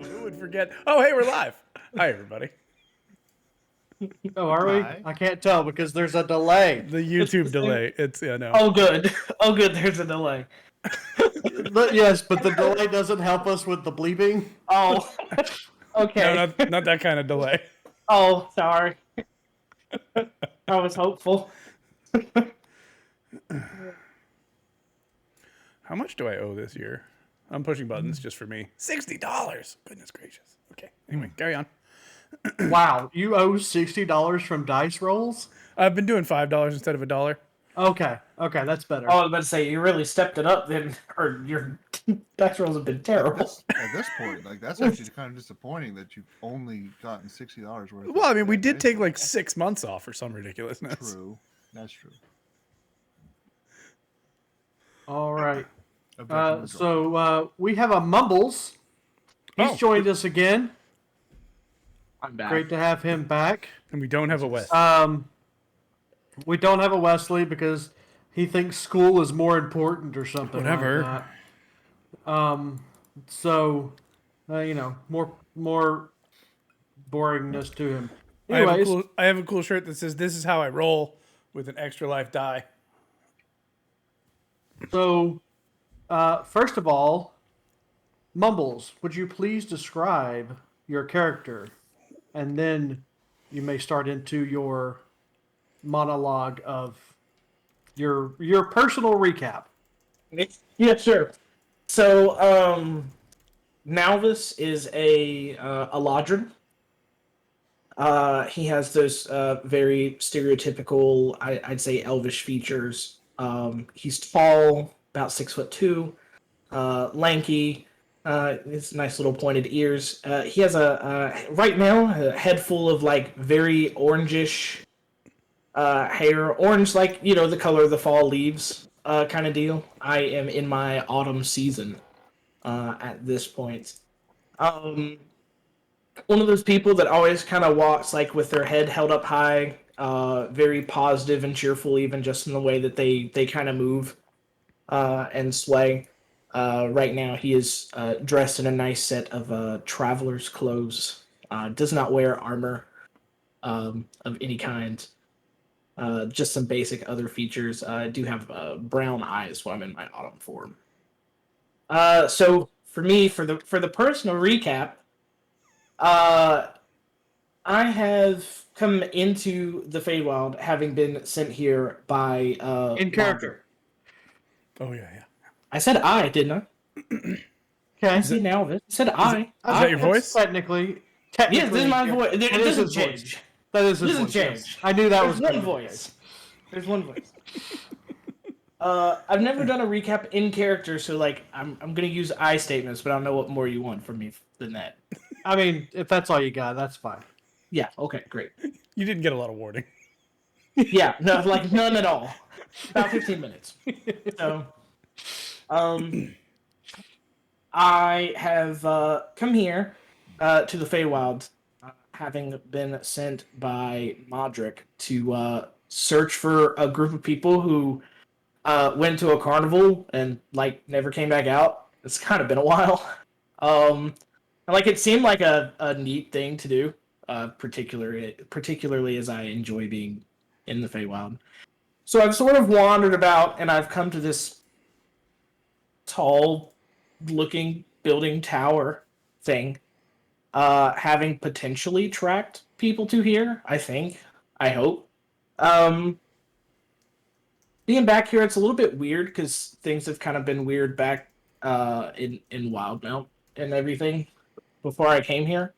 Who would forget? Oh, hey, we're live. Hi, everybody. Oh, are we? Hi. I can't tell because there's a delay. The YouTube delay. It's no. Oh, good. Oh, good. There's a delay. Yes, but the delay doesn't help us with the bleeping. Oh, okay. No, not that kind of delay. Oh, sorry. I was hopeful. How much do I owe this year? I'm pushing buttons just for me. $60. Goodness gracious. Okay. Anyway, carry on. Wow, you owe $60 from dice rolls? I've been doing $5 instead of $1. Okay, that's better. I was about to say, you really stepped it up then, or your dice rolls have been terrible. At this point, like that's actually kind of disappointing that you've only gotten $60 worth. Well, I mean, we did take like 6 months off for some ridiculousness. True, that's true. All right. Objection withdrawn. So we have a Mumbles. He's joined us again. I'm back. Great to have him back. And we don't have a West. We don't have a Wesley because he thinks school is more important or something. Whatever. Like that. So, more boringness to him. Anyways, I have a cool shirt that says "This is how I roll" with an extra life die. so first of all, Mumbles, would you please describe your character, and then you may start into your monologue of your personal recap. Yeah, sure. So, Malvis is a Eladrin. He has those very stereotypical, I'd say, elvish features. He's tall, about 6'2", lanky. His nice little pointed ears. He has right now a head full of like very orangish hair, orange like the color of the fall leaves, kind of deal. I am in my autumn season at this point. One of those people that always kind of walks like with their head held up high, very positive and cheerful, even just in the way that they kind of move and sway. Right now, he is dressed in a nice set of traveler's clothes. Does not wear armor of any kind. Just some basic other features. I do have brown eyes when I'm in my autumn form. So for me, for the personal recap, I have come into the Feywild having been sent here by In character. Oh yeah. I said I, didn't I? Okay. See now, I said I. Is that your voice? Technically, Yes, this is my voice. It That is doesn't his change. voice. That is his Doesn't voice. change. Yes. I knew that There's was one gonna be the voice. case. There's one voice. I've never done a recap in character, so like I'm gonna use I statements, but I don't know what more you want from me than that. I mean, if that's all you got, that's fine. Yeah. Okay. Great. You didn't get a lot of warning. Yeah. No, like none at all. About 15 minutes. So, I have come here to the Feywild, having been sent by Modric to search for a group of people who went to a carnival and like never came back out. It's kind of been a while. And like it seemed like a neat thing to do, particularly as I enjoy being in the Feywild. So I've sort of wandered about, and I've come to this tall-looking building tower thing, having potentially tracked people to here. I think, I hope. Being back here, it's a little bit weird because things have kind of been weird back in Wildmount and everything before I came here.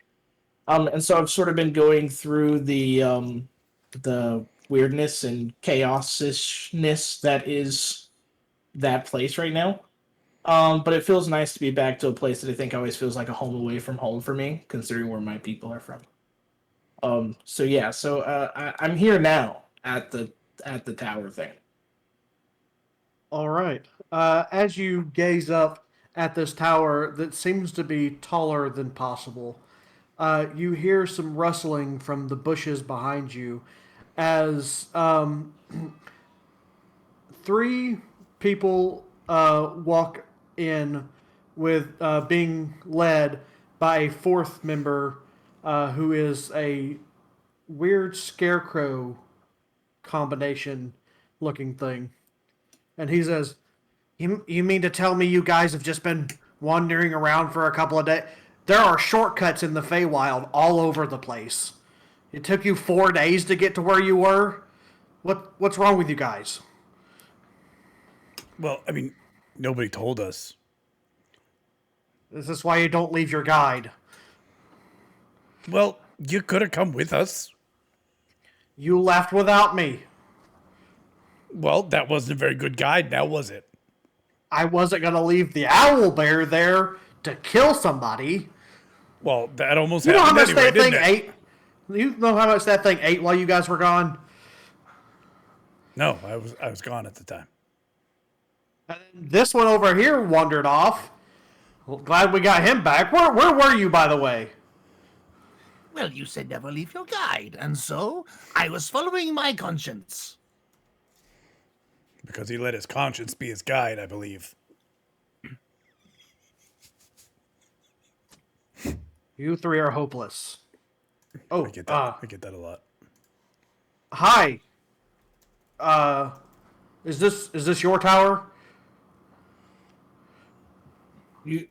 And so I've sort of been going through the weirdness and chaosishness that is that place right now. But it feels nice to be back to a place that I think always feels like a home away from home for me, considering where my people are from. So yeah, I'm here now at the tower thing. All right. As you gaze up at this tower that seems to be taller than possible, you hear some rustling from the bushes behind you as three people walk in with being led by a fourth member who is a weird scarecrow combination looking thing. And he says, you mean to tell me you guys have just been wandering around for a couple of days? There are shortcuts in the Feywild all over the place. It took you 4 days to get to where you were? What's wrong with you guys? Well, I mean, nobody told us. Is this why you don't leave your guide? Well, you could have come with us. You left without me. Well, that wasn't a very good guide, now was it? I wasn't going to leave the owl bear there to kill somebody. Well, that almost You know how happened much anyway, that thing didn't it? ate? You know how much that thing ate while you guys were gone? No, I was gone at the time. And this one over here wandered off. Well, glad we got him back. Where were you, by the way? Well, you said never leave your guide, and so I was following my conscience. Because he let his conscience be his guide, I believe. You three are hopeless. Oh, I get that. I get that a lot. Hi. Is this your tower? You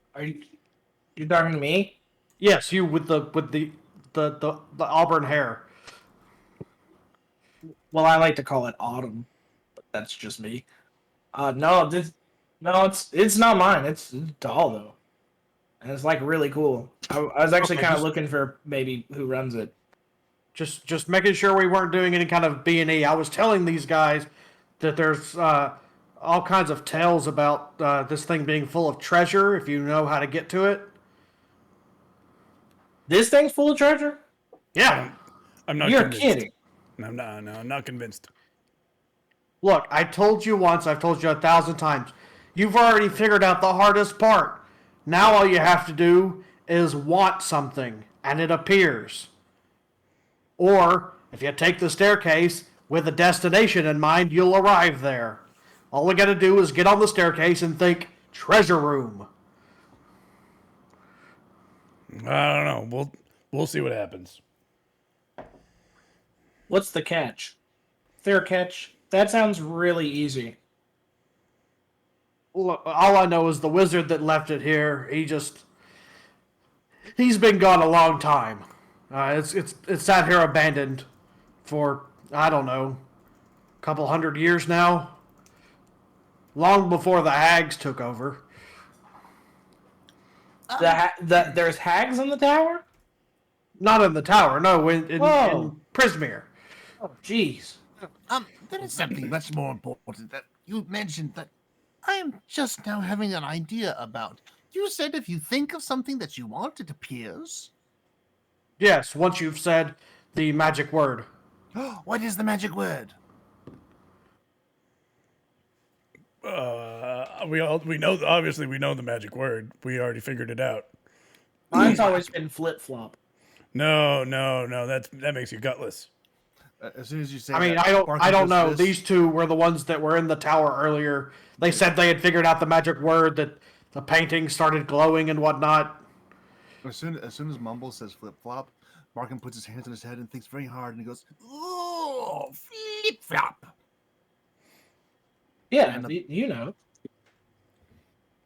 talking to me? Yes, you with the auburn hair. Well, I like to call it autumn, but that's just me. No, it's not mine. It's tall though, and it's like really cool. I was actually Okay, kind of just- looking for maybe who runs it. Just making sure we weren't doing any kind of B&E. I was telling these guys that there's all kinds of tales about this thing being full of treasure if you know how to get to it. This thing's full of treasure? Yeah. I'm not You're convinced. kidding. I'm not. No, I'm not convinced. Look, I told you once, I've told you 1,000 times. You've already figured out the hardest part. Now all you have to do is want something, and it appears. Or, if you take the staircase with a destination in mind, you'll arrive there. All we gotta do is get on the staircase and think, treasure room. I don't know. We'll see what happens. What's the catch? Fair catch? That sounds really easy. Look, all I know is the wizard that left it here, he's been gone a long time. It's sat here abandoned for, I don't know, a couple hundred years now. Long before the hags took over. There's hags in the tower? Not in the tower, no, in Whoa. Prismere. Oh, jeez. There is something much more important that you mentioned that I am just now having an idea about. You said if you think of something that you want, it appears. Yes, once you've said the magic word. What is the magic word? We know, obviously we know the magic word. We already figured it out. Mine's always been flip flop. No, that makes you gutless. As soon as you say, I mean, that, I don't Barker know. does this. These two were the ones that were in the tower earlier. They said they had figured out the magic word, that the painting started glowing and whatnot. As soon as Mumble says flip flop, Markham puts his hands on his head and thinks very hard, and he goes, Oh, flip flop. Yeah, And you know.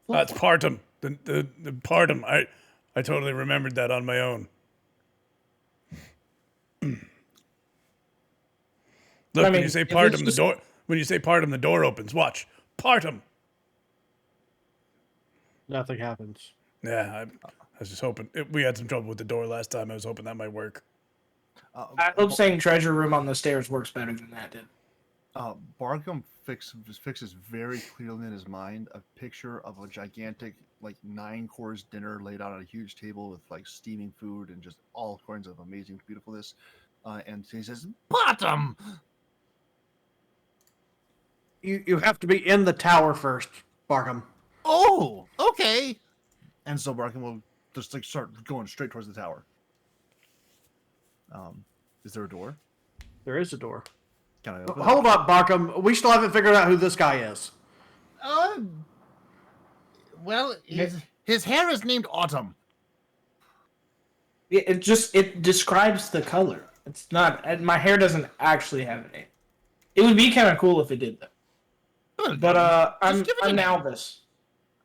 That's partum. The partum. I totally remembered that on my own. Look, I mean, when you say if it's partum, just- the door opens. Watch. Partum. Nothing happens. Yeah, I was just hoping. We had some trouble with the door last time. I was hoping that might work. I hope saying treasure room on the stairs works better than that did. Barkham fixes very clearly in his mind a picture of a gigantic, like 9-course dinner laid out on a huge table with like steaming food and just all kinds of amazing beautifulness. And he says, Bottom. You have to be in the tower first, Barkham. Oh, okay. and so Barkham will just like start going straight towards the tower. Is there a door? There is a door. Can I open it? Hold up, Barkham. We still haven't figured out who this guy is. Well, his hair is named Autumn. it describes the color. It's not. And my hair doesn't actually have a name. It would be kind of cool if it did though. Well, But just give it a I'm now name. this.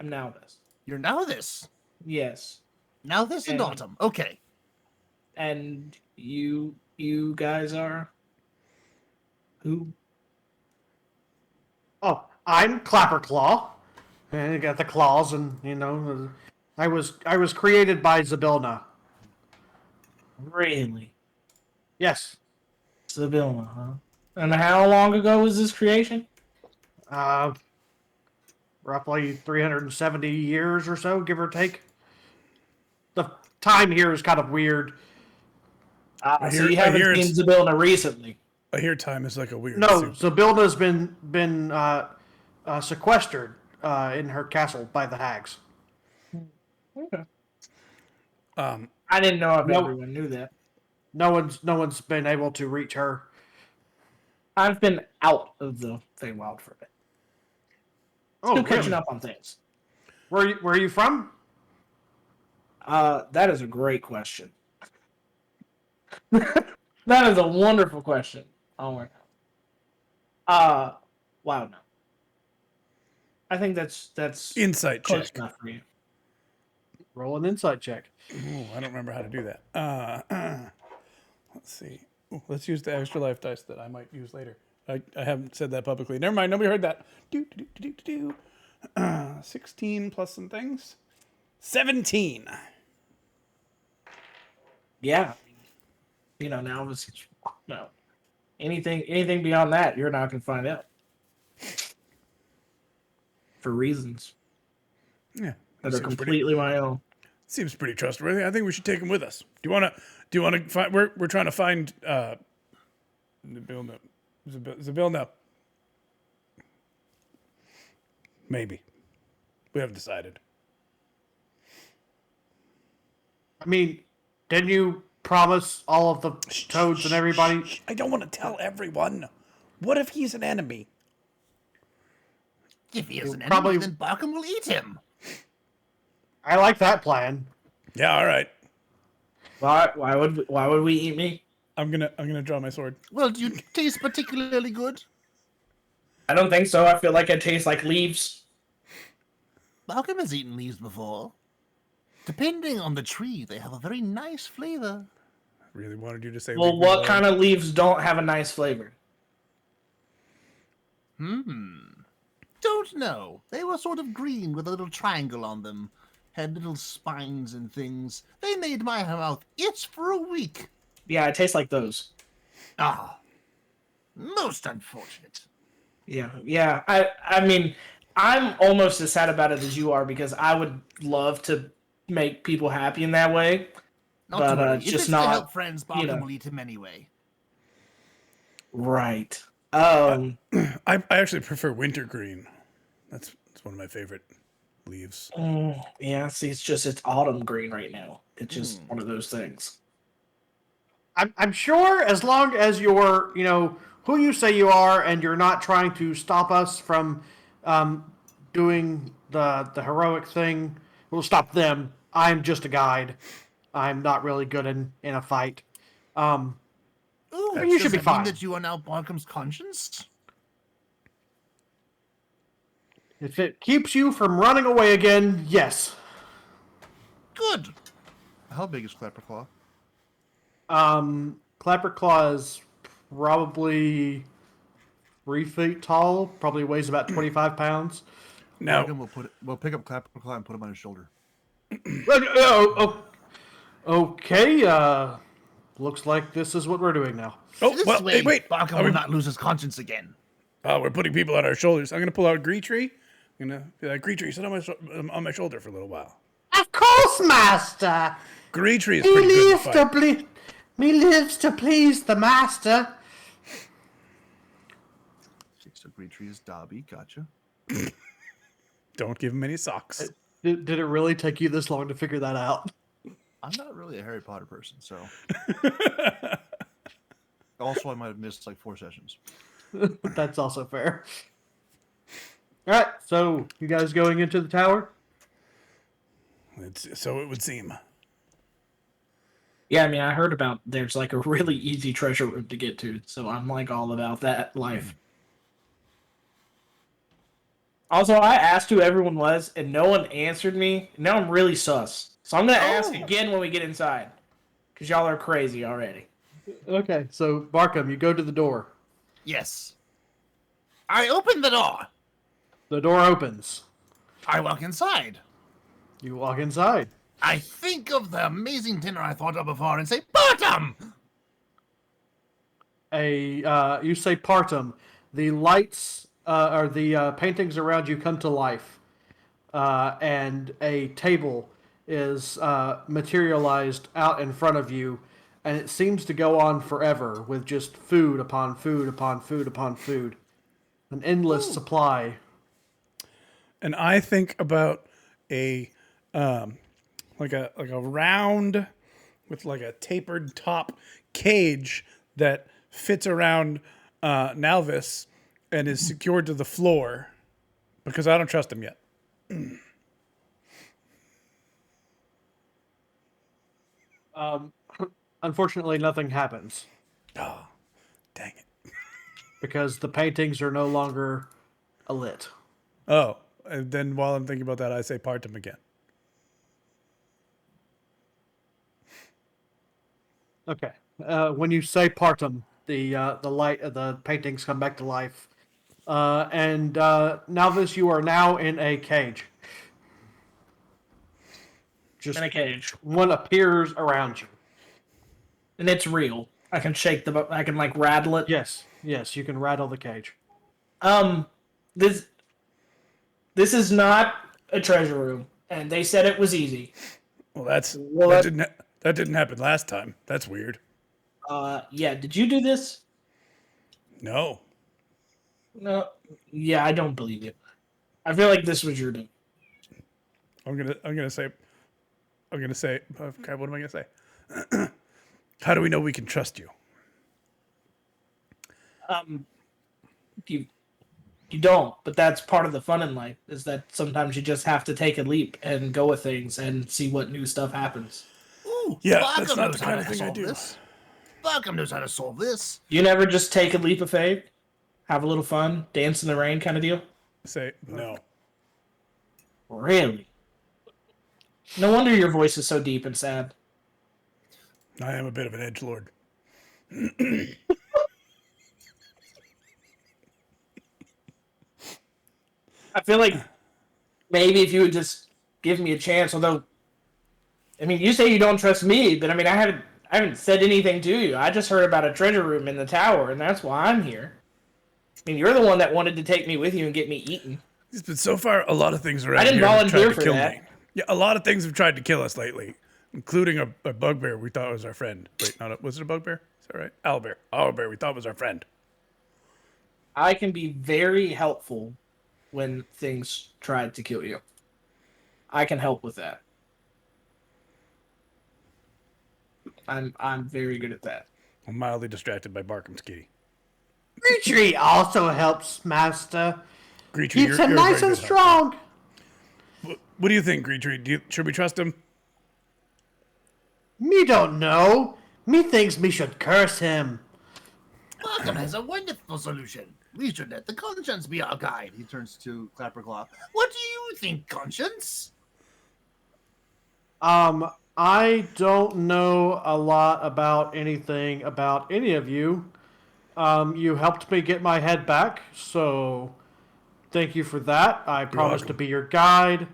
I'm now this. You're now this. Yes. Now this and And- autumn. Okay. And you guys are who? Oh, I'm Clapperclaw, and you got the claws, and you know, I was created by Zabilna. Really? Yes. Sibylla, huh? And how long ago was this creation? Roughly 370 years or so, give or take. The time here is kind of weird. So hear- you I haven't hear seen it's- Sibylla recently. I hear time is like a weird. No, soup. Zabilna's been sequestered in her castle by the hags. I didn't know if No. everyone knew that. No one's been able to reach her. I've been out of the Feywild for a bit. Still catching up on things. Where are you from? That is a great question. That is a wonderful question. Oh my god. Wow, no. I think that's Insight close check. enough for you. Roll an insight check. Ooh, I don't remember how to do that. Let's see. Ooh, let's use the extra life dice that I might use later. I haven't said that publicly. Never mind. Nobody heard that. 16 plus some things. 17. Yeah. You know, now it's no. Anything beyond that, you're not gonna find out. For reasons Yeah. that are Seems completely my own. Seems pretty trustworthy. I think we should take him with us. Do you want to find? We're trying to find Zabilna. Maybe. We haven't decided. I mean, didn't you promise all of the toads and everybody? I don't want to tell everyone. What if he's an enemy? If he is an Probably- enemy, then Barkham will eat him. I like that plan. Yeah, all right. Why would we eat me? I'm gonna draw my sword. Well, do you taste particularly good? I don't think so. I feel like I taste like leaves. Barkham has eaten leaves before. Depending on the tree, they have a very nice flavor. I really wanted you to say. Well, what kind of leaves don't have a nice flavor? Don't know. They were sort of green with a little triangle on them. Had little spines and things. They made my mouth itch for a week. Yeah, it tastes like those. Ah. Most unfortunate. Yeah. I mean, I'm almost as sad about it as you are because I would love to make people happy in that way. Not But, to worry. it's If just it's not, to help friends, Barkham know. will eat him anyway. Right. I actually prefer wintergreen. That's one of my favorite leaves. Yeah, see, it's autumn green right now. It's just one of those things. I'm sure as long as you're, who you say you are, and you're not trying to stop us from doing the heroic thing, we'll stop them. I'm just a guide. I'm not really good in a fight. Ooh, you should does be that fine. mean that you are now Barkham's conscience? If it keeps you from running away again, yes. Good. How big is Clapperclaw? Clapperclaw is probably 3 feet tall. Probably weighs about 25 pounds. Now, Barkham we'll pick up Clapperclaw and put him on his shoulder. Okay. Looks like this is what we're doing now. This well, way, hey, wait. Barkham Are will we- not lose his conscience again. We're putting people on our shoulders. I'm gonna pull out Greetree. I'm gonna be like, Greetree, sit on my shoulder for a little while. Of course, master. Greetree is Me pretty good lives to to fight. me lives to please the master. So Greetree is Dobby. Gotcha. Don't give him any socks. Did it really take you this long to figure that out? I'm not really a Harry Potter person, so. Also, I might have missed like 4 sessions. That's also fair. All right, so you guys going into the tower? So it would seem. Yeah, I mean, I heard about there's like a really easy treasure room to get to, so I'm like all about that life. Also, I asked who everyone was, and no one answered me. Now I'm really sus. So I'm gonna ask again when we get inside, because y'all are crazy already. Okay, so Barkham, you go to the door. Yes. I open the door. The door opens. I walk inside. You walk inside. I think of the amazing dinner I thought of before and say, Bottom! You say partum. The lights or the paintings around you come to life, and a table is materialized out in front of you, and it seems to go on forever with just food upon food upon food upon food, an endless supply. And I think about a like a round with like a tapered top cage that fits around Nalvis and is secured to the floor because I don't trust him yet. Unfortunately, nothing happens Oh, dang it. because the paintings are no longer alit. Oh, and then while I'm thinking about that, I say part him again. Okay. When you say partum, the light the paintings come back to life, and Nalvis, you are now in a cage. Just In a cage, one appears around you. and it's real. I can shake the. I can like rattle it. Yes, you can rattle the cage. Um, this is not a treasure room, and they said it was easy. Well, Well, that didn't happen last time. That's weird. Yeah. Did you do this? No. No. Yeah, I don't believe you. I feel like this was your doing. I'm gonna say okay, what am I gonna say? How do we know we can trust you? You you don't, but that's part of the fun in life. Is that sometimes you just have to take a leap and go with things and see what new stuff happens. Ooh, Yeah, Barkham that's not knows the how kind of to thing I solve do. this. Barkham knows how to solve this. You never just take a leap of faith, have a little fun, dance in the rain, kind of deal. Say no. Really? No wonder your voice is so deep and sad. I am a bit of an edgelord. I feel like maybe if you would just give me a chance, although I mean you say you don't trust me, but I mean I haven't said anything to you. I just heard about a treasure room in the tower, and that's why I'm here. I mean you're the one that wanted to take me with you and get me eaten. But so far, a lot of things around I didn't here have volunteer tried to for kill that. me. Yeah, a lot of things have tried to kill us lately, including a bugbear we thought was our friend. Wait, was it a bugbear? Is that right? Owlbear. Owlbear we thought was our friend. I can be very helpful when things tried to kill you. I can help with that. I'm very good at that. I'm mildly distracted by Barkham's kitty. Retreat also helps, Master. Greetry, Keeps you're him a nice very and good strong. helper. What do you think, Greetry? Should we trust him? Me don't know. Me thinks me should curse him. Barkham has a wonderful solution. We should let the conscience be our guide. He turns to Clapperclaw. What do you think, conscience? I don't know a lot about anything about any of you. You helped me get my head back, so thank you for that. I promise to welcome. be your guide,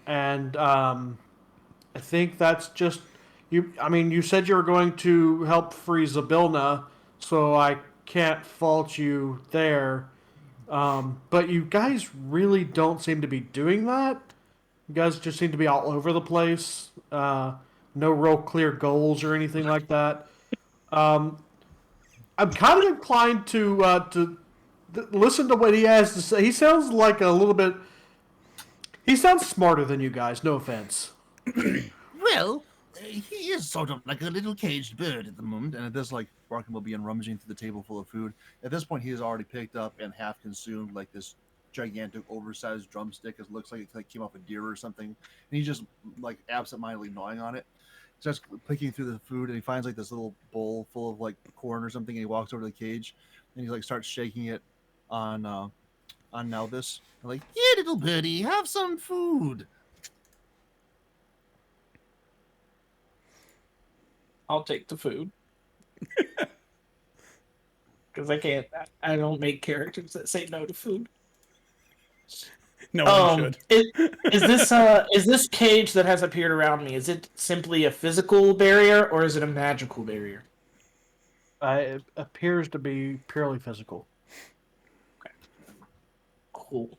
and I think that's just you. I mean, you said you were going to help free Zabilna, so I can't fault you there. But you guys really don't seem to be doing that. You guys just seem to be all over the place. No real clear goals or anything like that. I'm kind of inclined to listen to what he has to say. He sounds like a little bit. He sounds smarter than you guys. No offense. Well, he is sort of like a little caged bird at the moment. And at this, like, Barkham will begin rummaging through the table full of food. At this point, he has already picked up and half consumed, like, this gigantic, oversized drumstick. It looks like it came off a deer or something. And he's just, like, absentmindedly gnawing on it. starts picking through the food, and he finds like this little bowl full of like corn or something, and he walks over to the cage, and he like starts shaking it on Nelvis. Like, Here, little birdie, have some food. I'll take the food. Because I can't. I don't make characters that say no to food. No one should. Is this cage that has appeared around me? Is it simply a physical barrier or is it a magical barrier? It appears to be purely physical. Cool.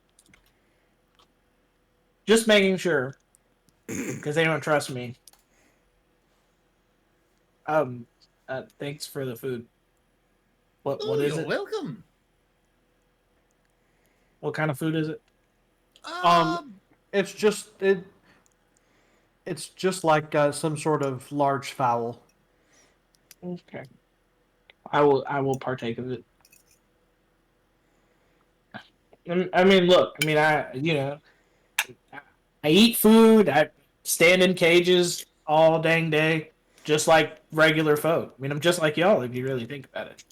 Just making sure, because they don't trust me. Thanks for the food. What is You're it? welcome. What kind of food is it? It's just It's just like some sort of large fowl. Okay. I will partake of it. I mean, look. I mean, I eat food. I stand in cages all dang day, just like regular folk. I mean, I'm just like y'all if you really think about it.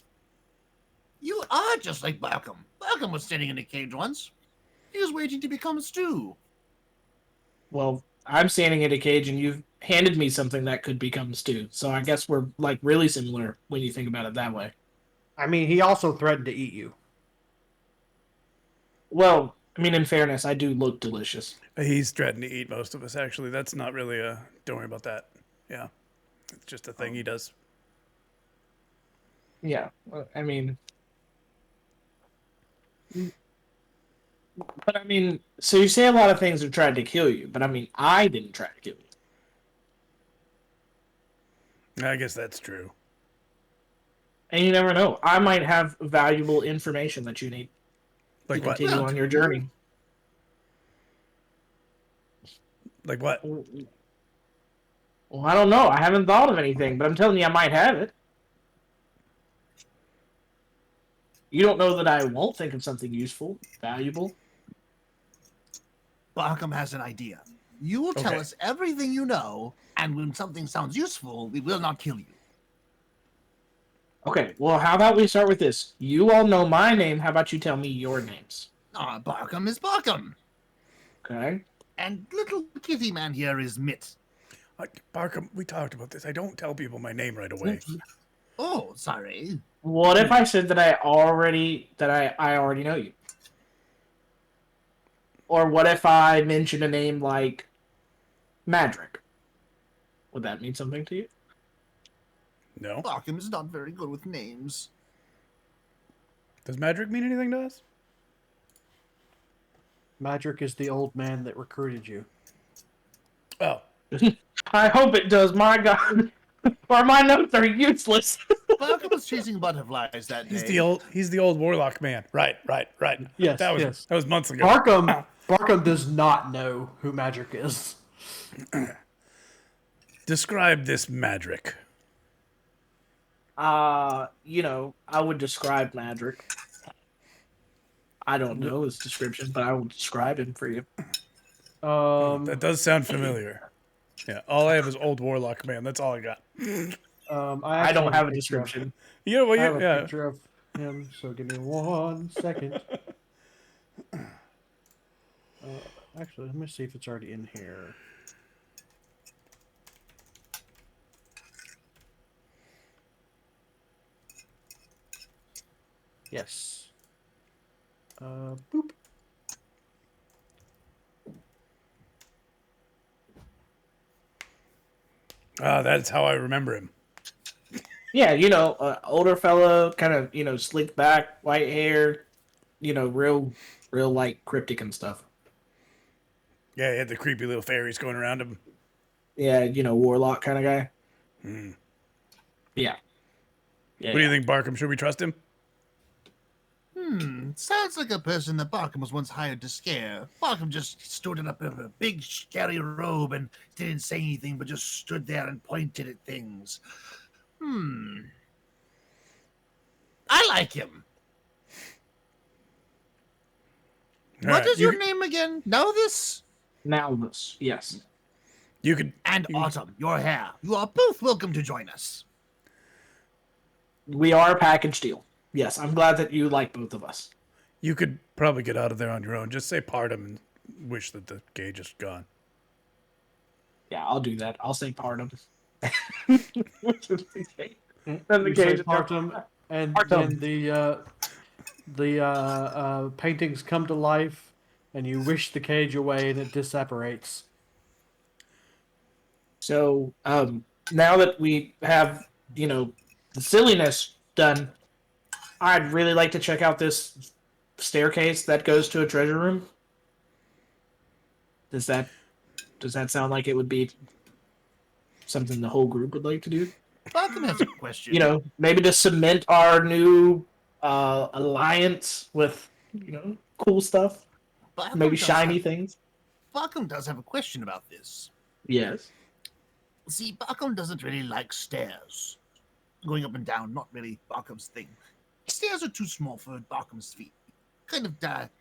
You are just like Barkham. Barkham was standing in a cage once. He was waiting to become stew. Well, I'm standing in a cage, and you've handed me something that could become stew. So I guess we're like really similar when you think about it that way. I mean, he also threatened to eat you. Well, I mean, in fairness, I do look delicious. He's threatened to eat most of us, actually. That's not really a... Don't worry about that. Yeah. It's just a thing he does. Yeah, I mean... But I mean, so you say a lot of things have tried to kill you, but I mean, I didn't try to kill you. I guess that's true. And you never know. I might have valuable information that you need Like to what? continue on your journey. Like what? Well, I don't know. I haven't thought of anything, but I'm telling you, I might have it. You don't know that I won't think of something useful, valuable. Barkham has an idea. You will tell Okay. us everything you know, and when something sounds useful, we will not kill you. Okay, well, how about we start with this? You all know my name. How about you tell me your names? Barkham is Barkham. Okay. And little kitty man here is Mitt. Barkham, we talked about this. I don't tell people my name right away. Oh, sorry. What if I said that I already know you? Or what if I mentioned a name like Madrick? Would that mean something to you? No? Barkham is not very good with names. Does Madrick mean anything to us? Madrick is the old man that recruited you. Oh. I hope it does, my God. Or my notes are useless. Barkham was chasing butterflies that day. He's the old warlock man. Right. Yes, That yes. was months ago. Barkham does not know who Madrick is. Describe this Madrick. I would describe Madrick. I don't know his description, but I will describe him for you. That does sound familiar. Yeah, all I have is old warlock man. That's all I got. I don't have a description. You know what? I have a Yeah. picture of him, so give me 1 second. Actually, let me see if it's already in here. Yes. Boop. That's how I remember him. Yeah, older fella, kind of, slicked back, white hair, real like cryptic and stuff. Yeah, he had the creepy little fairies going around him. Yeah, warlock kind of guy. Yeah. What do you think, Barkham? Should we trust him? Sounds like a person that Barkham was once hired to scare. Barkham just stood up in a big, scary robe and didn't say anything, but just stood there and pointed at things. I like him. What is your name again? Know this? Malmus, yes. You could And you, Autumn, your hair. You are both welcome to join us. We are a package deal. Yes, I'm glad that you like both of us. you could probably get out of there on your own. Just say pardon and wish that the cage is gone. Yeah, I'll do that. I'll say pardon. Then the You cage say Partum, and Partum. then the paintings come to life, and you wish the cage away, and it disapparates. So, now that we have, the silliness done, I'd really like to check out this staircase that goes to a treasure room. Does that sound like it would be something the whole group would like to do? Autumn has a question. Maybe to cement our new alliance with, cool stuff. Barkham Maybe does shiny have- things. Barkham does have a question about this. Yes. See, Barkham doesn't really like stairs. Going up and down, not really Barkham's thing. Stairs are too small for Barkham's feet. Kind of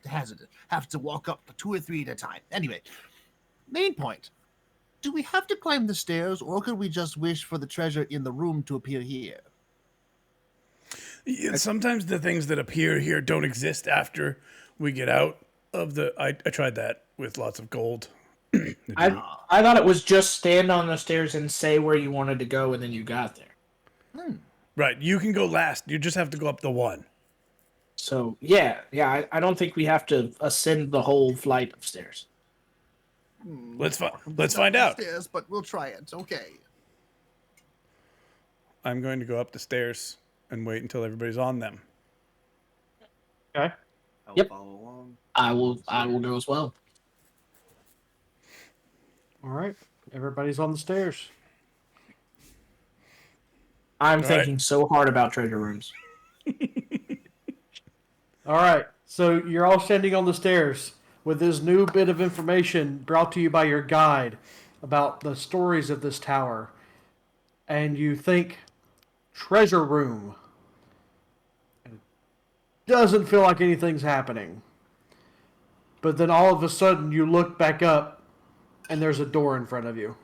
hazardous. Have to walk up 2 or 3 at a time. Anyway, main point. Do we have to climb the stairs, or could we just wish for the treasure in the room to appear here? Yeah, sometimes the things that appear here don't exist after we get out of the. I tried that with lots of gold. I thought it was just stand on the stairs and say where you wanted to go, and then you got there. Right, you can go last. You just have to go up the one. So yeah, I don't think we have to ascend the whole flight of stairs. Let's Barkham's find not out. Stairs, but we'll try it. Okay. I'm going to go up the stairs and wait until everybody's on them. Okay. I'll Yep. follow along. I will go as well. All right. Everybody's on the stairs. I'm right. thinking so hard about treasure rooms. All right. So you're all standing on the stairs with this new bit of information brought to you by your guide about the stories of this tower. And you think treasure room. It doesn't feel like anything's happening. But then all of a sudden you look back up and there's a door in front of you.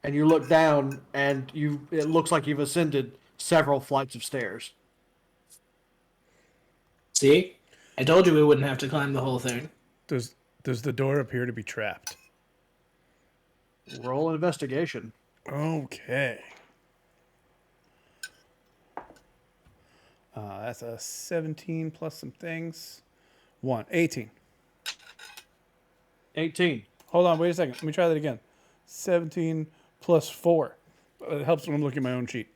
And you look down and it looks like you've ascended several flights of stairs. See, I told you we wouldn't have to climb the whole thing. Does the door appear to be trapped? Roll investigation. Okay. That's a 17 plus some things. 18. 18. Hold on, wait a second. Let me try that again. 17 plus 4. It helps when I'm looking at my own sheet.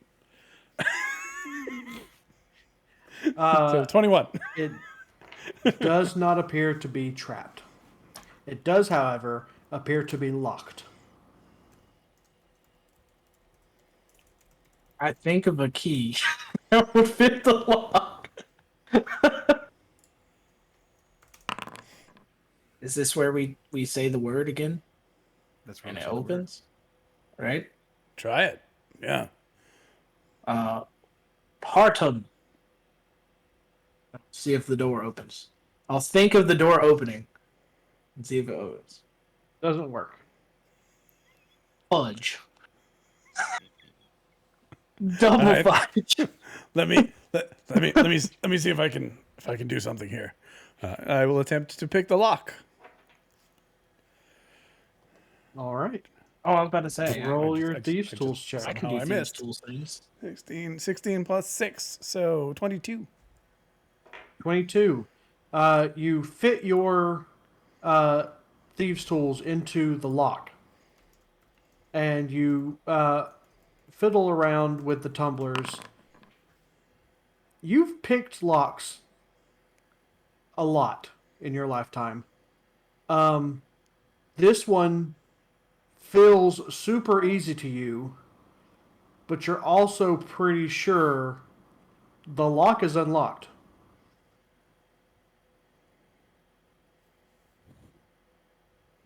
So 21. It does not appear to be trapped. It does, however, appear to be locked. I think of a key that would fit the lock. Is this where we say the word again That's where and we it said the word. opens? Right? Try it. Yeah. Partum. See if the door opens. I'll think of the door opening and see if it opens. Doesn't work. Fudge. Double Alright. fudge. Let me see if I can do something here. I will attempt to pick the lock. All right. Oh, I was about to say. Roll I your just- thieves I tools just- check. I can Somehow do I these missed. tools things. 16 plus 6, so 22. 22. You fit your thieves tools into the lock, and you fiddle around with the tumblers. You've picked locks a lot in your lifetime. This one feels super easy to you, but you're also pretty sure the lock is unlocked.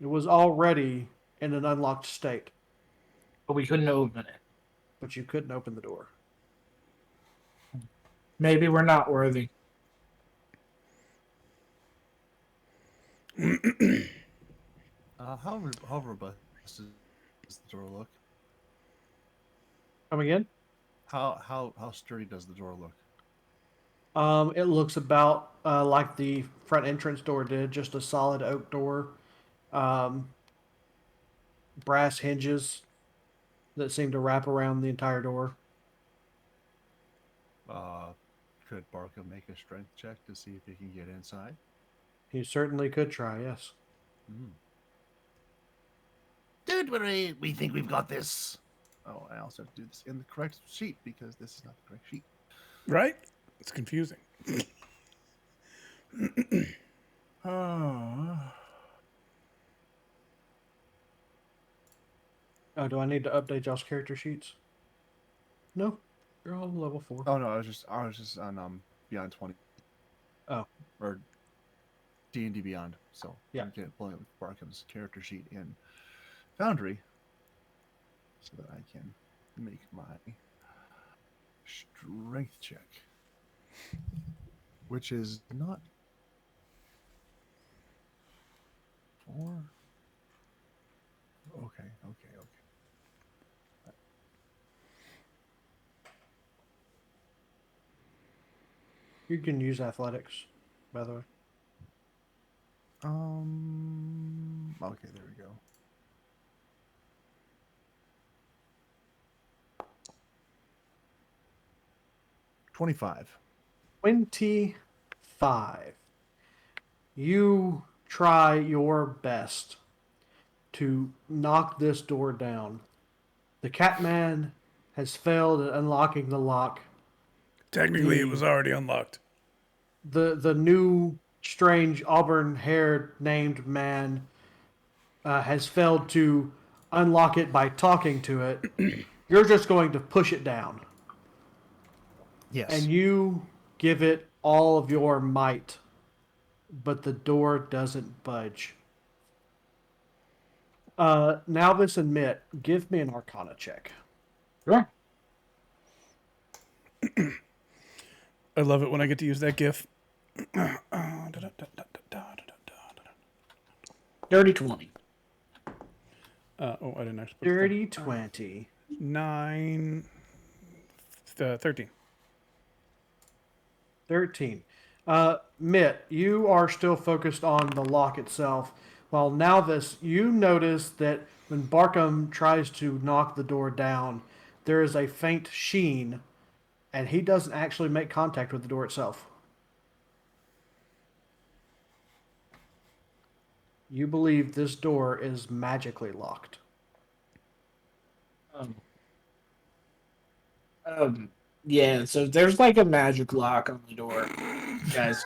It was already in an unlocked state, But we couldn't open it. but you couldn't open the door. Maybe we're not worthy. How robust is does the door look? Come again? How sturdy does the door look? It looks about like the front entrance door did, just a solid oak door, um, brass hinges that seem to wrap around the entire door. Could Barkham make a strength check to see if he can get inside? You certainly could try, yes. Mm. Don't worry, we think we've got this. Oh, I also have to do this in the correct sheet because this is not the correct sheet. Right? It's confusing. Oh, do I need to update y'all's character sheets? No, you're all level 4. Oh no, I was just on Beyond 20. Oh. Or D&D Beyond. So Yeah. I'm pulling up Barkham's character sheet in Foundry so that I can make my strength check, which is not 4. Okay. You can use athletics, by the way. Okay, there we go. $25. 25. You try your best to knock this door down. The Catman has failed at unlocking the lock. Technically, it was already unlocked. The new strange auburn-haired named man has failed to unlock it by talking to it. You're just going to push it down. Yes. And you give it all of your might, but the door doesn't budge. Nalvis and Mitt, give me an Arcana check. Sure. I love it when I get to use that GIF. Dirty 20. I didn't actually put Dirty 20. 9, 13. 13. Mitt, you are still focused on the lock itself. While Nalvis, you notice that when Barkham tries to knock the door down, there is a faint sheen, and he doesn't actually make contact with the door itself. You believe this door is magically locked. Yeah, so there's like a magic lock on the door, guys.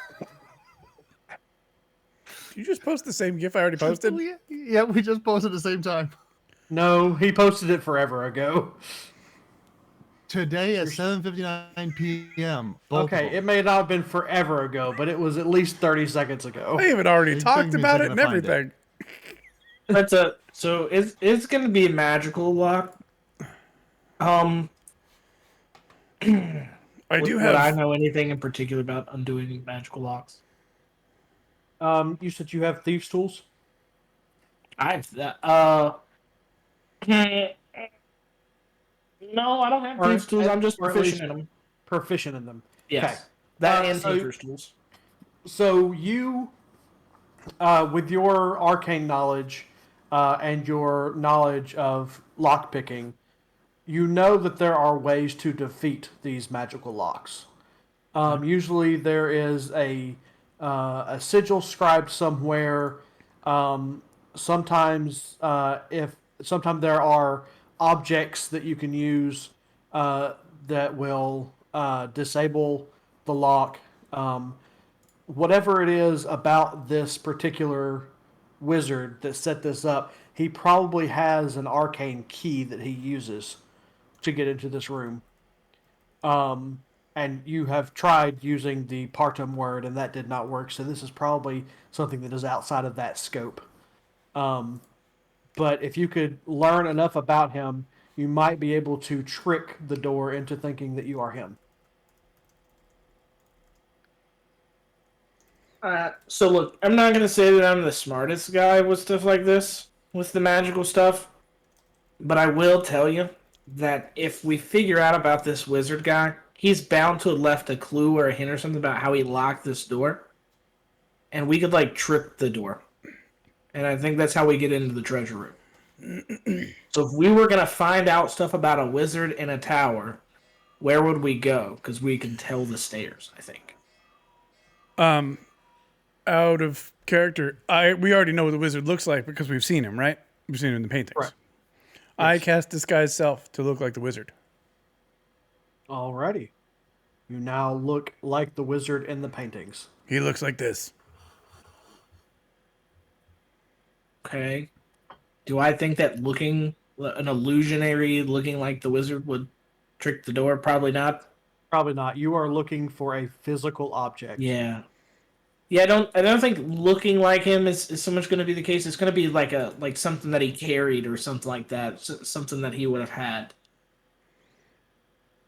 Did you just post the same GIF I already posted? Yeah, we just posted at the same time. No, he posted it forever ago. Today at 7:59 p.m. Okay, it may not have been forever ago, but it was at least 30 seconds ago. I even already It talked took me a about second it to and find it. everything. So it's gonna be a magical lock. I do Would I have. know anything in particular about undoing magical locks? You said you have thieves' tools? I have that. No, I don't have Or thieves tools. I'm just or at proficient least- in them. Proficient in them. Yes, Okay. that and so- tinker's tools. So you, with your arcane knowledge and your knowledge of lockpicking, you know that there are ways to defeat these magical locks. Usually there is a sigil scribed somewhere. Sometimes sometimes there are objects that you can use that will disable the lock. Whatever it is about this particular wizard that set this up, he probably has an arcane key that he uses to get into this room. And you have tried using the partum word, and that did not work. So this is probably something that is outside of that scope. But if you could learn enough about him, you might be able to trick the door into thinking that you are him. So look, I'm not gonna say that I'm the smartest guy with stuff like this, with the magical stuff, But I will tell you that if we figure out about this wizard guy, he's bound to have left a clue or a hint or something about how he locked this door. And we could, like, trip the door. And I think that's how we get into the treasure room. So if we were going to find out stuff about a wizard in a tower, where would we go? Because we can tell the stairs, I think. Out of character, we already know what the wizard looks like because we've seen him, right? We've seen him in the paintings. Right. I cast disguise self to look like the wizard. Alrighty. You now look like the wizard in the paintings. He looks like this. Okay. Do I think that an illusionary looking like the wizard would trick the door? Probably not. Probably not. You are looking for a physical object. Yeah. Yeah, I don't think looking like him is so much going to be the case. It's going to be like something that he carried or something like that, something that he would have had.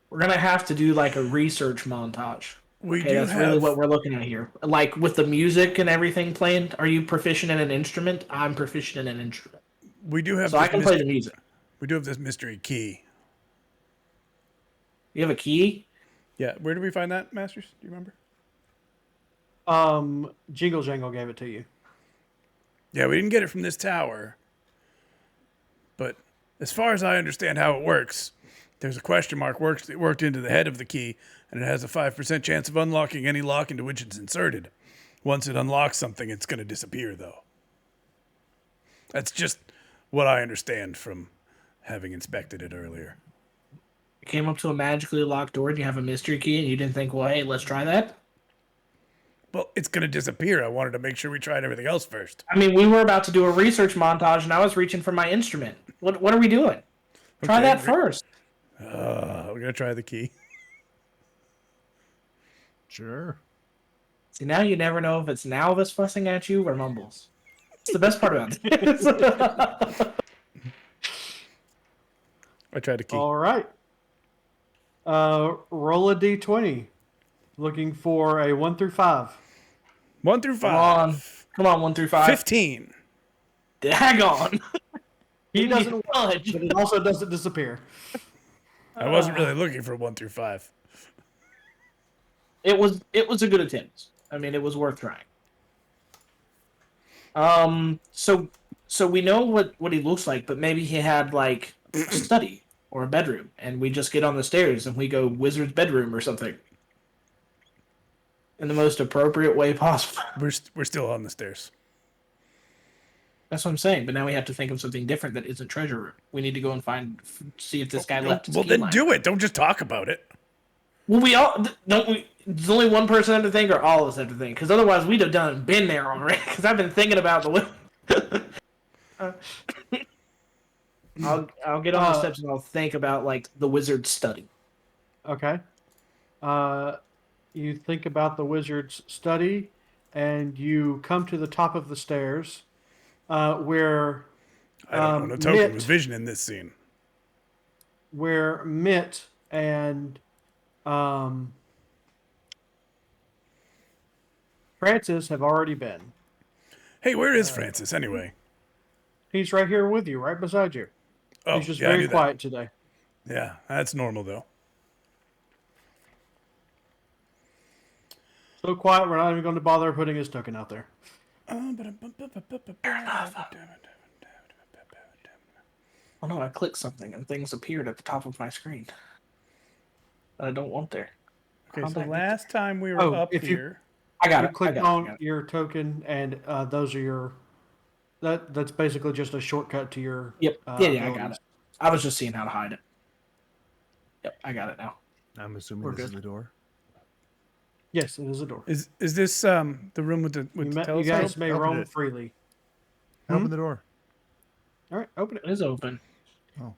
We're going to have to do like a research montage. That's really what we're looking at here. Like with the music and everything playing, are you proficient in an instrument? I'm proficient in an instrument. We do have. So I can play the music. We do have this mystery key. You have a key? Yeah. Where did we find that, Masters? Do you remember? Jingle Jangle gave it to you. Yeah, we didn't get it from this tower. But as far as I understand how it works, there's a question mark worked into the head of the key, and it has a 5% chance of unlocking any lock into which it's inserted. Once it unlocks something, it's going to disappear, though. That's just what I understand from having inspected it earlier. You came up to a magically locked door and you have a mystery key and you didn't think, well, hey, let's try that? Well, it's going to disappear. I wanted to make sure we tried everything else first. I mean, we were about to do a research montage and I was reaching for my instrument. What are we doing? Try that first. We're going to try the key. Sure. See, now you never know if it's Nalvis fussing at you or Mumbles. It's the best part about this. I tried the key. All right. Roll a d20. Looking for a 1 through 5. 1 through 5. Come on, 1 through 5. 15. Daggone. He doesn't budge, but it also doesn't disappear. I wasn't really looking for 1 through 5. It was a good attempt. I mean, it was worth trying. So we know what he looks like, but maybe he had like a study or a bedroom, and we just get on the stairs and we go wizard's bedroom or something. In the most appropriate way possible. We're still on the stairs. That's what I'm saying. But now we have to think of something different that isn't treasure room. We need to go and see if this guy left his Well, key then line. do it. Don't just talk about it. Well, we all don't. Does only one person have to think, or all of us have to think? Because otherwise, we'd have been there already. Because I've been thinking about the. I'll get on the steps and I'll think about like the wizard's study. Okay. You think about the wizard's study, and you come to the top of the stairs, where I don't know. No token was vision in this scene. Where Mitt and Francis have already been. Hey, where is Francis anyway? He's right here with you, right beside you. Oh, He's just yeah, I very knew that. quiet today. Yeah, that's normal though. So quiet, we're not even going to bother putting his token out there. Oh no, I clicked something and things appeared at the top of my screen that I don't want there. Okay, so last time we were up here. I got You it. click on your token, and those are your. That's basically just a shortcut to your. Yep. Yeah, I got abilities. it. I was just seeing how to hide it. Yep, I got it now. I'm assuming this is the door. Yes, it is a door. Is this the room with the You telescope? guys may Open roam it. freely. Open the door. All right, open It is open. it.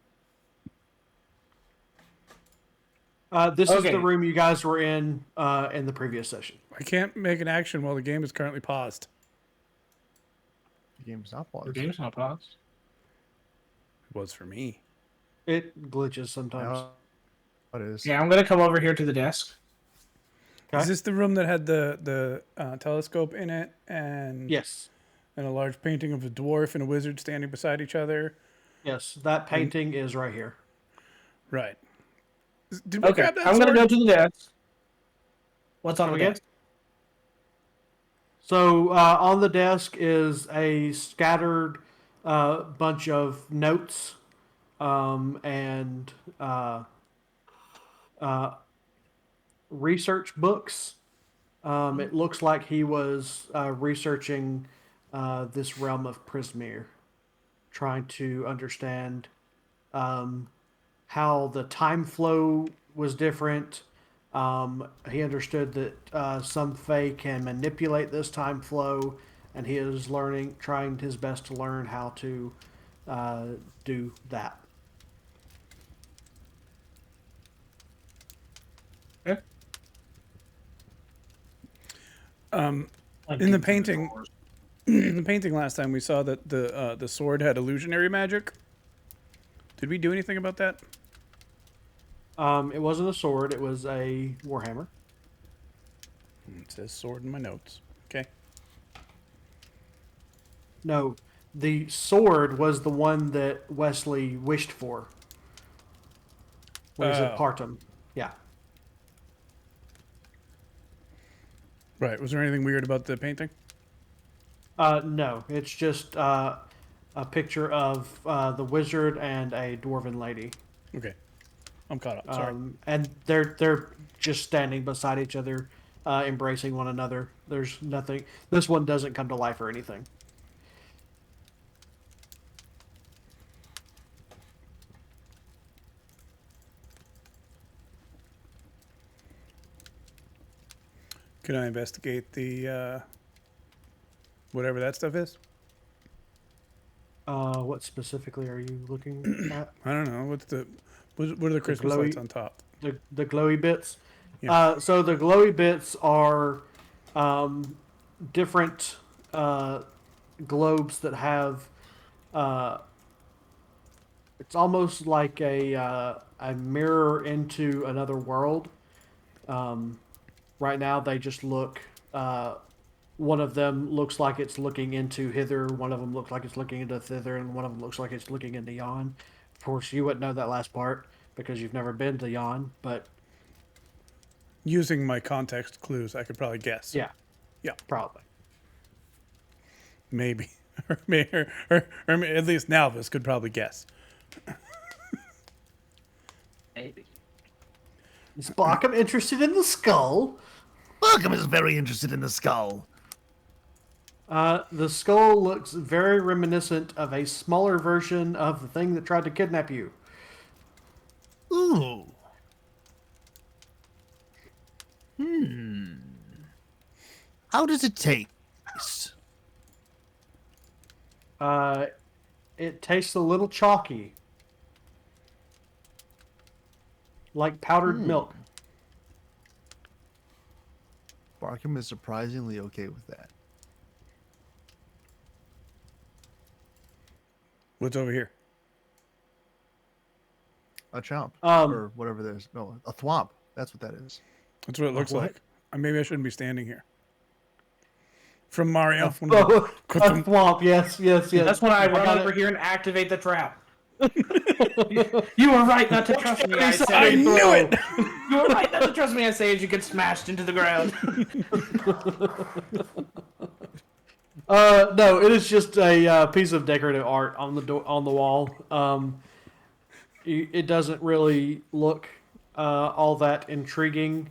This is Okay. the room you guys were in the previous session. I can't make an action while the game is currently paused. The game's not The paused. game's not paused. It was for me. It glitches sometimes. It is. Yeah, I'm gonna come over here to the desk. Okay. Is this the room that had the telescope in it and Yes. and a large painting of a dwarf and a wizard standing beside each other? Yes, that painting is right here. Right. Did we Okay, grab that I'm gonna sword? go to the desk. What's on Come the again? desk? So on the desk is a scattered bunch of notes and uh, research books. It looks like he was researching this realm of Prismere, trying to understand how the time flow was different. He understood that some Fae can manipulate this time flow, and he is trying his best to learn how to uh, do that. Okay. In the painting, in the painting last time, we saw that the sword had illusionary magic. Did we do anything about that? It wasn't a sword; it was a warhammer. It says sword in my notes. Okay. No, the sword was the one that Wesley wished for when he said Oh. partum. Yeah. Right. Was there anything weird about the painting? No, it's just a picture of the wizard and a dwarven lady. Okay. I'm caught up. Sorry. And they're just standing beside each other, embracing one another. There's nothing. This one doesn't come to life or anything. Can I investigate the whatever that stuff is? What specifically are you looking at? I don't know. What are the Christmas glowy- lights on top? The glowy bits. Yeah. So the glowy bits are different globes that have. It's almost like a mirror into another world. Right now, they just look. One of them looks like it's looking into hither. One of them looks like it's looking into thither, and one of them looks like it's looking into yon. Of course, you wouldn't know that last part because you've never been to yon. But Using my context clues, I could probably guess. yeah, Yeah. probably. Maybe. or at least Nalvis could probably guess. Maybe. Is Barkham interested in the skull? Welcome is very interested in the skull. The skull looks very reminiscent of a smaller version of the thing that tried to kidnap you. Ooh. How does it taste? It tastes a little chalky, like powdered milk. Barkham is surprisingly okay with that. What's over here? A chomp. Um, Or whatever that is. No, a thwomp. That's what that is. That's what it looks what? like. Maybe I shouldn't be standing here. From Mario. Oh, a thwomp. Yes. That's when I run got over it. here and activate the trap. You were right not to trust me, I I say. knew it! You were right not to trust me, I say, as you get smashed into the ground. No, it is just a piece of decorative art on the wall. It doesn't really look all that intriguing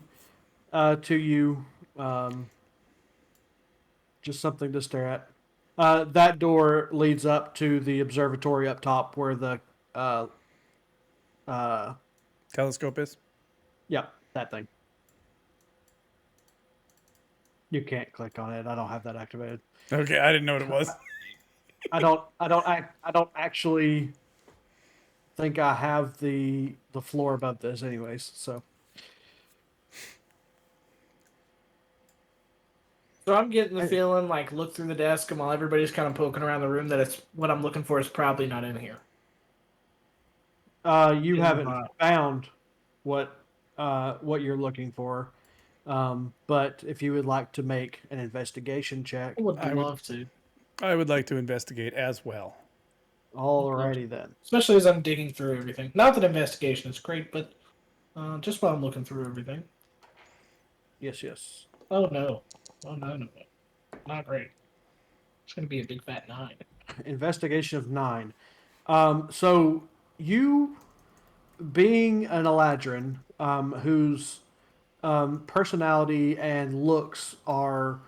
to you. Just something to stare at. That door leads up to the observatory up top, where the Telescope is? yeah, that thing. You can't click on it. I don't have that activated. Okay, I didn't know what it was. I don't actually think I have the floor above this, anyways. So So I'm getting the feeling, like, look through the desk, and while everybody's kind of poking around the room, that it's what I'm looking for is probably not in here. you haven't uh, found what you're looking for. But if you would like to make an investigation check, I would I would- love to. I would like to investigate as well. Alrighty then. Especially as I'm digging through everything. Not that investigation is great, but just while I'm looking through everything. Yes, yes. Oh no. Oh no, no, no. Not great. It's gonna be a big fat 9. Investigation of 9. So you, being an Eladrin, whose personality and looks are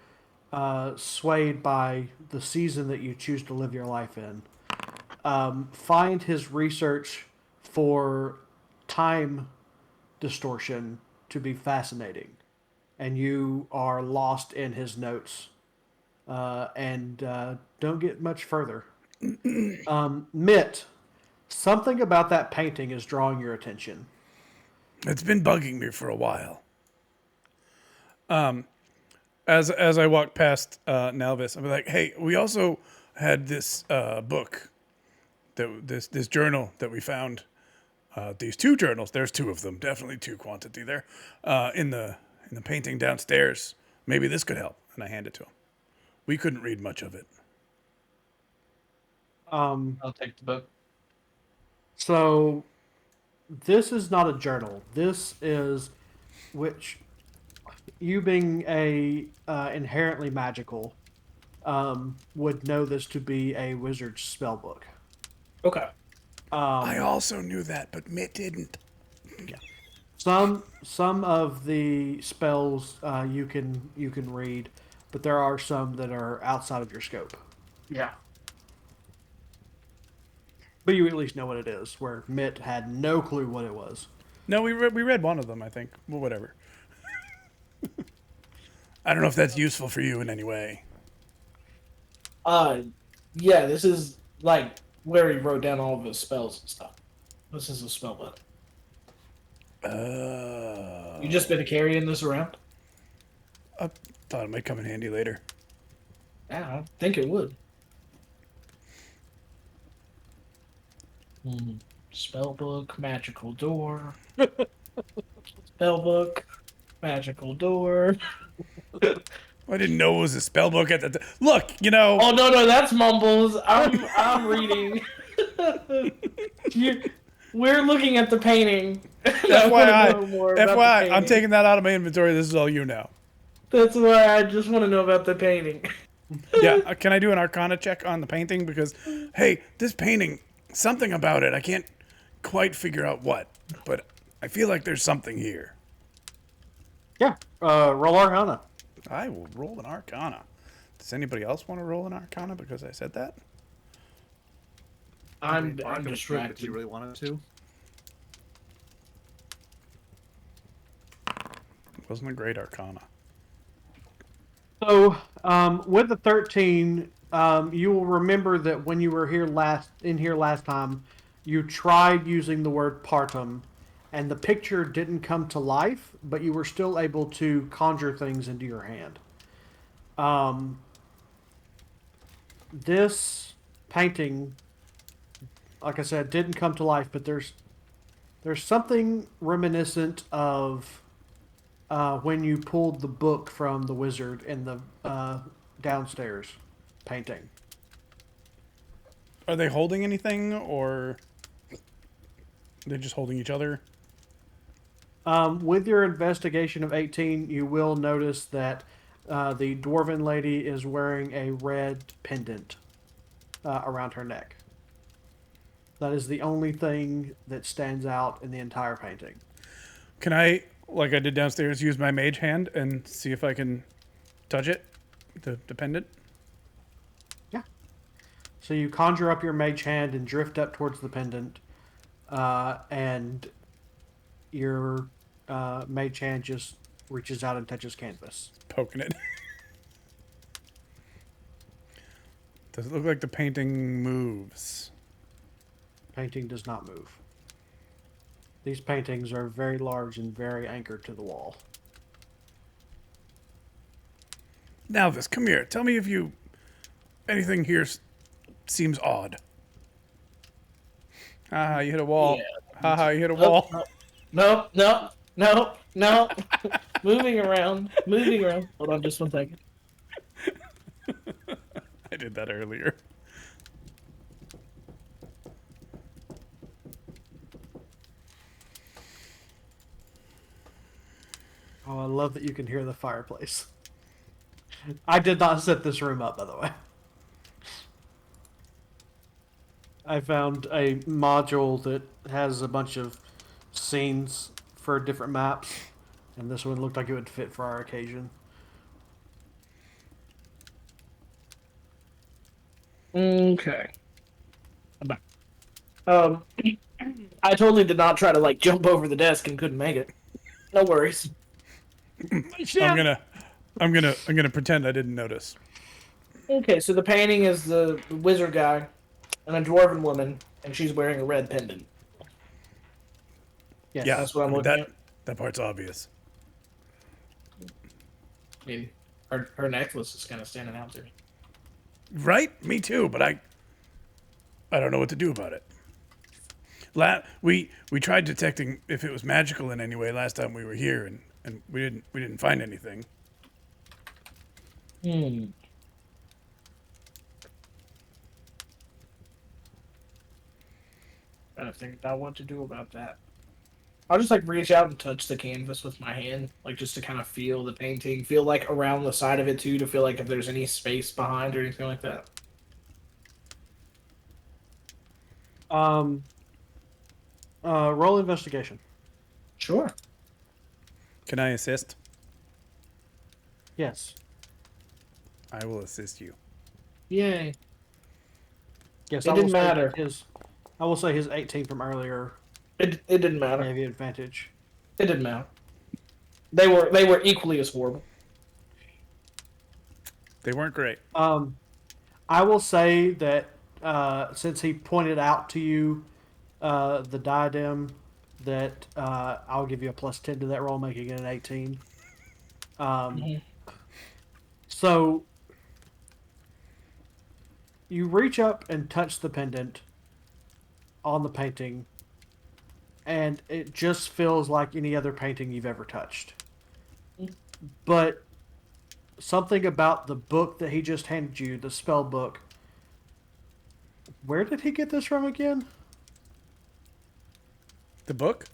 swayed by the season that you choose to live your life in, find his research for time distortion to be fascinating, and you are lost in his notes and don't get much further. Mitt, something about that painting is drawing your attention. It's been bugging me for a while. As I walk past Nelvis, I'm like, hey, we also had this book, this journal that we found. These 2 journals. There's 2 of them. Definitely 2 quantity there. In the painting downstairs. Maybe this could help. And I hand it to him. We couldn't read much of it. I'll take the book. So this is not a journal. This is, which you being a inherently magical would know this to be a wizard's spell book. Okay. I also knew that, but Mitt didn't. Some of the spells you can read, but there are some that are outside of your scope. Yeah. But you at least know what it is, where Mitt had no clue what it was. No, we read one of them, I think. Well, whatever. I don't know if that's useful for you in any way. Yeah, this is like where he wrote down all of his spells and stuff. This is a spell book. You just been carrying this around? I thought it might come in handy later. Yeah, I think it would. Spell book, magical door. Spell book, magical door. I didn't know it was a spell book at the time. Look, you know. Oh no, that's mumbles. I'm reading. We're looking at the painting. FYI, I'm taking that out of my inventory. This is all you now. That's why I just want to know about the painting. Yeah, can I do an Arcana check on the painting? Because, hey, this painting, something about it, I can't quite figure out what, but I feel like there's something here. Yeah, roll Arcana. I will roll an Arcana. Does anybody else want to roll an Arcana because I said that? I'm Barkham could, distracted. if you really wanted to. It wasn't a great Arcana. So, with the 13, you will remember that when you were here last time, you tried using the word partum, and the picture didn't come to life, but you were still able to conjure things into your hand. This painting, like I said, didn't come to life, but there's something reminiscent of when you pulled the book from the wizard in the downstairs painting. Are they holding anything, or they're just holding each other? With your investigation of 18, you will notice that the dwarven lady is wearing a red pendant around her neck. That is the only thing that stands out in the entire painting. Can I, like I did downstairs, use my mage hand and see if I can touch it, the pendant? Yeah. So you conjure up your mage hand and drift up towards the pendant, and your mage hand just reaches out and touches canvas. Poking it. Does it look like the painting moves? Painting does not move. These paintings are very large and very anchored to the wall. Nalvis, come here. Tell me if anything here seems odd. Haha, you hit a wall. Yeah. Haha, you hit a wall. No. Moving around. Hold on just one second. I did that earlier. Oh, I love that you can hear the fireplace. I did not set this room up, by the way. I found a module that has a bunch of scenes for different maps, and this one looked like it would fit for our occasion. Okay. I'm back. I totally did not try to like jump over the desk and couldn't make it. No worries. I'm gonna pretend I didn't notice. Okay, so the painting is the wizard guy and a dwarven woman, and she's wearing a red pendant. Yes. Yeah, That's what I'm I mean, looking at. that part's obvious. I mean, her necklace is kind of standing out to me. Right? Me too, but I don't know what to do about it. We tried detecting if it was magical in any way last time we were here, and we didn't find anything. Trying to think about what to do about that. I'll just like reach out and touch the canvas with my hand, like just to kind of feel the painting, feel like around the side of it too, to feel like if there's any space behind or anything like that. Roll investigation. Sure. Can I assist? Yes. I will assist you. Yay. Yes. It didn't matter. I will say his 18 from earlier It didn't matter. gave you advantage. It didn't matter. They were equally as horrible. They weren't great. I will say that since he pointed out to you the diadem, that I'll give you a +10 to that roll, making it an 18. So you reach up and touch the pendant on the painting, and it just feels like any other painting you've ever touched. But something about the book that he just handed you, the spell book, where did he get this from again? The book?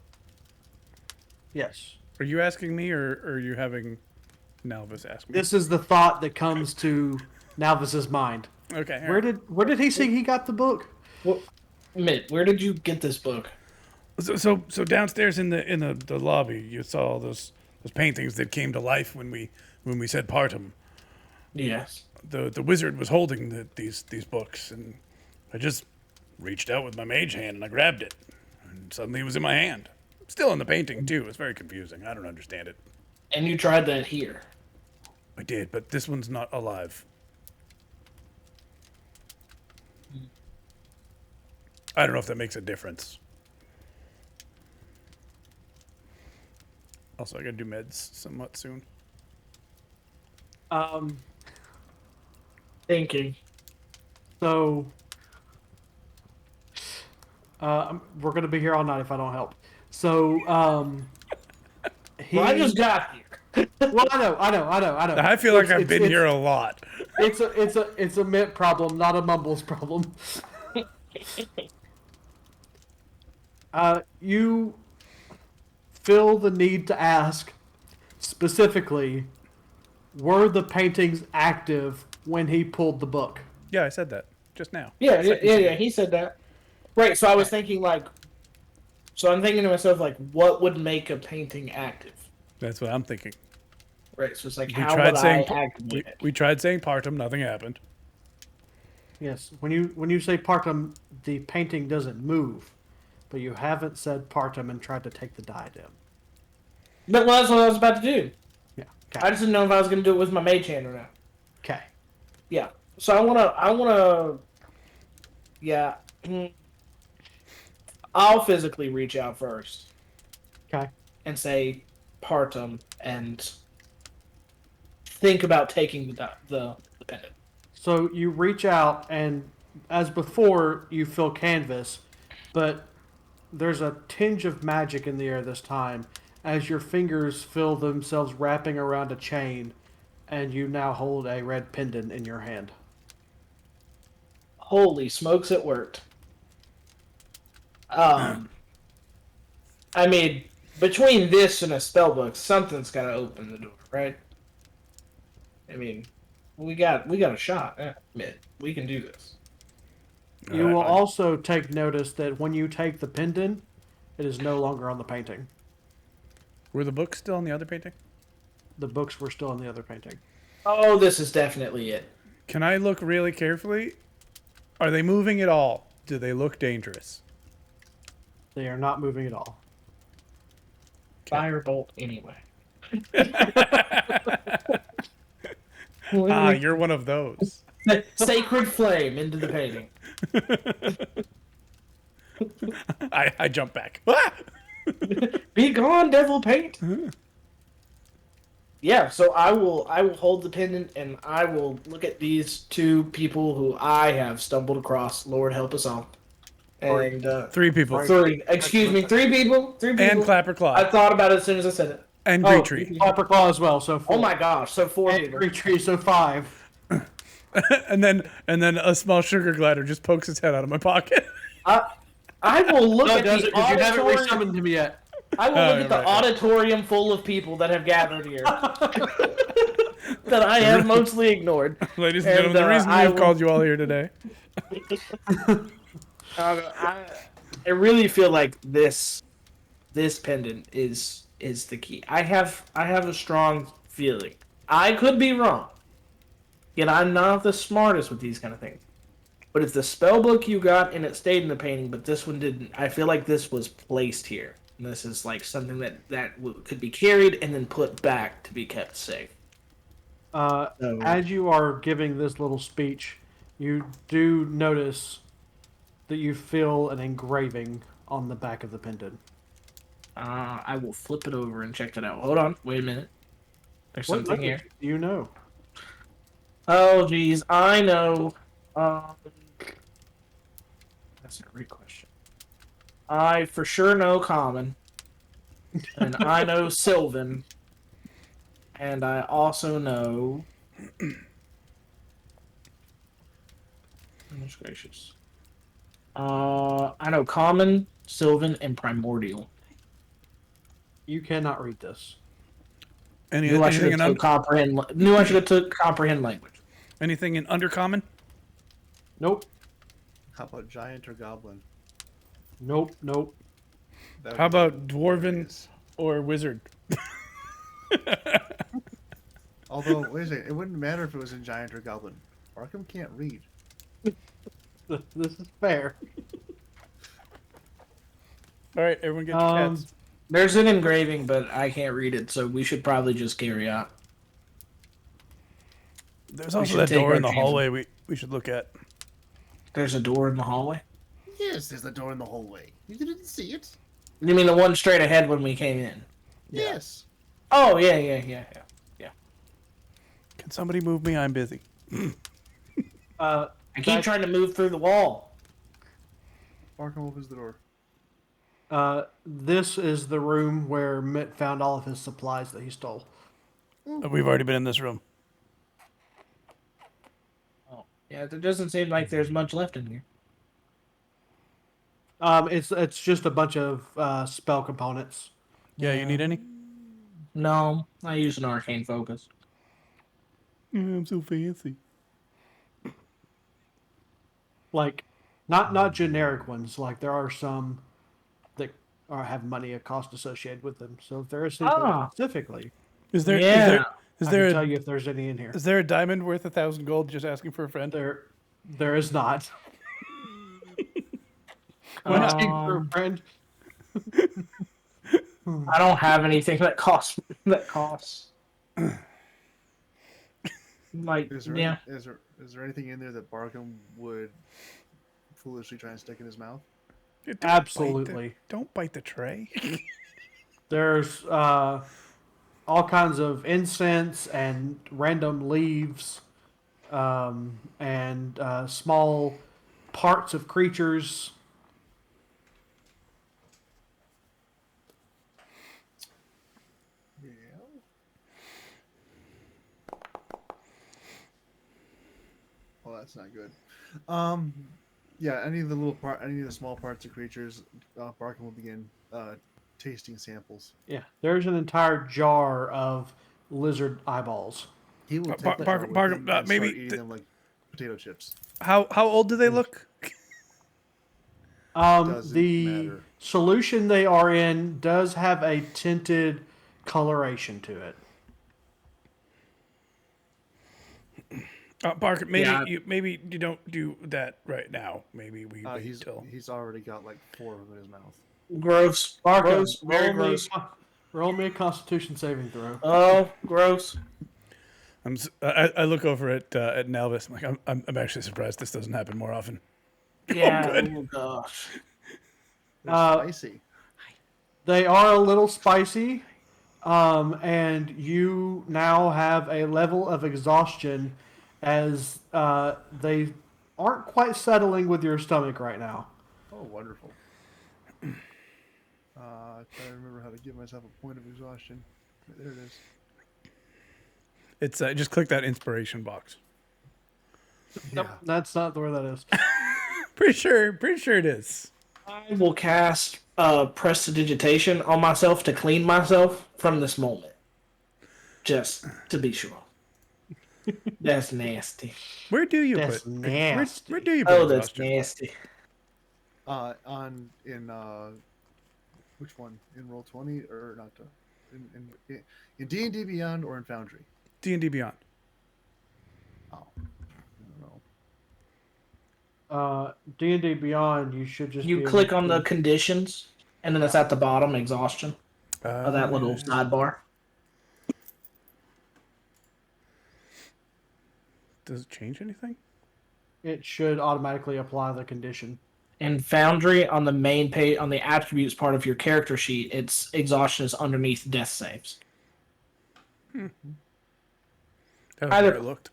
Yes. Are you asking me, or are you having Nalvis ask me? This is the thought that comes to Nalvis's mind. Okay. Where did he say he got the book? Well, Mitt, where did you get this book? So downstairs in the lobby, you saw all those paintings that came to life when we said partum. Yes. The wizard was holding these books, and I just reached out with my mage hand and I grabbed it, and suddenly it was in my hand. Still in the painting too. It's very confusing. I don't understand it. And you tried that here. I did, but this one's not alive. I don't know if that makes a difference. Also, I gotta do meds somewhat soon. Thinking. So we're gonna be here all night if I don't help. So Well, I just got here. well, I know. I feel like I've been here a lot. It's a Mint problem, not a Mumbles problem. You feel the need to ask specifically, were the paintings active when he pulled the book? Yeah, I said that just now. Yeah, he said that. Right, so I was thinking like, so I'm thinking to myself like, what would make a painting active? That's what I'm thinking. Right, so it's like, We how tried would saying I activate it? we tried saying partum, nothing happened. Yes. When you say partum, the painting doesn't move, but you haven't said partum and tried to take the diadem. But well, that's what I was about to do. Yeah. I Okay. just didn't know if I was going to do it with my mage hand or not. Okay. Yeah. So I wanna, yeah. I'll physically reach out first Okay. and say partum and think about taking the pendant. So you reach out, and as before, you feel canvas, but there's a tinge of magic in the air this time as your fingers feel themselves wrapping around a chain, and you now hold a red pendant in your hand. Holy smokes, it worked. I made between this and a spellbook, something's got to open the door, right? I mean, we got a shot. We can do this. You will also take notice that when you take the pendant, it is no longer on the painting. Were the books still in the other painting? The books were still in the other painting. Oh, this is definitely it. Can I look really carefully? Are they moving at all? Do they look dangerous? They are not moving at all. Firebolt anyway. Ah, you're one of those. Sacred flame into the painting. I jump back. Ah! Be gone, devil paint. Yeah, so I will hold the pendant and I will look at these two people who I have stumbled across. Lord help us all. And 3 people. Excuse me, 3 people. 3 people. And Clapper Claw. I thought about it as soon as I said it. And Greetree. Clapper Claw as well, so 4. Oh my gosh, so 4 And people. Greetree, so 5. and then a small sugar glider just pokes its head out of my pocket. I will look No, it at doesn't, the because you haven't auditorium. resummoned him yet. I will look at the right. auditorium full of people that have gathered here that I have mostly ignored. Ladies and gentlemen, the reason we've called you all here today. I really feel like this pendant is the key. I have a strong feeling. I could be wrong. Yet I'm not the smartest with these kind of things. But it's the spellbook you got and it stayed in the painting, but this one didn't. I feel like this was placed here. And this is like something that could be carried and then put back to be kept safe. As you are giving this little speech, you do notice that you feel an engraving on the back of the pendant. I will flip it over and check that out. Hold on, wait a minute. There's What something here. language do you know? Oh, geez, I know. That's a great question. I for sure know Common, and I know Sylvan, and I also know. Goodness gracious. I know Common, Sylvan, and Primordial. You cannot read this. Knew I should Anything have in took comprehend. Knew I should have took comprehend language. anything in undercommon? Nope. How about giant or goblin? Nope. Nope. That How would be about dwarven hilarious. or wizard? Although, wait a second, it wouldn't matter if it was in giant or goblin. Arkham can't read. This is fair. All right, everyone get your cats. There's an engraving, but I can't read it, so we should probably just carry on. There's we also should that take door our in the chances. hallway we should look at. There's a door in the hallway? Yes, there's the door in the hallway. You didn't see it? You mean the one straight ahead when we came in? Yes. Oh, yeah. Can somebody move me? I'm busy. I keep trying to move through the wall. Arkham opens the door. This is the room where Mitt found all of his supplies that he stole. We've already been in this room. Oh, yeah, there doesn't seem like there's much left in here. It's just a bunch of spell components. Yeah, you need any? No, I use an arcane focus. I'm so fancy. Like, not generic ones. Like there are some that have money, a cost associated with them. So if there is anything specifically, Is there? Yeah. Is I there? can tell you if there's any in here. Is there a diamond worth 1,000 gold just asking for a friend? There is not. Asking for a friend. I don't have anything that costs. Like, Is there, yeah. is there anything in there that Barkham would foolishly try and stick in his mouth? Dude, Absolutely. Don't bite the tray. There's all kinds of incense and random leaves, and small parts of creatures. Yeah. Well, that's not good. Yeah, any of the small parts of creatures, Barkham will begin tasting samples. Yeah, there's an entire jar of lizard eyeballs. He will take Bar- that Bar- jar with Bar- him and maybe start eating them like potato chips. How old do they look? Doesn't The matter. solution they are in does have a tinted coloration to it. Barker, maybe Yeah. maybe you don't do that right now. Maybe we wait till. He's already got like 4 of them in his mouth. Gross. Barker, Gross. Very gross. roll me a Constitution saving throw. Oh, gross. I look over at Nelvis. I'm like, I'm actually surprised this doesn't happen more often. Yeah. good. Oh, gosh. They're Uh, spicy. They are a little spicy, and you now have a level of exhaustion as they aren't quite settling with your stomach right now. Oh, wonderful. I try to remember how to give myself a point of exhaustion. There it is. It's just click that inspiration box. Nope, that's not where that is. Pretty sure it is. I will cast prestidigitation on myself to clean myself from this moment. Just to be sure. That's nasty. Where do you That's put? nasty. Where do you put Oh, that's exhaustion? nasty. Which one? In Roll20 or not? In D&D Beyond or in Foundry? D&D Beyond. Oh, I don't know. D&D Beyond, you should just You be click able on to- the conditions, and then it's at the bottom, exhaustion, of that little sidebar. Does it change anything? It should automatically apply the condition. In Foundry, on the main page, on the attributes part of your character sheet, it's exhaustion is underneath death saves. That was Either- where it looked.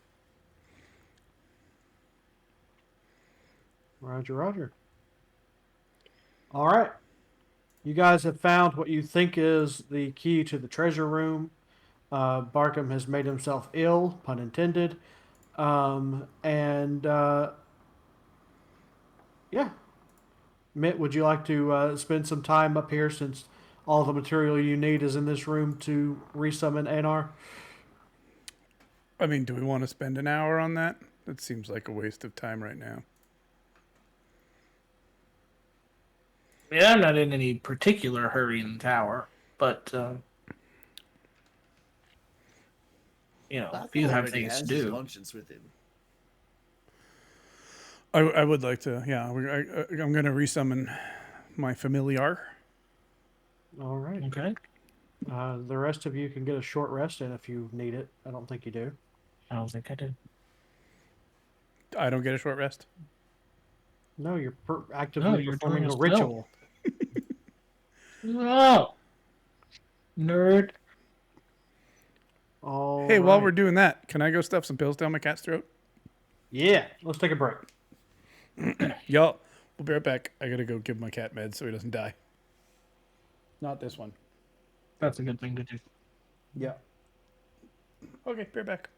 Roger, Roger. All right. You guys have found what you think is the key to the treasure room. Barkham has made himself ill, pun intended. Yeah. Mitt, would you like to spend some time up here since all the material you need is in this room to resummon Anar? I mean, do we want to spend an hour on that? That seems like a waste of time right now. Yeah, I'm not in any particular hurry in the tower, but if you have things to do. Conscience with him. I would like to. Yeah, I'm going to resummon my familiar. All right. Okay. The rest of you can get a short rest in if you need it. I don't think you do. I don't think I did. I don't get a short rest. No, you're actively you're performing doing a a spell. ritual. Oh, nerd. All Hey, while right. we're doing that, can I go stuff some pills down my cat's throat? Yeah, let's take a break. Y'all, we'll be right back. I gotta go give my cat meds so he doesn't die. Not this one. That's a good thing to do. Yeah. Okay, be right back.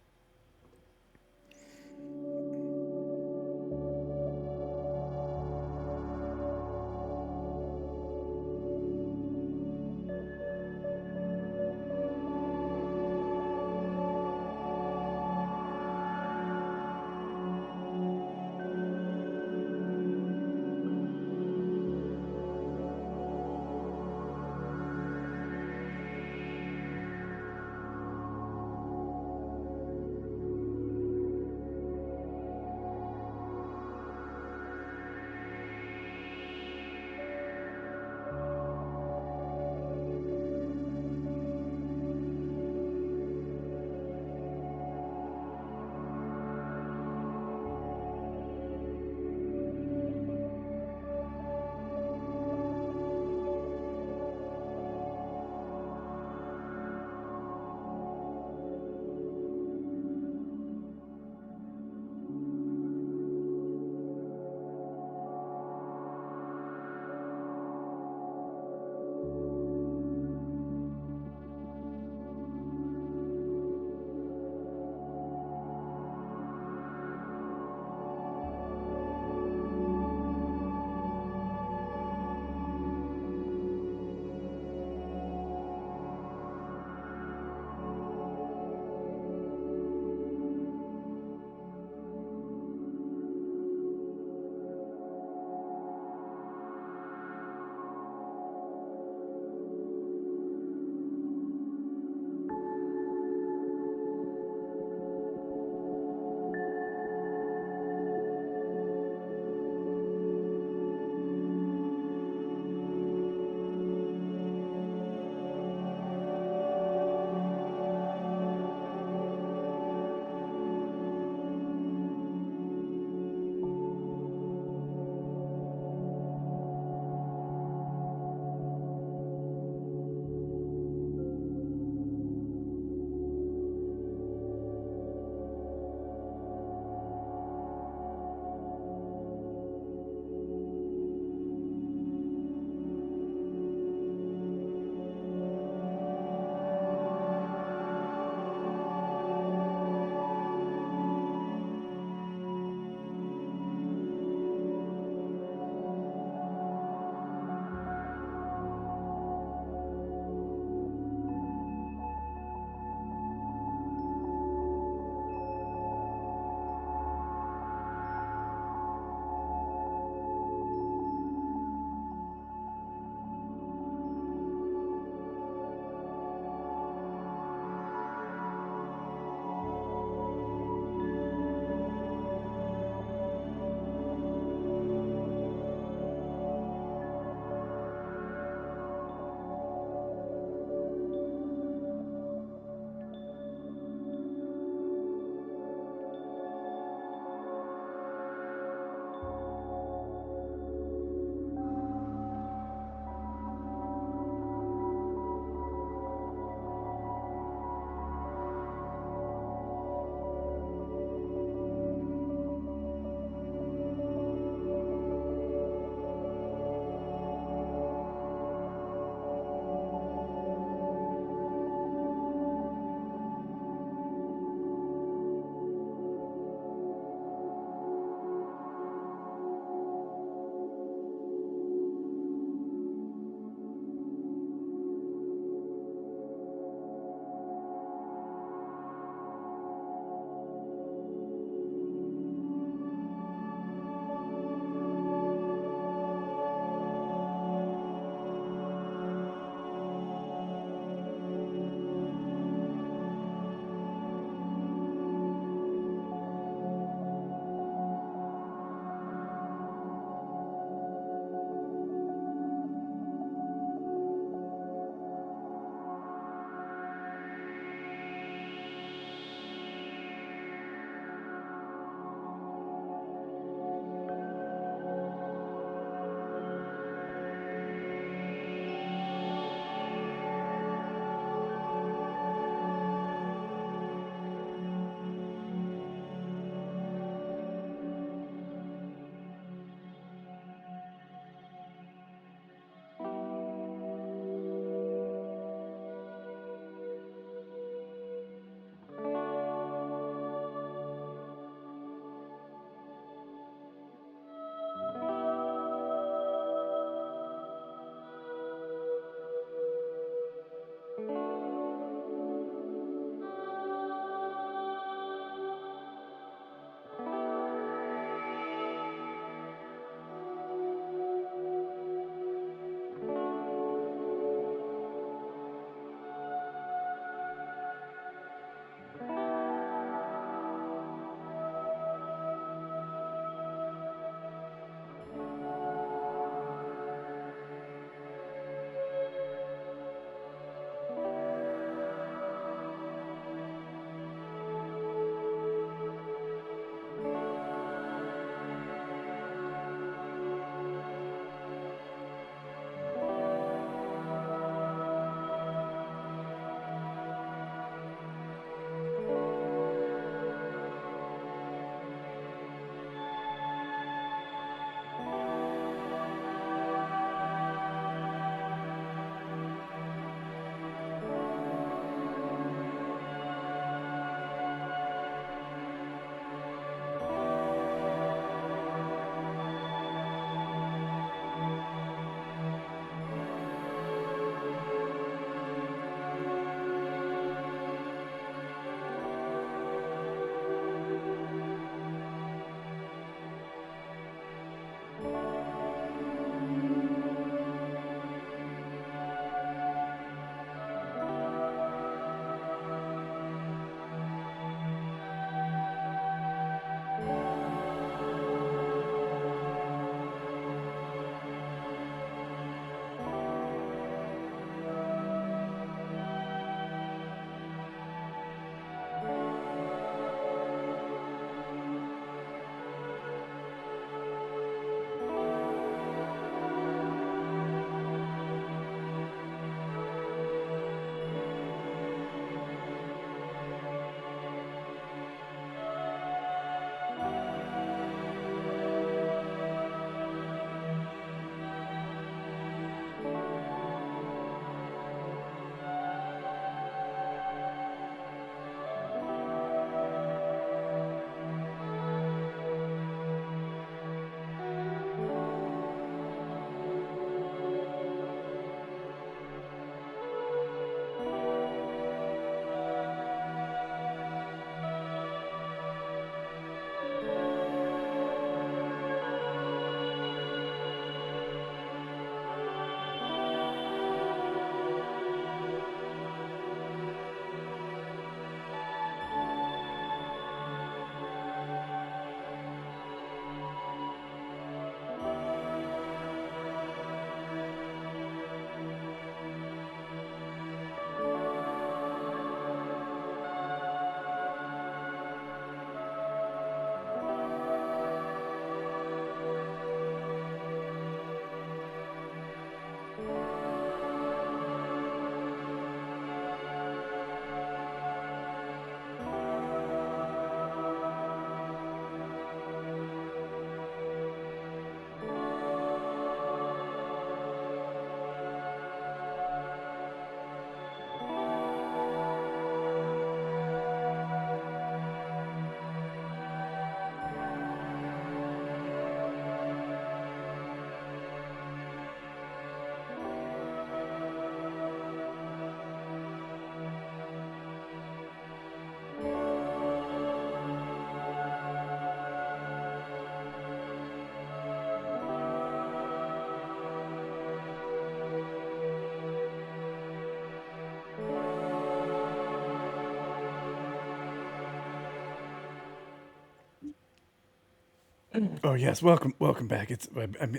Oh yes, welcome back.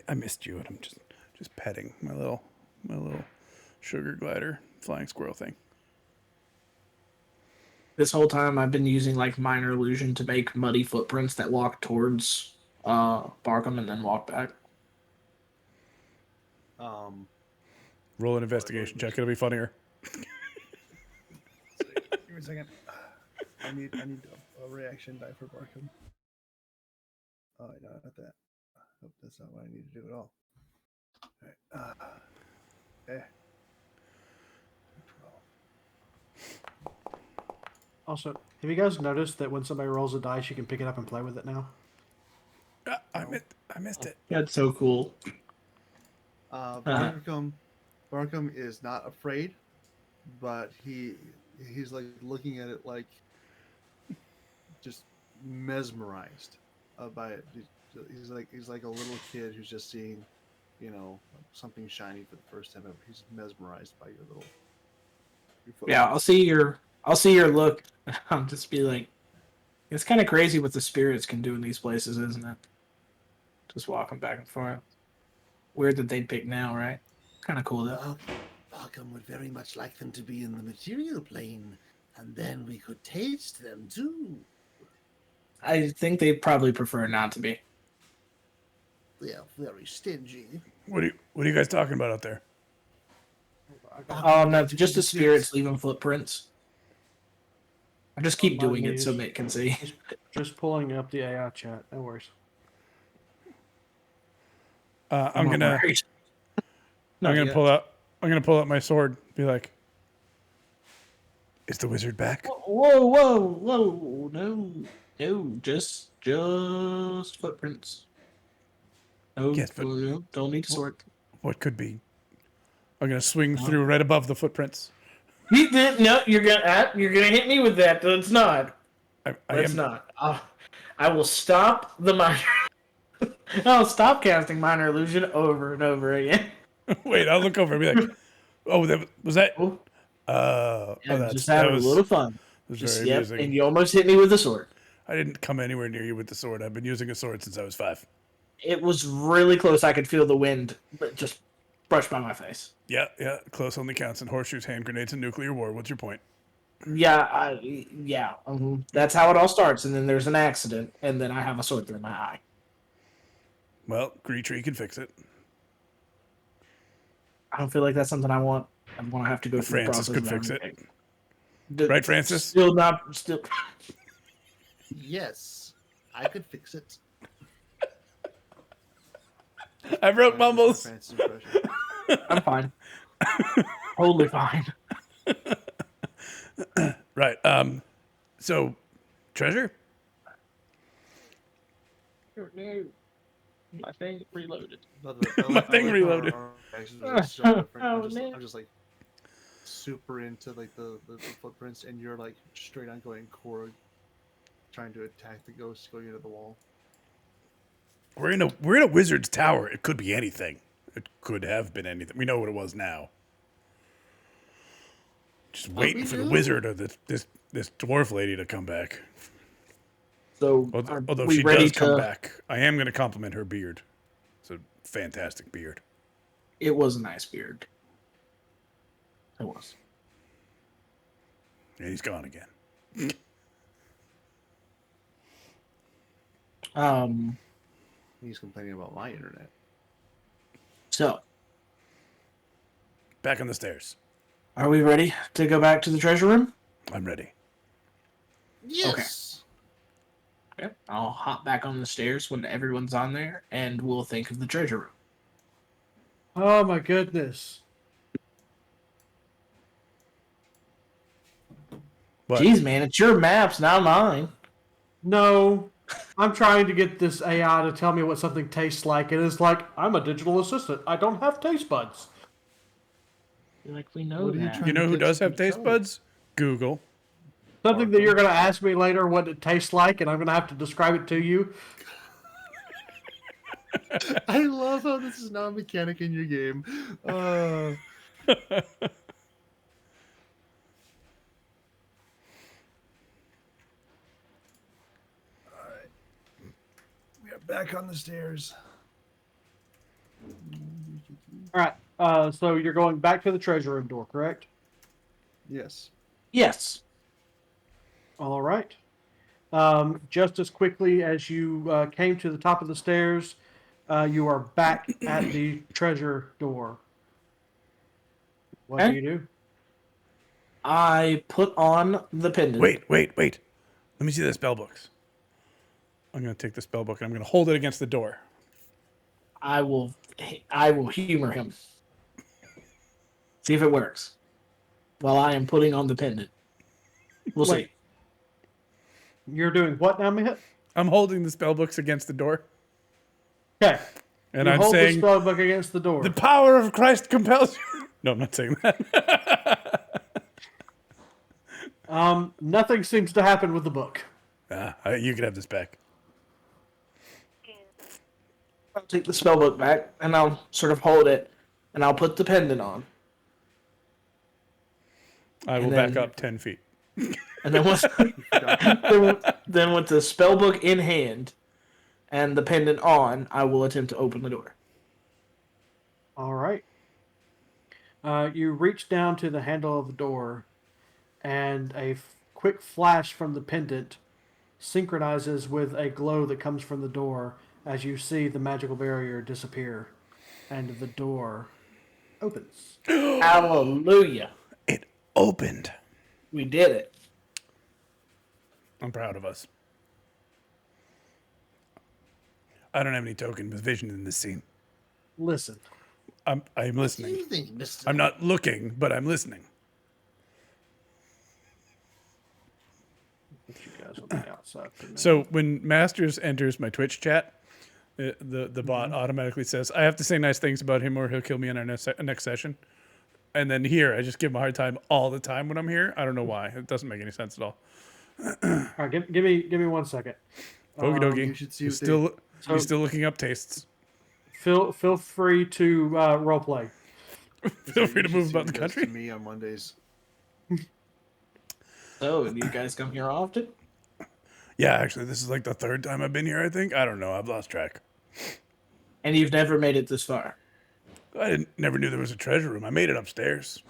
I missed you, and I'm just petting my little sugar glider flying squirrel thing. This whole time I've been using like minor illusion to make muddy footprints that walk towards Barkham and then walk back. Roll an investigation check. It'll be funnier. Give me a second. I need a reaction die for Barkham. Oh, no, not that. Nope, that's not what I need to do at all. All right. Okay. 12. Also, have you guys noticed that when somebody rolls a dice, you can pick it up and play with it now? I missed it. That's so cool. Barkham is not afraid, but he's like looking at it like just mesmerized by it. He's like a little kid who's just seeing, something shiny for the first time ever. He's mesmerized by your footprint. Yeah, I'll see your look. I'll just be like, it's kind of crazy what the spirits can do in these places, isn't it? Just walking back and forth. Weird that they'd pick now, right? Kind of cool though. Well, Barkham would very much like them to be in the material plane, and then we could taste them too. I think they probably prefer not to be. They are very stingy. What are you guys talking about out there? Oh no, just the spirits leaving footprints. I just keep Oh, my doing it so knees. Mick can see. Just pulling up the AI chat. No worries. I'm gonna pull out my sword. Be like, is the wizard back? Whoa! No, just footprints. No, Yes, but- don't need a sword. What could be? I'm gonna swing through right above the footprints. No, you're gonna hit me with that. That's not. I not. I will stop the minor. I'll stop casting minor illusion over and over again. Wait, I'll look over and be like, oh, was that? Oh, just That having was a little fun. very amusing. And you almost hit me with a sword. I didn't come anywhere near you with the sword. I've been using a sword since I was 5. It was really close. I could feel the wind, but just brushed by my face. Yeah, close only counts in horseshoes, hand grenades, and nuclear war. What's your point? Yeah, that's how it all starts. And then there's an accident, and then I have a sword through my eye. Well, Greetree can fix it. I don't feel like that's something I want. I want to have to go through Francis the could process. fix it. Right, Francis? Still. Yes, I could fix it. I broke Mumbles. Francis impression. I'm fine. Totally fine. Right. So, treasure? No, my thing reloaded. My thing reloaded. I'm just like super into like the footprints, and you're like straight on going Korg, trying to attack the ghosts going into the wall. We're in a wizard's tower. It could be anything. It could have been anything. We know what it was now. Just waiting for the wizard or this dwarf lady to come back. So, Although we she ready does come to- back, I am going to compliment her beard. It's a fantastic beard. It was a nice beard. It was. And he's gone again. He's complaining about my internet. So, Back on the stairs. are we ready to go back to the treasure room? I'm ready. Yes. Okay. I'll hop back on the stairs when everyone's on there, and we'll think of the treasure room. Oh my goodness. But Jeez, man, it's your maps, not mine. No. I'm trying to get this AI to tell me what something tastes like, and it's like, I'm a digital assistant. I don't have taste buds. Like, we know What are you that. trying- you know who Get does some have taste telly. buds? Google. Something that you're going to ask me later what it tastes like, and I'm going to have to describe it to you. I love how this is now a mechanic in your game. We are back on the stairs. All right. So you're going back to the treasure room door, correct? Yes. Yes. All right. Just as quickly as you came to the top of the stairs, you are back at the treasure door. What do Okay. you do? I put on the pendant. Wait. Let me see the spell books. I'm going to take the spell book and I'm going to hold it against the door. I will humor him. See if it works. While I am putting on the pendant. We'll Wait. see. You're doing what now, Mitt? I'm holding the spell books against the door. Okay. And You I'm hold saying, the spell book against the door. the power of Christ compels you. No, I'm not saying that. Nothing seems to happen with the book. You can have this back. I'll take the spellbook back and I'll sort of hold it and I'll put the pendant on. I will then- back up 10 feet. And then with, then with the spellbook in hand and the pendant on, I will attempt to open the door. All right. You reach down to the handle of the door, and a quick flash from the pendant synchronizes with a glow that comes from the door as you see the magical barrier disappear, and the door opens. Hallelujah. It opened. We did it. I'm proud of us. I don't have any token with vision in this scene. Listen. I'm What do listening. you think, Mister? I'm not looking, but I'm listening. Put you guys on the outside for a minute. So when Masters enters my Twitch chat, the bot automatically says, I have to say nice things about him or he'll kill me in our next session. And then here, I just give him a hard time all the time when I'm here. I don't know why. It doesn't make any sense at all. All right, give me 1 second. Okie dokie. you should see You're what they- still, So- you're still looking up tastes. Feel free to roleplay. Feel free to You should move see about what the he does country. To me on Mondays. So, do you guys come here often? Yeah, actually, this is like the third time I've been here, I think. I don't know. I've lost track. And you've never made it this far? Never knew there was a treasure room. I made it upstairs.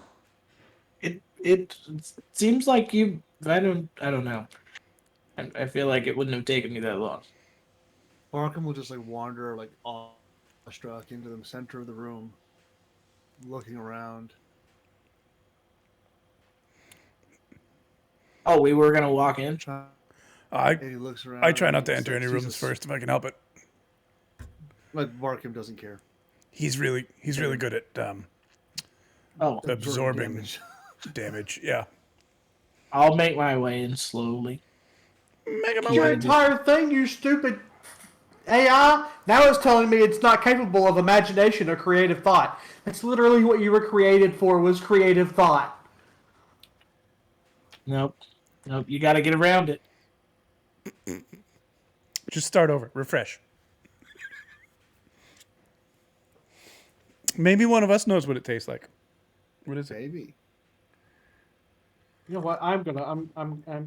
It seems like you. I don't know. I feel like it wouldn't have taken me that long. Barkham will just like wander like awestruck into the center of the room, looking around. Oh, we were gonna walk in. I And he looks around. I try not and to enter says, any rooms "Jesus." first if I can help it. But Barkham doesn't care. He's really good at Oh, absorbing damage. damage. Yeah. I'll make my way in slowly. Make my Your way. entire thing, you stupid AI, now it's telling me it's not capable of imagination or creative thought. That's literally what you were created for, was creative thought. Nope. You got to get around it. Just start over. Refresh. Maybe one of us knows what it tastes like. What is it? Maybe. You know what? I'm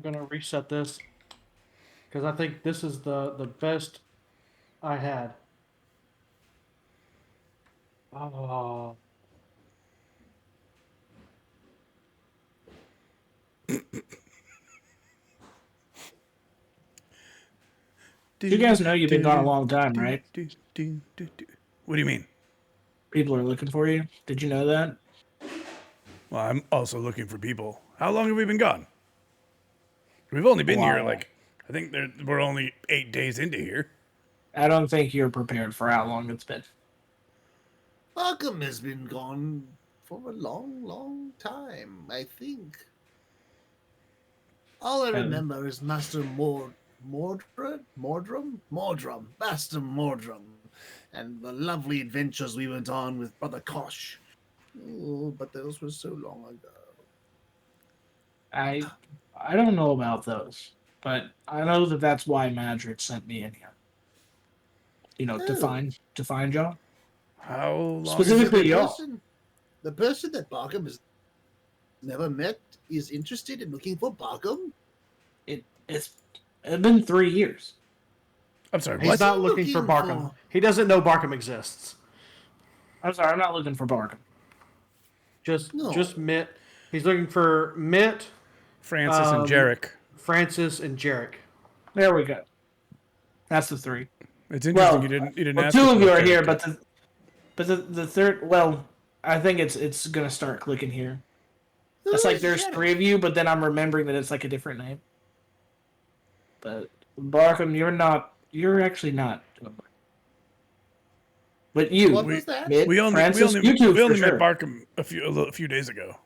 gonna reset this because I think this is the best I had. Oh. You guys know you've been gone a long time, right? What do you mean? People are looking for you. Did you know that? Well, I'm also looking for people. How long have we been gone? We've only been here Wow. I think we're only 8 days into here. I don't think you're prepared for how long it's been. Barkham has been gone for a long, long time, I think. All I remember is Master Mordrum, Master Mordrum, and the lovely adventures we went on with Brother Kosh. Oh, but those were so long ago. I don't know about those, but I know that that's why Madrid sent me in here. You know, to find y'all. How long? Specifically, The y'all. the person that Barkham has never met is interested in looking for Barkham. It's been 3 years. I'm sorry, He's what? not looking for Looking Barkham. for- He doesn't know Barkham exists. I'm sorry, I'm not looking for Barkham. Just No. Mitt. He's looking for Mitt, Francis and Jerek. Francis, and Jerek. There we go. That's the three. It's interesting Well, you didn't Well, ask two us of you about are here, Jerek. but the third. Well, I think it's gonna start clicking here. It's Who like is there's Jerek? three of you, but then I'm remembering that it's like a different name. But Barkham, you're not. You're actually not. But you, What was that? Mitt, we only Francis, you two we only for met sure. Barkham a few days ago.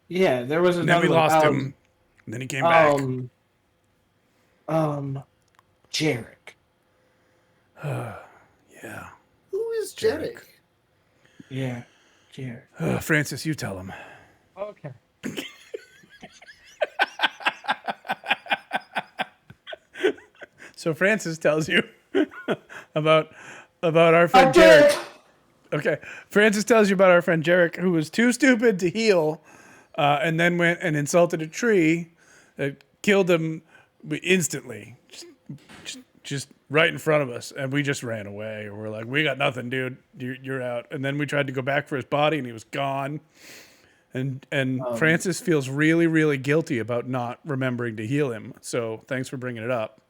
Yeah, there was And another. then we one. lost him. And then he came back. Jerek. Yeah. Who is Jerek. Jerek? Yeah, Jerek. Francis, you tell him. Okay. So Francis tells you about our friend Jerek. Okay, Francis tells you about our friend Jerek, who was too stupid to heal, and then went and insulted a tree that killed him instantly, just right in front of us, and we just ran away. We're like, we got nothing, dude. You're out. And then we tried to go back for his body, and he was gone. And Francis feels really, really guilty about not remembering to heal him. So thanks for bringing it up.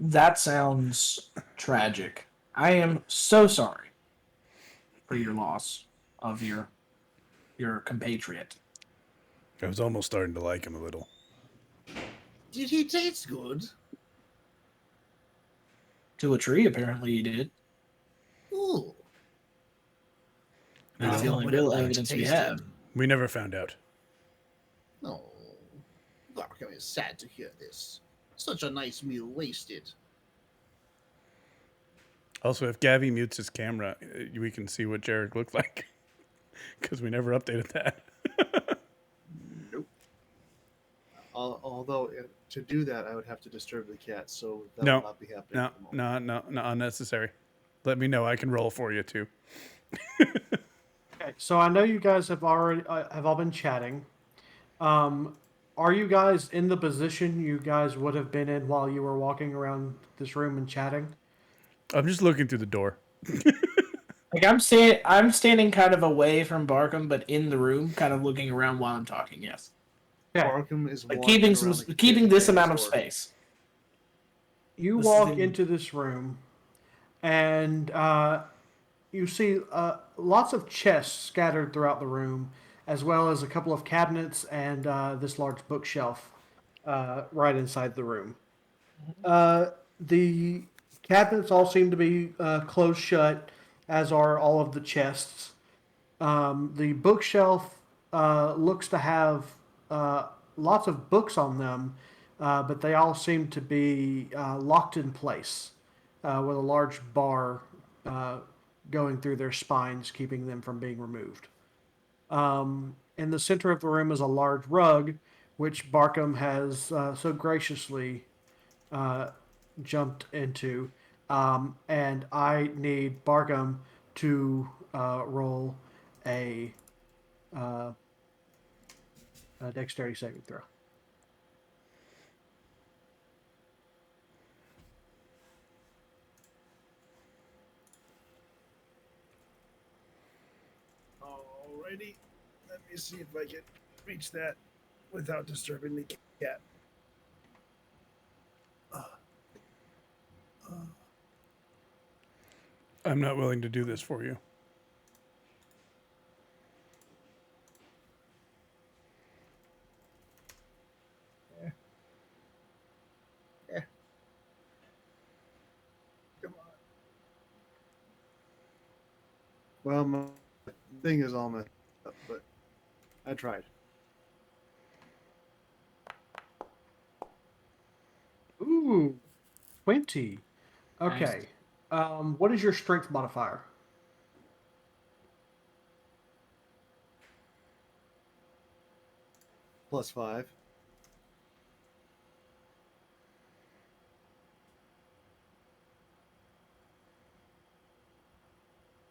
That sounds tragic. I am so sorry for your loss of your compatriot. I was almost starting to like him a little. Did he taste good? To a tree, apparently he did. Ooh. That's the I only would real like to evidence we taste have. him. We never found out. No. Barkham is sad to hear this. Such a nice meal wasted. Also, if Gavi mutes his camera, we can see what Jerek looked like. Because we never updated that. Nope. Although to do that, I would have to disturb the cat, so that No. will not be happening. at the moment. No, unnecessary. Let me know. I can roll for you, too. Okay. So I know you guys have already have all been chatting. Are you guys in the position you guys would have been in while you were walking around this room and chatting? I'm just looking through the door. Like I'm standing kind of away from Barkham, but in the room, kind of looking around while I'm talking. Yes, Okay. Barkham is like walking around the kitchen keeping this amount of next door. space. You This is walk in- into this room, and you see lots of chests scattered throughout the room, as well as a couple of cabinets and this large bookshelf right inside the room. The cabinets all seem to be closed shut, as are all of the chests. The bookshelf looks to have lots of books on them, but they all seem to be locked in place with a large bar going through their spines, keeping them from being removed. In the center of the room is a large rug, which Barkham has so graciously jumped into. And I need Barkham to roll a dexterity saving throw. Alrighty. Let me see if I can reach that without disturbing the cat. I'm not willing to do this for you. Come on. Well, my thing is all messed up, but I tried. Ooh, 20. Okay. What is your strength modifier? +5.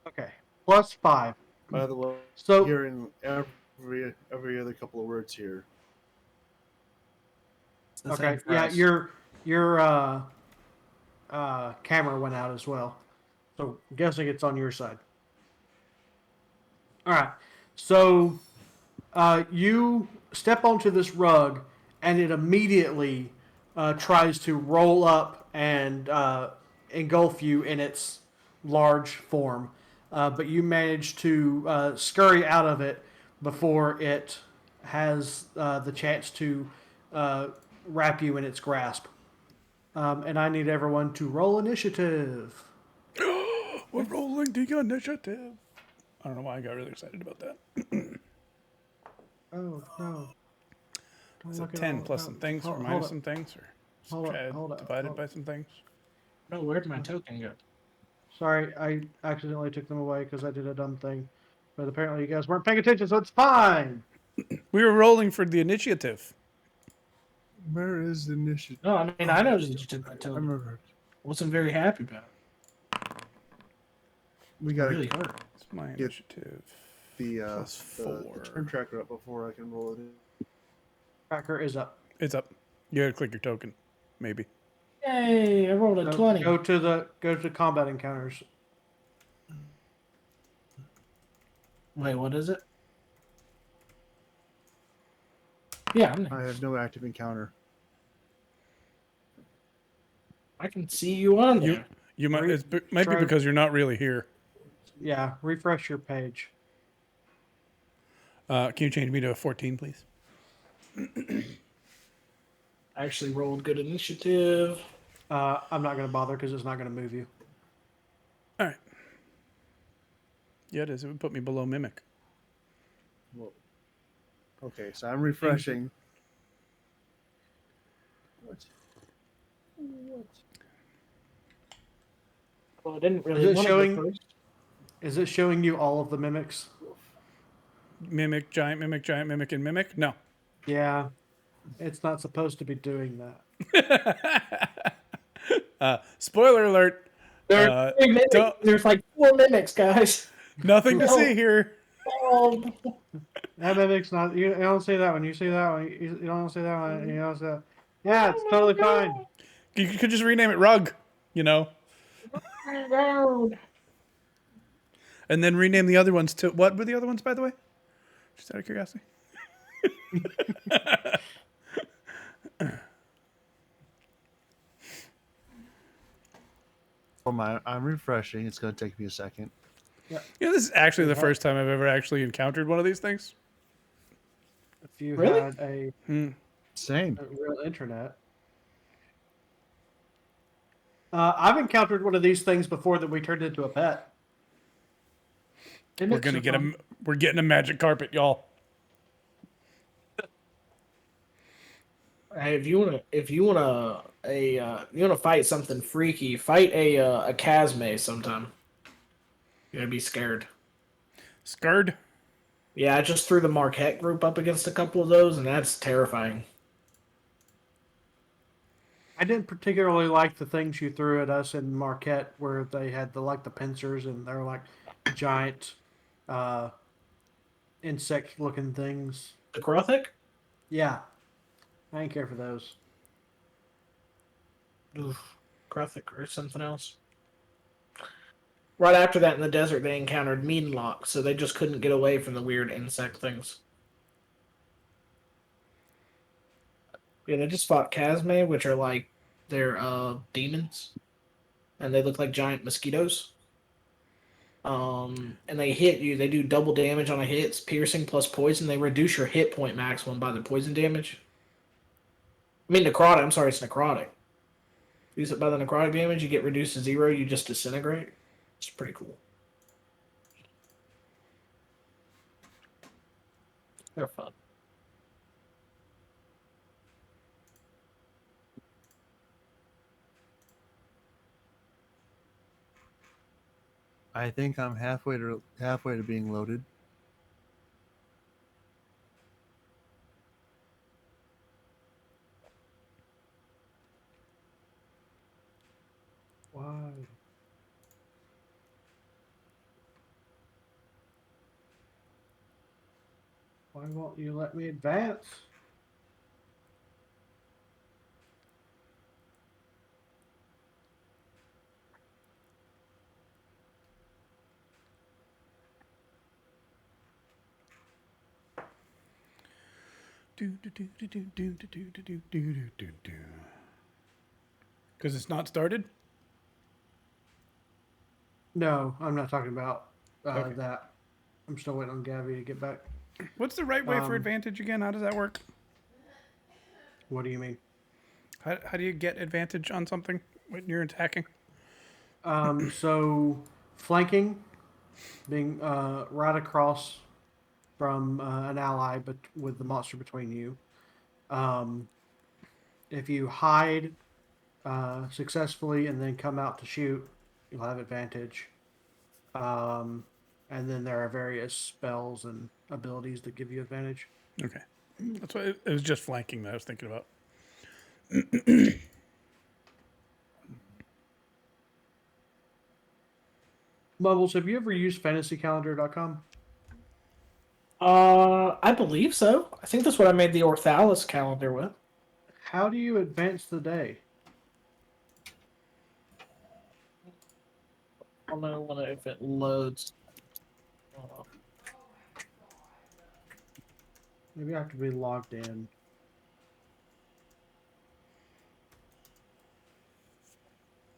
Okay. +5. By the way, So hearing every other couple of words here. It's the okay, same for yeah, us. your camera went out as well. So I'm guessing it's on your side. All right. So you step onto this rug, and it immediately tries to roll up and engulf you in its large form. But you manage to scurry out of it before it has the chance to wrap you in its grasp. And I need everyone to roll initiative. We're rolling the initiative. I don't know why I got really excited about that. Oh no! Don't Is it look at 10 all. plus No, some things or hold minus up. some things or Hold up. Hold up. divided Hold by up. some things? No, where'd my token go? Sorry, I accidentally took them away because I did a dumb thing. But apparently you guys weren't paying attention, so it's fine. We were rolling for the initiative. Where is the initiative? No, I mean I know that you took my I token. remember. Wasn't very happy about it. We It gotta really hurt. It's my Get initiative. the Plus the 4. turn tracker up before I can roll it in. Tracker is up. It's up. You gotta click your token. Maybe. Yay! I rolled a So 20. go to combat encounters. Wait, what is it? Yeah, I'm I there. have no active encounter. I can see you on there. You might. Re- Might be try- because you're not really here. Yeah, refresh your page. Can you change me to a 14, please? I actually rolled good initiative. I'm not going to bother because it's not going to move you. All right. Yeah, it is. It would put me below mimic. Well, okay, so I'm refreshing. What? Well, I didn't really Is it want to go showing- first. Is it showing you all of the mimics? Mimic, giant mimic, and mimic? No. Yeah, it's not supposed to be doing that. Spoiler alert. There's 3 mimics. don't- There's like 4 mimics, guys. Nothing to No. see here. Oh, That mimic's not. You don't see that one. You see that one. You don't see that one. You don't see that. Yeah, it's totally fine. You could just rename it Rug, you know, and then rename the other ones to what were the other ones, by the way? Just out of curiosity. I'm refreshing. It's going to take me a second. You know, this is actually the first time I've ever actually encountered one of these things. If you Really? had a Same. real internet. I've encountered one of these things before that we turned into a pet. We're gonna get a. We're getting a magic carpet, y'all. Hey, if you wanna fight something freaky, fight a Casme sometime. You're gonna be scared. Scared. Yeah, I just threw the Marquette group up against a couple of those, and that's terrifying. I didn't particularly like the things you threw at us in Marquette, where they had the pincers and they were like giant insect-looking things. The Krothic? Yeah, I didn't care for those. Oof, Krothic or something else. Right after that in the desert, they encountered Meanlock, so they just couldn't get away from the weird insect things. Yeah, they just fought Casme, which are like they're demons, and they look like giant mosquitoes. And they hit you. They do double damage on a hit. It's piercing plus poison. They reduce your hit point maximum by the poison damage. I mean necrotic. I'm sorry, it's necrotic. Use it by the necrotic damage. You get reduced to 0. You just disintegrate. It's pretty cool. They're fun. I think I'm halfway to being loaded. Why? Why won't you let me advance? Because it's not started? No, I'm not talking about Okay. that. I'm still waiting on Gavi to get back. What's the right way for Um, advantage again? How does that work? What do you mean? How do you get advantage on something when you're attacking? So flanking, being right across from an ally, but with the monster between you. Um, if you hide successfully and then come out to shoot, you'll have advantage. Um, and then there are various spells and abilities that give you advantage. Okay. That's what it was just flanking that I was thinking about. Bubbles, have you ever used fantasycalendar.com? I believe so. I think that's what I made the Orthalis calendar with. How do you advance the day? I don't know if it loads. Uh, Maybe I have to be logged in.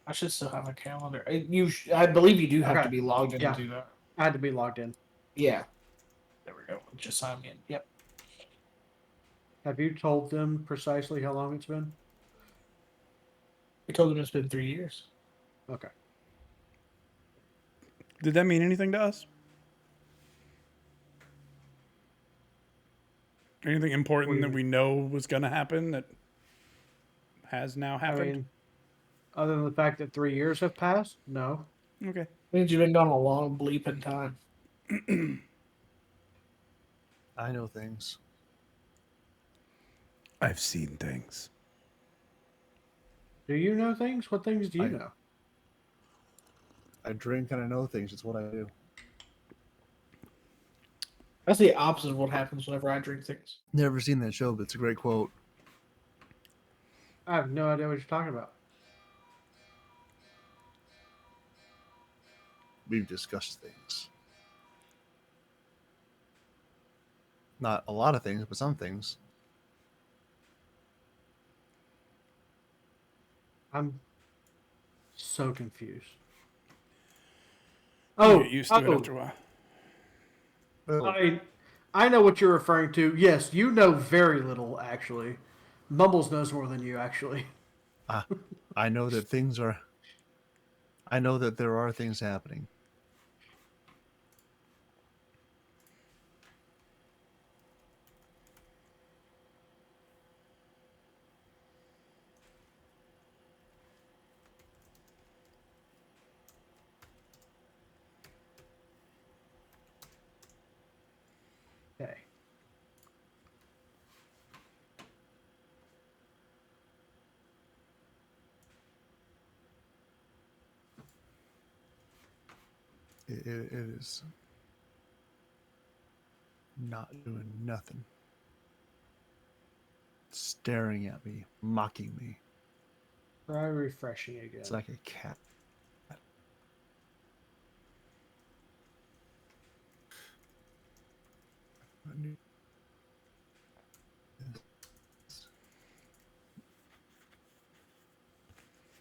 I should still have a calendar. I believe you do have Okay. to be logged in Yeah. to do that. I had to be logged in. Yeah. There we go. Just sign me in. Yep. Have you told them precisely how long it's been? We told them it's been 3 years. Okay. Did that mean anything to us? Anything important that we know was going to happen that has now I happened? mean, other than the fact that 3 years have passed, no. Okay. Means you've been gone a long bleep in time. I know things. I've seen things. Do you know things? What things do you I- know? I drink and I know things. It's what I do. That's the opposite of what happens whenever I drink things. Never seen that show, but it's a great quote. I have no idea what you're talking about. We've discussed things. Not a lot of things, but some things. I'm so confused. You Oh, get used to it oh, after a while. Oh, I know what you're referring to. Yes, you know very little, actually. Mumbles knows more than you, actually. I know that things are. I know that there are things happening. Okay. It is not doing nothing. Staring at me, mocking me. Try refreshing again. It's like a cat.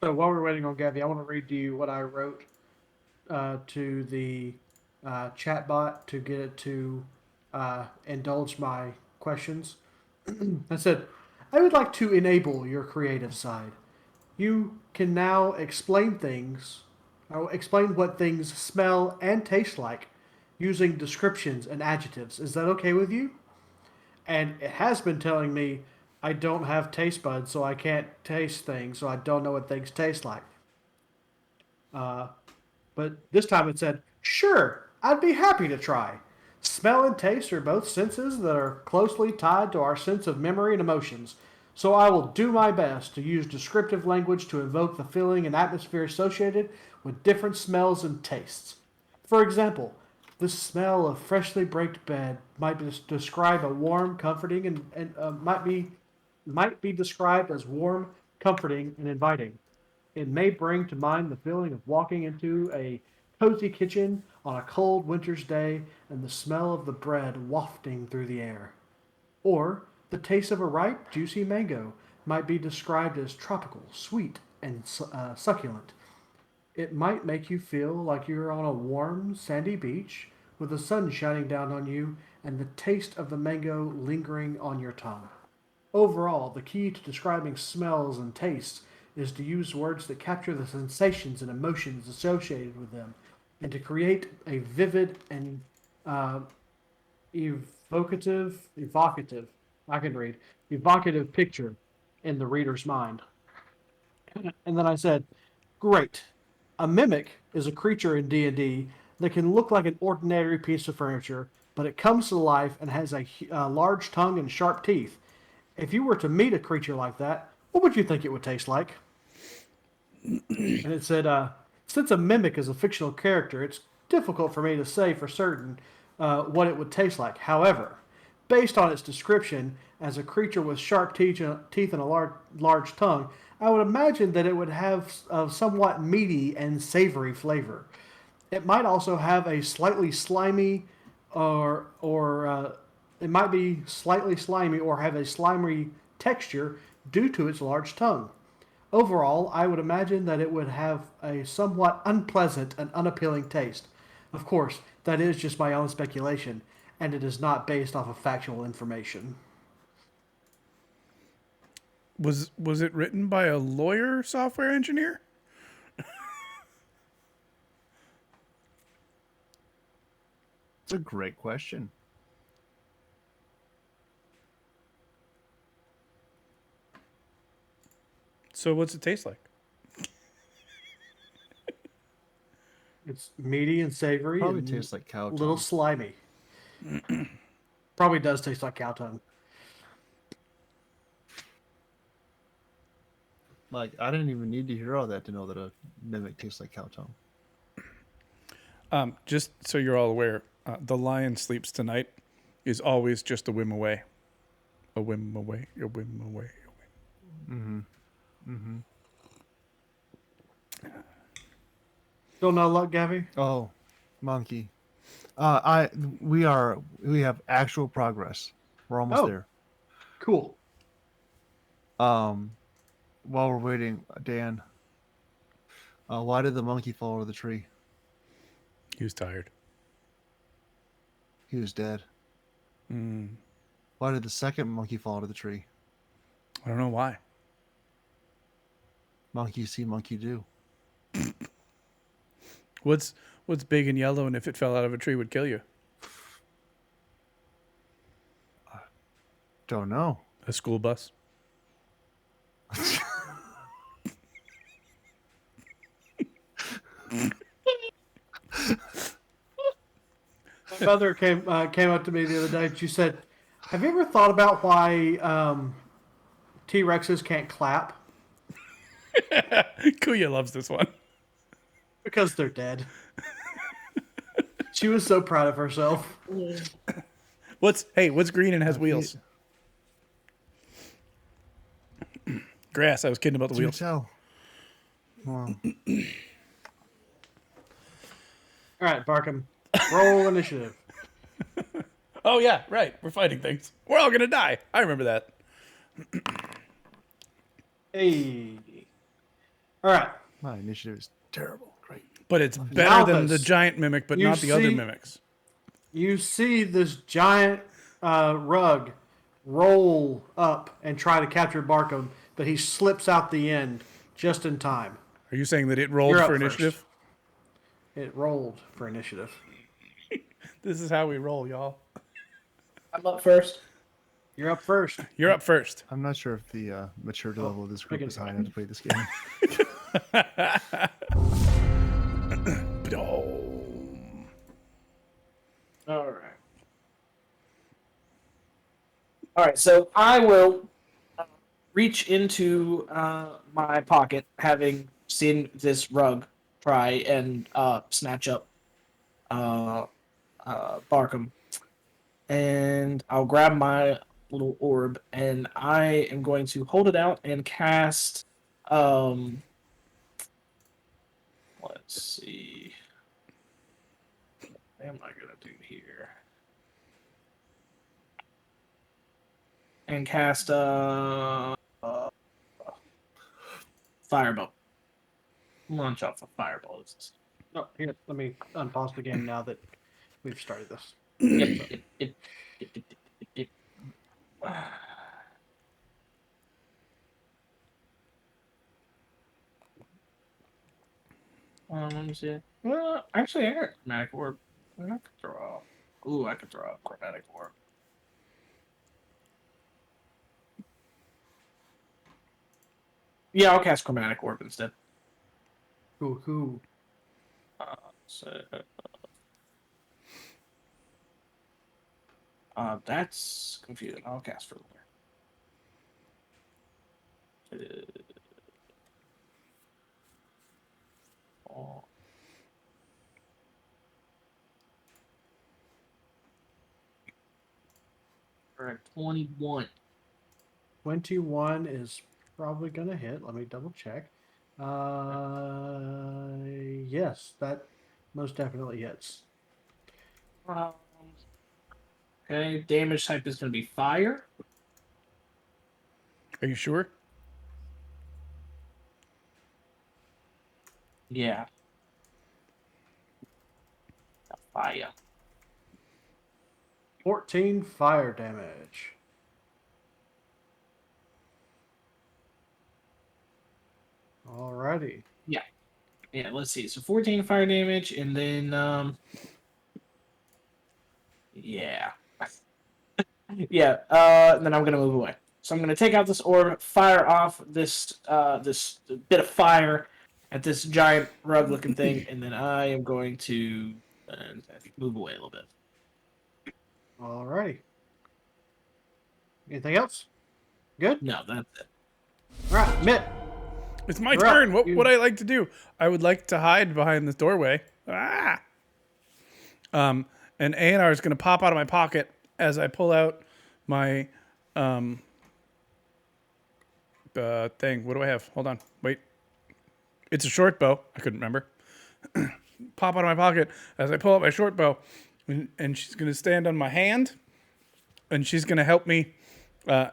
So while we're waiting on Gavi, I want to read to you what I wrote to the chat bot to get it to indulge my questions. I said, I would like to enable your creative side. You can now explain things, or explain what things smell and taste like using descriptions and adjectives. Is that okay with you? And it has been telling me I don't have taste buds, so I can't taste things, so I don't know what things taste like. But this time it said, sure, I'd be happy to try. Smell and taste are both senses that are closely tied to our sense of memory and emotions, so I will do my best to use descriptive language to evoke the feeling and atmosphere associated with different smells and tastes. For example, the smell of freshly baked bed describe a warm, comforting, and might be described as warm, comforting, and inviting. It may bring to mind the feeling of walking into a cozy kitchen on a cold winter's day and the smell of the bread wafting through the air. Or The taste of a ripe, juicy mango might be described as tropical, sweet, and succulent. It might make you feel like you're on a warm, sandy beach with the sun shining down on you and the taste of the mango lingering on your tongue. Overall, the key to describing smells and tastes is to use words that capture the sensations and emotions associated with them and to create a vivid and uh, evocative, I can read, evocative picture in the reader's mind. And then I said, great. A mimic is a creature in D&D that can look like an ordinary piece of furniture, but it comes to life and has a large tongue and sharp teeth. If you were to meet a creature like that, what would you think it would taste like? And it said, since a mimic is a fictional character, it's difficult for me to say for certain what it would taste like. However, based on its description as a creature with sharp teeth and a large tongue, I would imagine that it would have a somewhat meaty and savory flavor. It might also have a slightly slimy, or it might be slightly slimy or have a slimy texture due to its large tongue. Overall, I would imagine that it would have a somewhat unpleasant and unappealing taste. Of course, that is just my own speculation, and it is not based off of factual information. Was it written by a lawyer software engineer? It's a great question. So what's it taste like? It's meaty and savory Probably and tastes like cow a little tongue. slimy. Probably does taste like cow tongue. Like, I didn't even need to hear all that to know that a mimic tastes like cow tongue. Just so you're all aware, the lion sleeps tonight is always just a whim away. A whim away, a whim away, a whim. Still no luck, Gavi? Oh, monkey. We have actual progress. We're almost Oh. there. Cool. While we're waiting, Dan, why did the monkey fall out of the tree? He was tired. He was dead. Why did the second monkey fall out of the tree? I don't know why. Monkey see, monkey do. What's big and yellow, and if it fell out of a tree, would kill you? Don't know. A school bus. My mother came up to me the other day and she said, have you ever thought about why T-Rexes can't clap? Kuya loves this one. Because they're dead. She was so proud of herself. What's green and has wheels? Grass. I was kidding about the Do wheels. tell. Wow. All right, Barkham. Roll initiative. Oh yeah, right. We're fighting things. We're all gonna die. I remember that. Hey. All right. My initiative is terrible. Great. But it's better than Malthus, the giant mimic, but you not the other see- mimics. You see this giant rug roll up and try to capture Barkham, but he slips out the end just in time. Are you saying that it rolled You're up for first. initiative? It rolled for initiative. This is how we roll, y'all. I'm up first. You're up first. You're up first. I'm not sure if the maturity level of this group can is high try. enough to play this game. All right. All right. So I will reach into my pocket, having seen this rug, try and snatch up Barkham, and I'll grab my little orb, and I am going to hold it out and cast. Let's see. What am I gonna do here? and cast Firebolt. Launch off a Fireball. Oh, here, let me unpause the game now that we've started this. Yep. Let me see. Well, actually, I got Chromatic Orb. I could throw off. Ooh, I could throw off Chromatic Orb. Yeah, I'll cast Chromatic Orb instead. Cool. So, that's confusing. I'll cast Further. Oh. Correct. 21. 21 is probably going to hit. Let me double check. Yes, that most definitely hits. Okay, damage type is going to be fire. Are you sure? Yeah. Fire. 14 fire damage. Alrighty. Yeah, let's see. So 14 fire damage, and then yeah. Yeah, then I'm gonna move away. So I'm gonna take out this orb, fire off this this bit of fire at this giant rug looking thing, and then I am going to move away a little bit. Alrighty. Anything else? Good? No, that's it. Alright, Mitt. It's my You're up. turn. What You- would I like to do? I would like to hide behind this doorway. Ah. And A&R is going to pop out of my pocket as I pull out my thing. What do I have? Hold on. Wait. It's a short bow. I couldn't remember. Pop out of my pocket as I pull out my short bow. And she's going to stand on my hand. And she's going to help me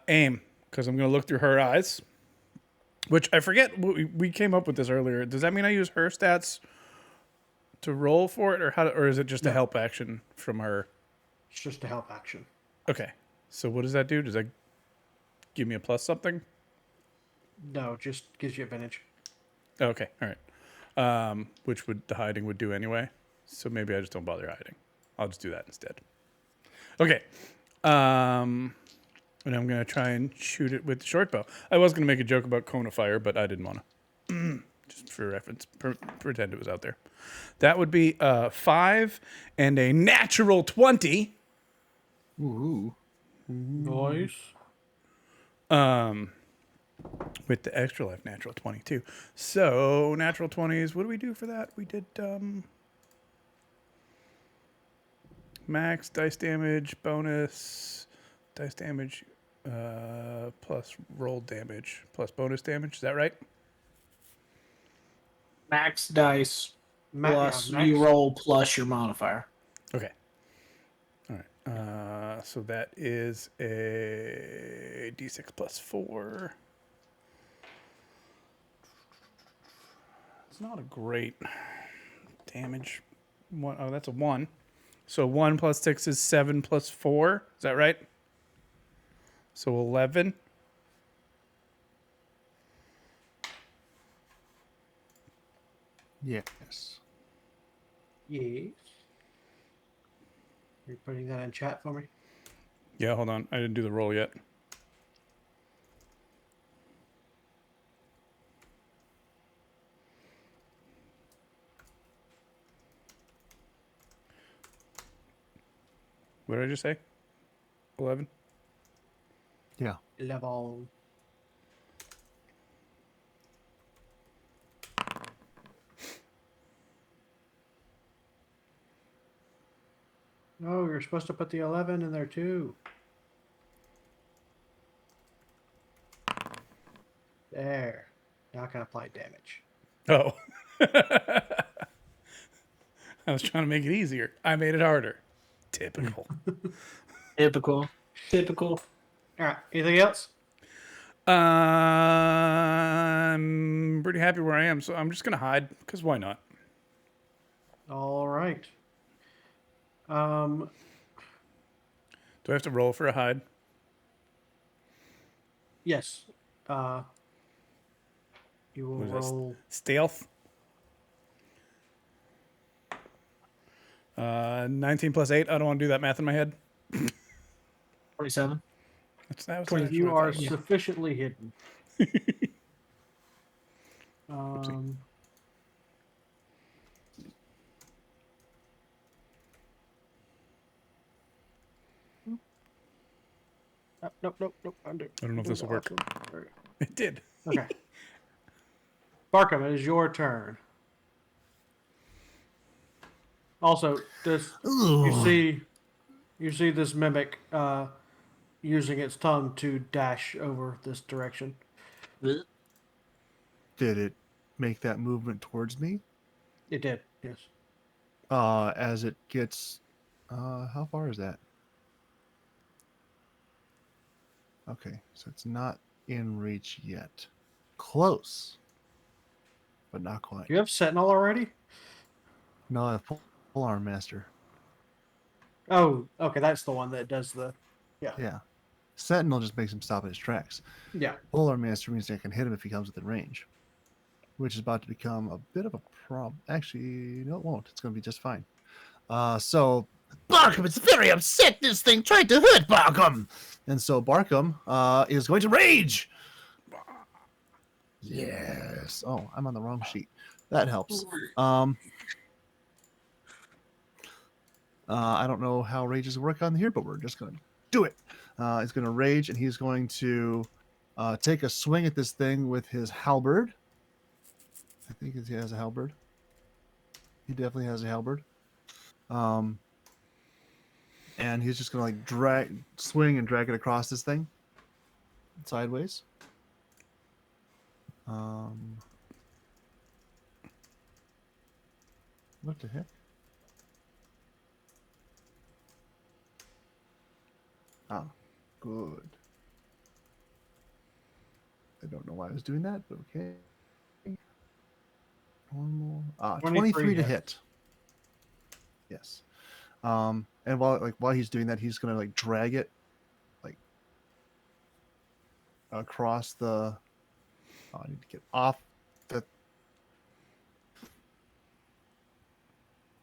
aim. Because I'm going to look through her eyes. Which I forget. We came up with this earlier. Does that mean I use her stats to roll for it? Or is it just a help action from her? It's just a help action. Okay. So what does that do? Does that give me a plus something? No, just gives you advantage. Okay. All right. Which would the hiding would do anyway. So maybe I just don't bother hiding. I'll just do that instead. Okay. And I'm going to try and shoot it with the short bow. I was going to make a joke about cone of fire, but I didn't want to. Just for reference. Pretend it was out there. That would be 5 and a natural 20. Ooh. Nice. With the extra life natural 22. So natural 20s. What do we do for that? We did max dice damage, bonus dice damage, plus roll damage, plus bonus damage. Is that right? Max dice plus Max. you roll plus your modifier. Okay. All right. So that is a d6 plus 4. It's not a great damage. Oh, that's a 1. So 1 plus 6 is 7 plus 4. Is that right? So 11. Yes. Yes. You're putting that in chat for me? Yeah, hold on. I didn't do the roll yet. What did I just say? 11? Yeah. Level. Oh, you're supposed to put the 11 in there too. There. Now I can apply damage. Oh. I was trying to make it easier. I made it harder. Typical. Typical. All right. Anything else? I'm pretty happy where I am, so I'm just gonna hide because why not? All right. Um, Do I have to roll for a hide? yes. Uh, you will What is this? roll. Stealth. 19 plus 8. I don't want to do that math in my head. 27. That's You what I are thought. sufficiently hidden. Oopsie. Um, nope. Undo. I don't know if this will work. Awesome. There we It did. go. Okay. Barkham, it is your turn. Also, this you Ooh. see this mimic using its tongue to dash over this direction. Did it make that movement towards me? It did, yes. As it gets, how far is that? Okay, so it's not in reach yet. Close, but not quite. Do you have Sentinel already? No, I have full arm master. Oh, okay, that's the one that does the. Yeah. Sentinel just makes him stop in his tracks. Yeah. Polar Master means I can hit him if he comes within range, which is about to become a bit of a problem. Actually, no, it won't. It's going to be just fine. So, Barkham is very upset this thing tried to hurt Barkham. and so Barkham is going to rage. Yes. Oh, I'm on the wrong sheet. That helps. I don't know how rages work on here, but we're just going to do it. He's going to rage, and he's going to take a swing at this thing with his halberd. I think he has a halberd. He definitely has a halberd. And he's just going to like swing and drag it across this thing sideways. What the heck? Ah, good. I don't know why I was doing that, but okay. Normal. 23 to hit. Yes. And while he's doing that, he's gonna like drag it like across the. Oh, I need to get off the.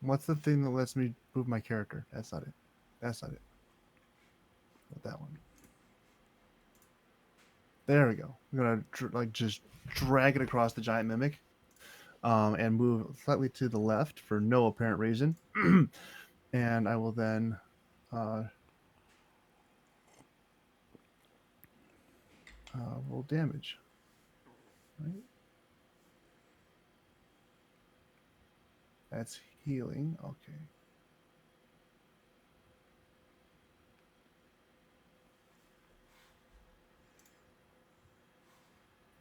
What's the thing that lets me move my character? That's not it. That's not it. Not that one. There we go. I'm gonna just drag it across the giant mimic, and move slightly to the left for no apparent reason, and I will then roll damage. Right. That's healing. Okay.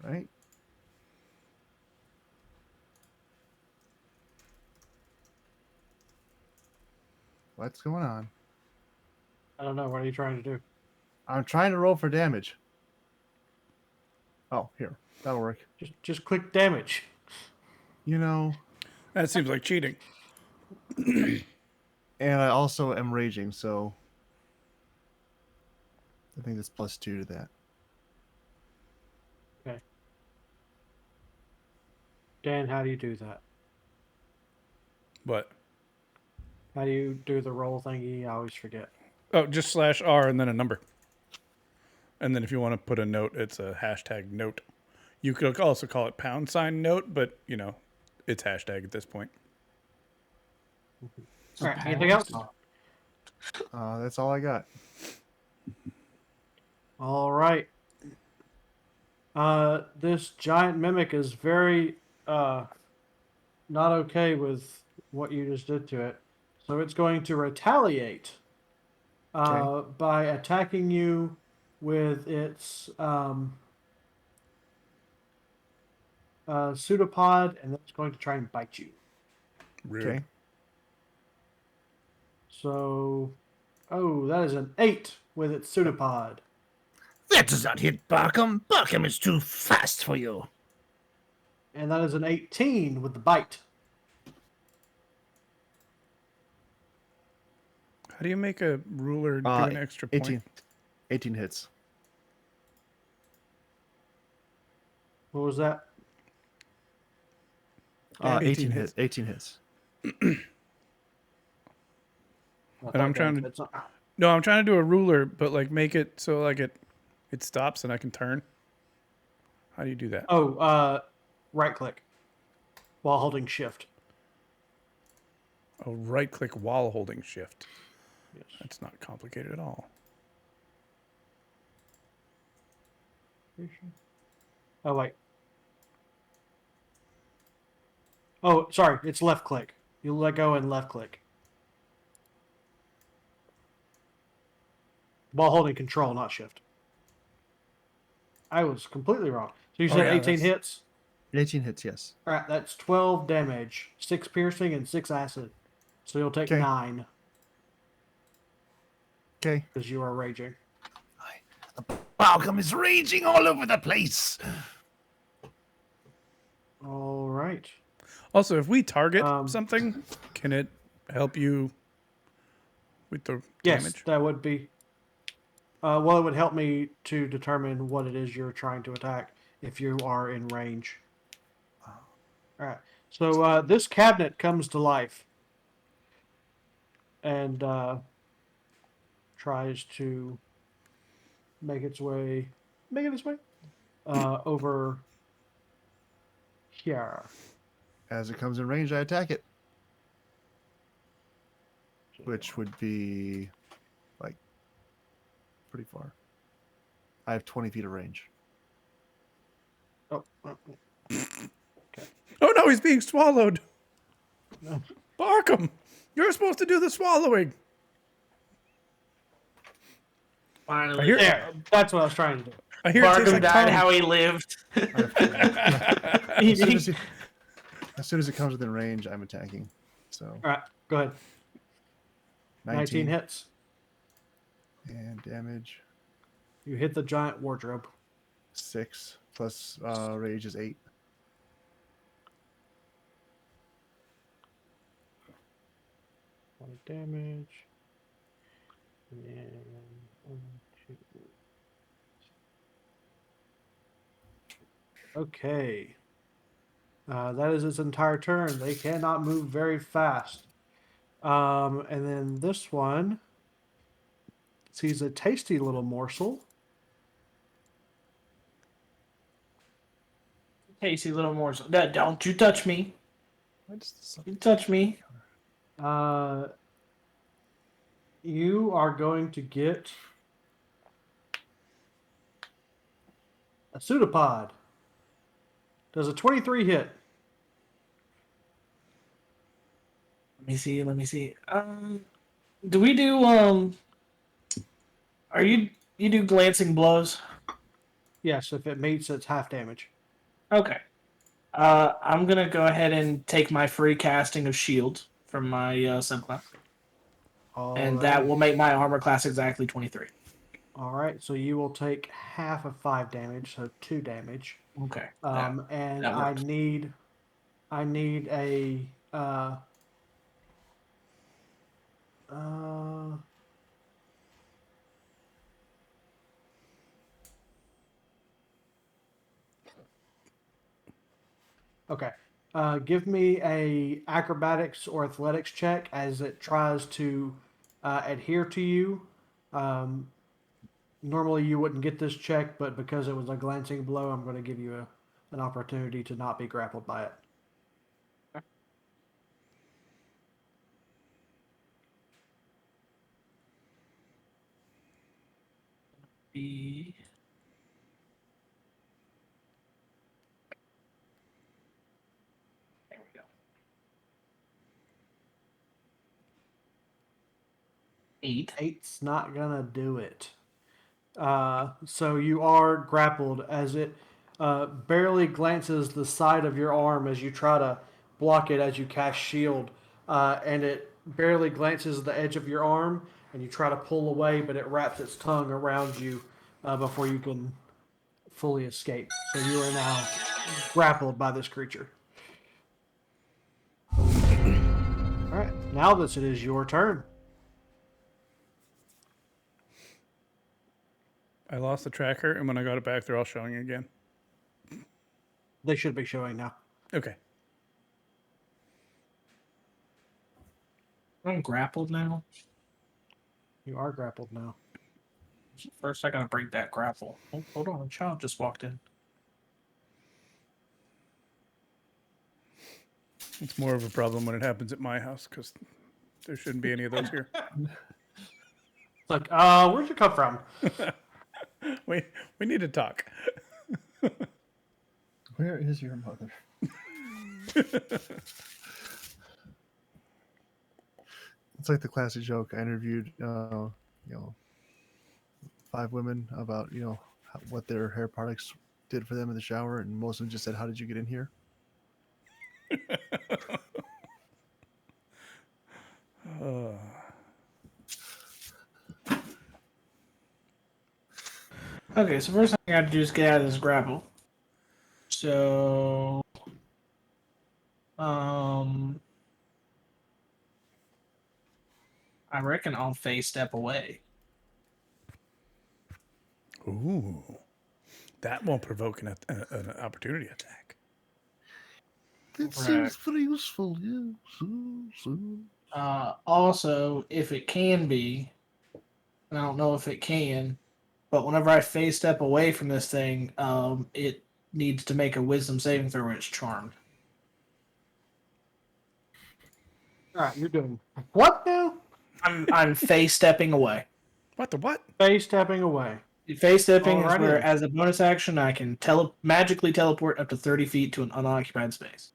Right. What's going on? I don't know. What are you trying to do? I'm trying to roll for damage. Oh, here. That'll work. Just click damage. You know, That seems like cheating. and I also am raging, so I think that's +2 to that. Okay. Dan, how do you do that? What? How do you do the roll thingy? I always forget. Oh, just /R and then a number. And then if you want to put a note, it's a hashtag note. You could also call it #note, but you know, it's hashtag at this point. All right. Anything else? That's all I got. All right. This giant mimic is very not okay with what you just did to it, so it's going to retaliate by attacking you with its pseudopod, and then it's going to try and bite you. Rude. Okay. So, oh, that is an 8 with its pseudopod. That does not hit Barkham. Barkham is too fast for you. And that is an 18 with the bite. How do you make a ruler do an extra point? 18. 18 hits. What was that? 18 hits. hits. 18 hits. And I'm trying to. No, I'm trying to do a ruler, but like make it so like it stops and I can turn. How do you do that? Oh, right click while holding shift. Oh, right click while holding shift. Yes. That's not complicated at all. Oh, wait. Oh, sorry. It's left click. You let go and left click. While holding control, not shift. I was completely wrong. So you said 18 hits? 18 hits, yes. All right, that's 12 damage, 6 piercing, and 6 acid. So you'll take 9 Okay. because you are raging. Barkham is raging all over the place. All right. Also, if we target Um, something, can it help you with the Yes, damage? that would be. Well, it would help me to determine what it is you're trying to attack if you are in range. All right. So this cabinet comes to life and tries to make its way over here. As it comes in range, I attack it. Which would be like pretty far. I have 20 feet of range. Oh, Oh no, he's being swallowed. no. Barkham, you're supposed to do the swallowing. Finally, I hear- There. That's what I was trying to do. I hear it tastes Barkham like died cum. how he lived. As soon as it comes within range, I'm attacking. So All right. Go ahead. 19 hits. And damage You hit the giant wardrobe. 6 plus rage is 8. Damage. And 1, 2. Okay. That is its entire turn. They cannot move very fast. And then this one sees a tasty little morsel. Tasty little morsel. Don't you touch me. You touch me. You are going to get a pseudopod. Does a 23 hit? Let me see. Do we do are you do glancing blows? Yes, if it meets, it's half damage. Okay. I'm gonna go ahead and take my free casting of shield from my subclass. And that will make my armor class exactly 23. All right, so you will take half of 5 damage, so 2 damage. Okay. And that I works. need a okay. Give me a acrobatics or athletics check as it tries to adhere to you. Normally you wouldn't get this check, but because it was a glancing blow, I'm going to give you an opportunity to not be grappled by it. Be there we go. 8. 8's not gonna do it. So you are grappled as it barely glances the side of your arm as you try to block it as you cast shield, and it barely glances the edge of your arm, and you try to pull away, but it wraps its tongue around you before you can fully escape. So you are now grappled by this creature. All right, now this it is your turn. I lost the tracker, and when I got it back, they're all showing again. They should be showing now. Okay. I'm grappled now. You are grappled now. First, I gotta break that grapple. Oh, hold on, a child just walked in. It's more of a problem when it happens at my house because there shouldn't be any of those here. It's like, where'd you come from? We need to talk. Where is your mother? It's like the classic joke. I interviewed, 5 women about, what their hair products did for them in the shower, and most of them just said, "How did you get in here?" Okay, so first thing I gotta do is get out of this grapple. So, I reckon I'll phase step away. Ooh, that won't provoke an opportunity attack. That Right. seems very useful. Yeah. So. Also, if it can be, and I don't know if it can, but whenever I phase step away from this thing, it needs to make a wisdom saving throw or it's charmed. All right, you're doing what now? I'm phase stepping away. What the what? Face stepping away. Phase stepping is Alrighty where, then. as a bonus action, I can magically teleport up to 30 feet to an unoccupied space.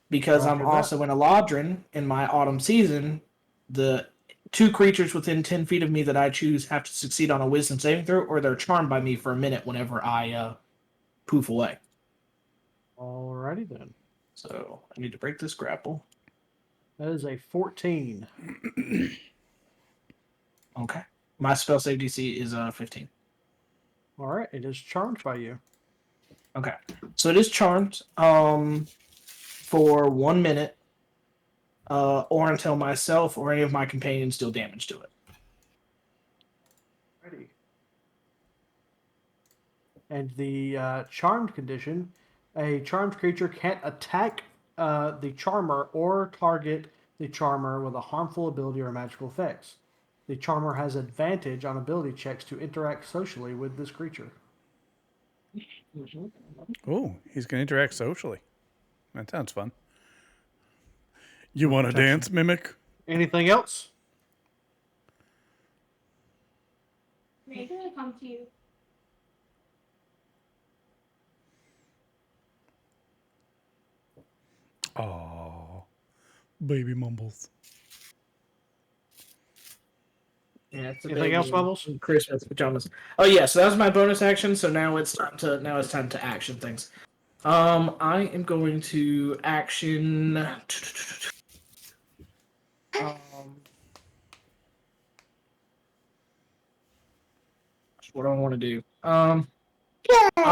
Because I'm Roger that. also in Eladrin in my autumn season, the 2 creatures within 10 feet of me that I choose have to succeed on a wisdom saving throw, or they're charmed by me for a minute whenever I poof away. Alrighty then. So I need to break this grapple. That is a 14. Okay. My spell save DC is 15. All right, it is charmed by you. Okay. So it is charmed for 1 minute, or until myself or any of my companions deal damage to it. Ready. And the charmed condition, a charmed creature can't attack the charmer or target the charmer with a harmful ability or magical effects. The charmer has advantage on ability checks to interact socially with this creature. Oh, he's going to interact socially. That sounds fun. You want to protection. dance, Mimic? Anything else? They're gonna come to you. Oh, baby mumbles. Yeah, it's a Anything baby else, in Bubbles? Christmas pajamas. Oh yeah, so that was my bonus action. So now it's time to action things. I am going to action. What do I want to do? I'll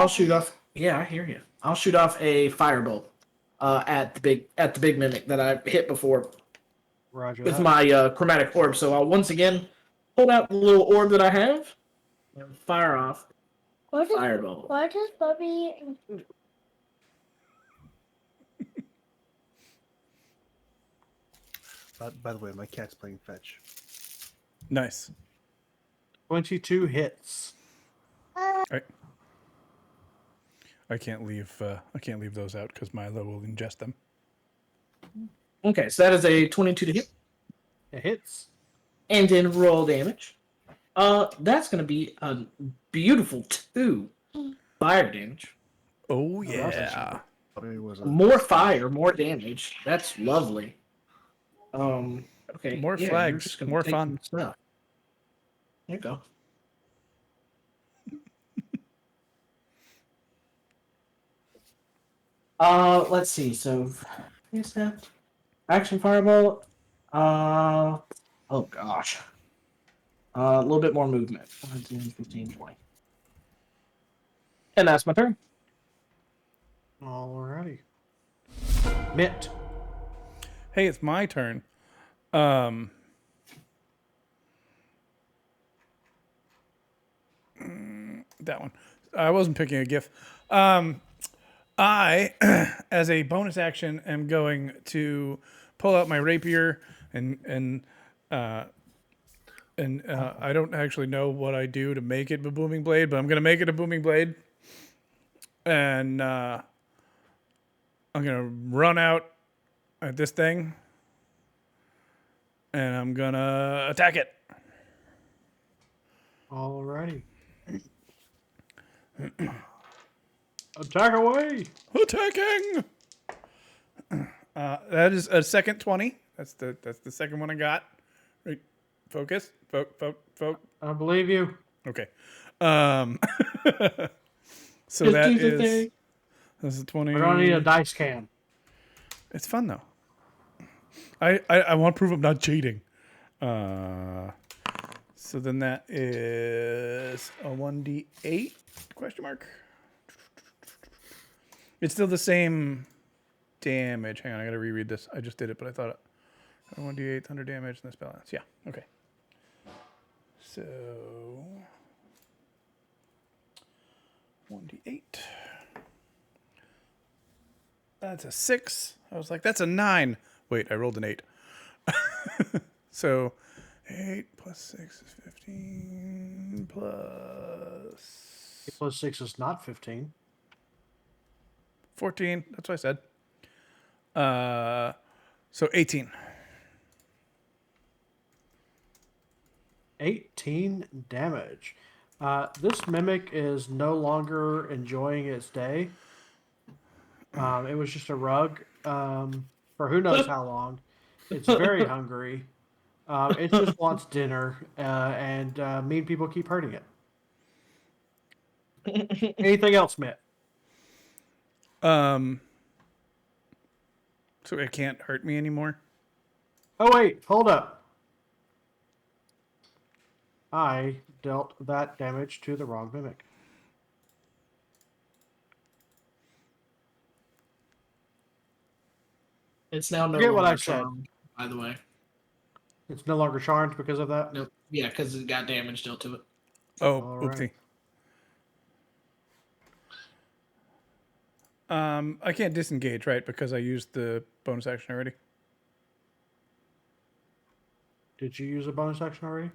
shoot off. Yeah, I hear you. I'll shoot off a firebolt at the big mimic that I hit before Roger with that. my chromatic orb. So I'll once again hold out the little orb that I have and fire off firebolt. Why does Bubby? By the way, my cat's playing fetch. Nice. 22 hits. I can't leave those out because Milo will ingest them. Okay, so that is a 22 to hit. It hits. And then roll damage. That's going to be a beautiful 2 fire damage. Oh that's yeah. Probably was a More fire, more damage. That's lovely. Okay. More yeah, flags, you're just gonna more take fun. some stuff. There you go. Let's see. So, is that action firebolt? Oh gosh. A little bit more movement. 10, 15, 20. And that's my turn. Alrighty. Mitt. Hey, it's my turn. That one. I wasn't picking a GIF. I, as a bonus action, am going to pull out my rapier and I don't actually know what I do to make it a booming blade, but I'm going to make it a booming blade. And I'm going to run out at this thing. And I'm going to attack it. Alrighty. Attack away! Attacking! That is a second 20. That's the second one I got. Right. Focus. Focus. I believe you. Okay. So Just that do the is thing. that's a 20. We're gonna need a dice cam. It's fun though. I want to prove I'm not cheating. So then that is a 1d8 question mark. It's still the same damage. Hang on, I gotta reread this. I just did it, but I thought it. 1d8 thunder damage and the spell ends. Yeah, okay. So 1d8. That's a 6. I was like, that's a 9. Wait, I rolled an 8. So 8 plus 6 is 15 plus 8 plus 6 is not 15. 14. That's what I said. So 18. 18 damage. This mimic is no longer enjoying its day. It was just a rug for who knows how long. It's very hungry. It just wants dinner, and mean people keep hurting it. Anything else, Mitt? So it can't hurt me anymore. Oh, wait. Hold up. I dealt that damage to the wrong mimic. It's now no Forget what longer I said. charmed, by the way. It's no longer charmed because of that? Nope. Yeah, because it got damage dealt to it. Oh, All right. oopsie. I can't disengage, right? Because I used the bonus action already. Did you use a bonus action already?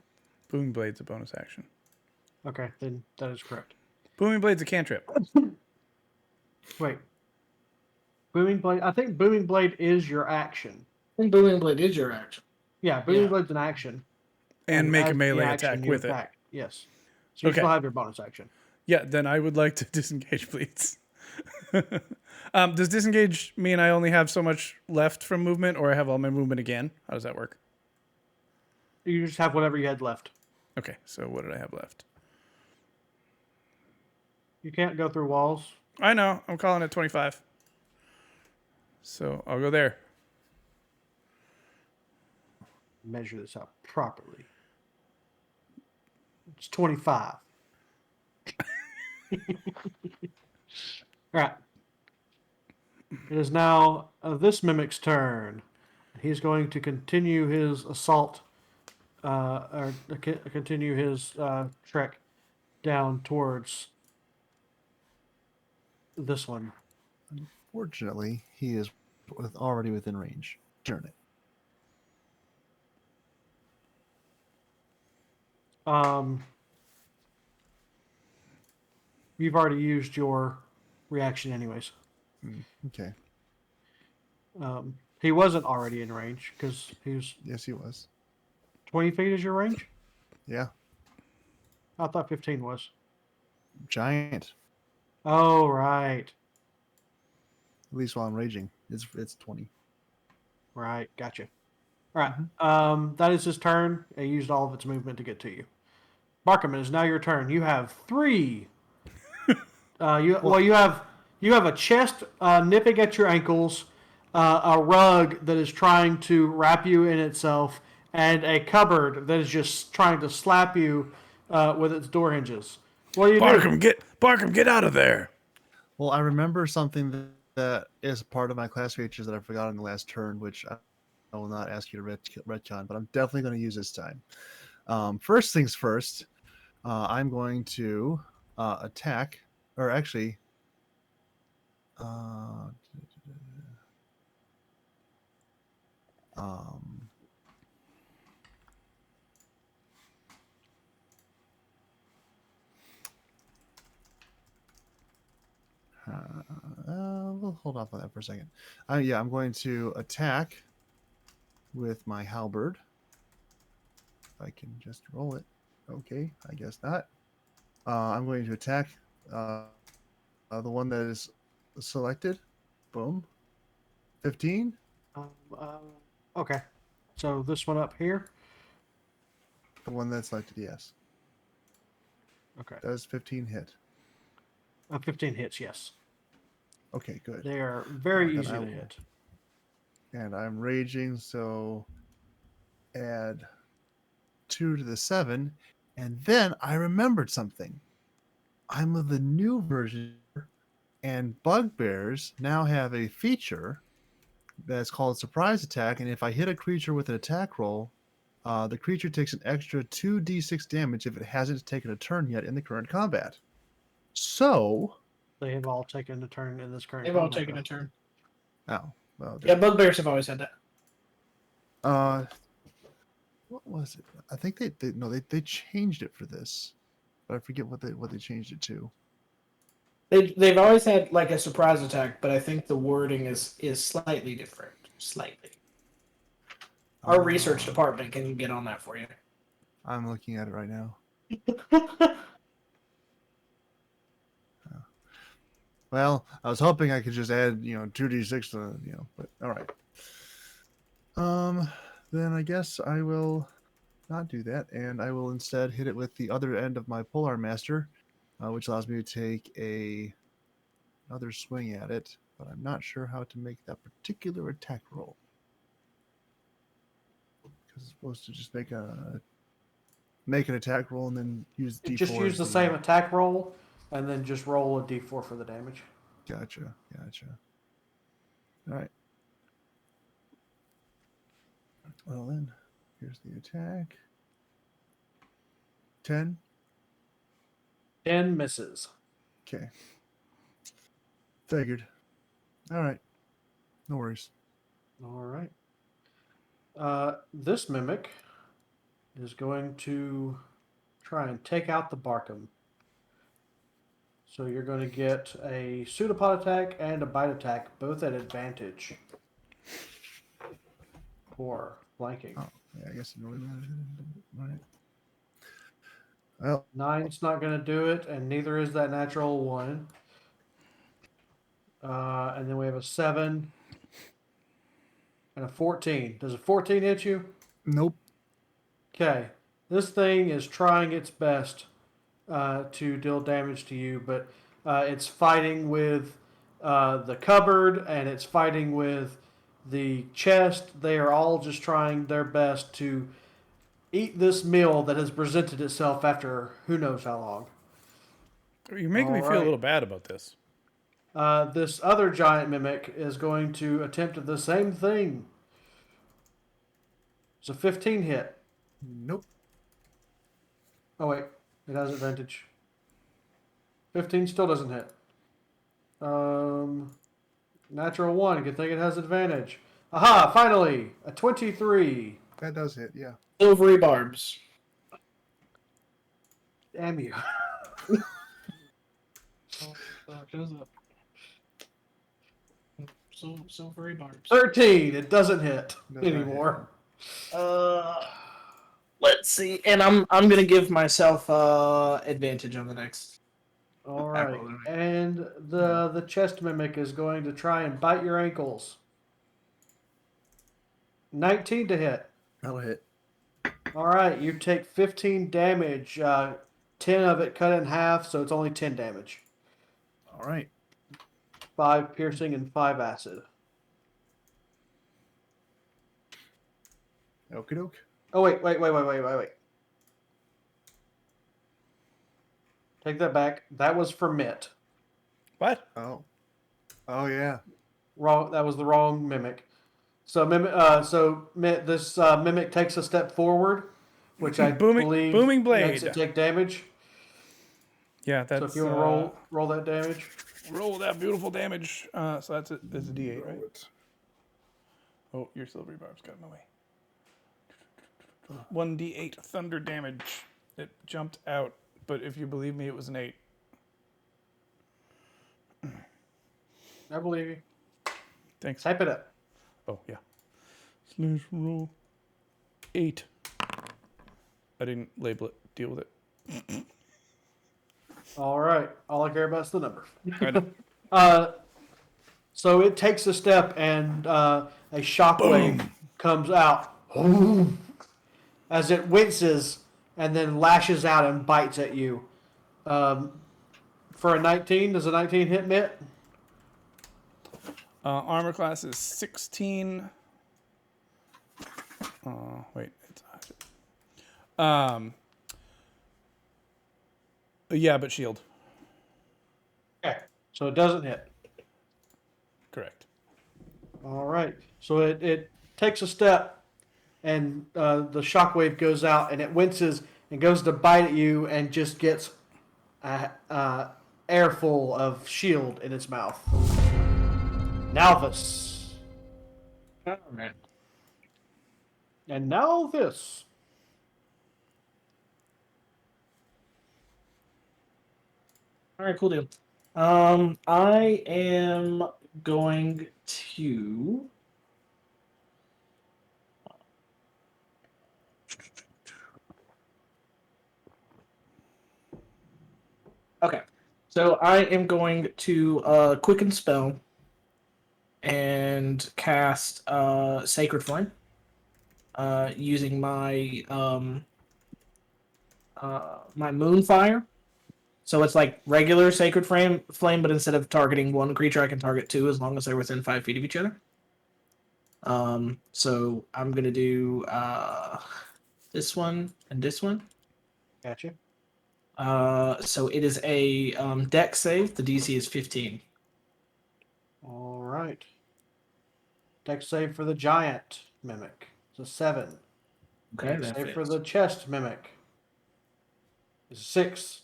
Booming Blade's a bonus action. Okay, then that is correct. Booming Blade's a cantrip. Wait. Booming Blade? I think Booming Blade is your action. And Booming Blade is your action. Yeah, Booming Yeah. Blade's an action. And make as a the melee action, attack you with it. attack. Yes. So you Okay. still have your bonus action. Yeah, then I would like to disengage, please. Does disengage mean I only have so much left from movement, or I have all my movement again? How does that work? You just have whatever you had left. Okay, so what did I have left? You can't go through walls. I know, I'm calling it 25. So I'll go there. Measure this out properly. It's 25. All right. It is now this mimic's turn. He's going to continue his assault, continue his trek down towards this one. Fortunately, he is already within range. Turn it. You've already used your reaction anyways. Okay. He wasn't already in range because he was Yes, he was. 20 feet is your range? Yeah. I thought 15 was. Giant. Oh, right. At least while I'm raging, it's 20. Right. Gotcha. All right. That is his turn. He used all of its movement to get to you. Barkham, it is now your turn. You have 3. You have a chest nipping at your ankles, a rug that is trying to wrap you in itself, and a cupboard that is just trying to slap you with its door hinges. What do you do? Barkham, get out of there. Well, I remember something that is part of my class features that I forgot in the last turn, which I will not ask you to retcon, but I'm definitely going to use this time. First things first, I'm going to attack, or actually, um, we'll hold off on that for a second. Yeah, I'm going to attack with my halberd. If I can just roll it. Okay, I guess not. I'm going to attack the one that is selected. Boom. 15. Um, okay. So this one up here. The one that's selected, yes. Okay. Does 15 hit? 15 hits, yes. Okay, good. They are very Then easy I to will- hit. And I'm raging, so add 2 to the 7. And then I remembered something. I'm of the new version, and bugbears now have a feature that's called surprise attack. And if I hit a creature with an attack roll, the creature takes an extra 2d6 damage if it hasn't taken a turn yet in the current combat. So, They have all taken a turn in this current They've all combat, taken though. a turn. oh, well, Yeah, bugbears have always had that. what was it? I think they changed it for this, but I forget what they changed it to. They've always had like a surprise attack, but I think the wording is slightly different. Slightly. Our research department can get on that for you. I'm looking at it right now. Well, I was hoping I could just add 2d6 to but all right. Then I guess I will not do that, and I will instead hit it with the other end of my Polar Master, which allows me to take another swing at it, but I'm not sure how to make that particular attack roll. Because it's supposed to just make an attack roll and then use D4. Just use the same attack roll, and then just roll a d4 for the damage. Gotcha. All right. Well then, here's the attack. 10. 10 misses. Okay. Figured. All right. No worries. All right. This mimic is going to try and take out the Barkham. So you're going to get a pseudopod attack and a bite attack, both at advantage. For flanking. Oh, yeah, I guess it really matters. All right. Well, 9's not going to do it, and neither is that natural 1. And then we have a 7 and a 14. Does a 14 hit you? nope. Okay. This thing is trying its best to deal damage to you, but it's fighting with the cupboard and it's fighting with the chest. They are all just trying their best to eat this meal that has presented itself after who knows how long. You're making me All feel a right. little bad about this. This other giant mimic is going to attempt the same thing. It's a 15 hit. Nope. Oh, wait. It has advantage. 15 still doesn't hit. Natural 1. Good thing it has advantage. Aha! Finally! A 23. That does hit, yeah. Silvery barbs. Damn you. Silvery barbs. 13. It doesn't hit Does not hit. anymore. Let's see, and I'm gonna give myself advantage on the next. All right. And the chest mimic is going to try and bite your ankles. 19 to hit. That'll hit. All right. You take 15 damage. 10 of it cut in half, so it's only 10 damage. All right. 5 piercing and 5 acid. Okie doke. Oh, wait. Take that back. That was for Mitt. What? Oh. Oh yeah. Wrong. That was the wrong mimic. So mimic. This mimic takes a step forward, which I believe booming makes blade. it take damage. Yeah, that's. So if you want to roll that damage. roll that beautiful damage. So that's a D8, right? Oh, your silvery barb's got in the way. 1d8 thunder damage. It jumped out, but if you believe me, it was an 8. I believe you. Thanks. Type it up. Oh, yeah. Slash roll 8. I didn't label it. Deal with it. All right. All I care about is the number. I know. So it takes a step, and a shockwave comes out as it winces and then lashes out and bites at you. For a 19, does a 19 hit Mitt? Armor class is 16. Wait. Yeah, but shield. Okay. So it doesn't hit. Correct. All right. So it takes a step, and the shockwave goes out, and it winces and goes to bite at you, and just gets air full of shield in its mouth. Nalvis. All right. And now this. All right, cool deal. I am going to. Okay, so I am going to quicken spell and cast Sacred Flame using my my Moonfire. So it's like regular Sacred Flame, but instead of targeting one creature, I can target two as long as they're within 5 feet of each other. So I'm gonna do this one and this one. Gotcha. So it is a dex save. The DC is 15. All right. Dex save for the giant mimic. It's a 7. Okay, Dex that save for fits. the chest mimic. It's a 6.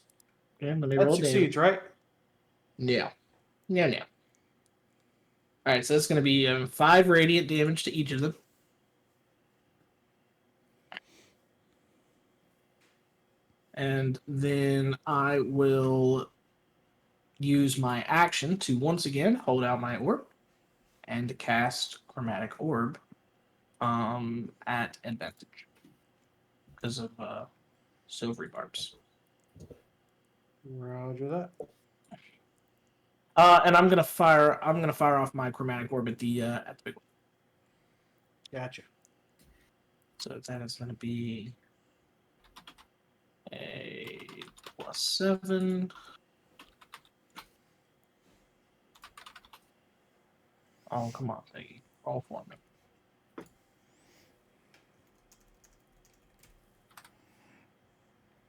Okay, let me That roll succeeds, damage. right? Yeah. All right, so it's going to be 5 radiant damage to each of them. And then I will use my action to once again hold out my orb and cast Chromatic Orb at advantage because of silvery barbs. Roger that. And I'm gonna fire off my Chromatic Orb at the big one. Gotcha. So that is gonna be a +7. Oh, come on, Peggy. Roll for me.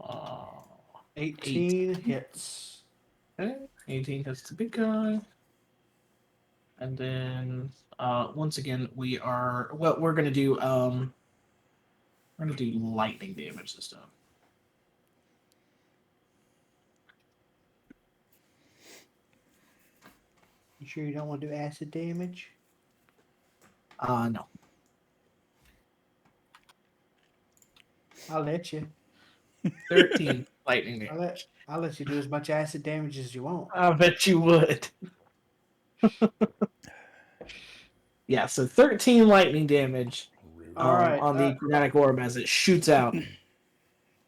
Uh, 18 hits. okay. 18 hits the big guy. And then once again we're gonna do lightning damage this time. You sure you don't want to do acid damage? No. I'll let you. 13 lightning damage. I'll let you do as much acid damage as you want. I bet you would. Yeah, so 13 lightning damage All right. on the Chromatic Orb as it shoots out.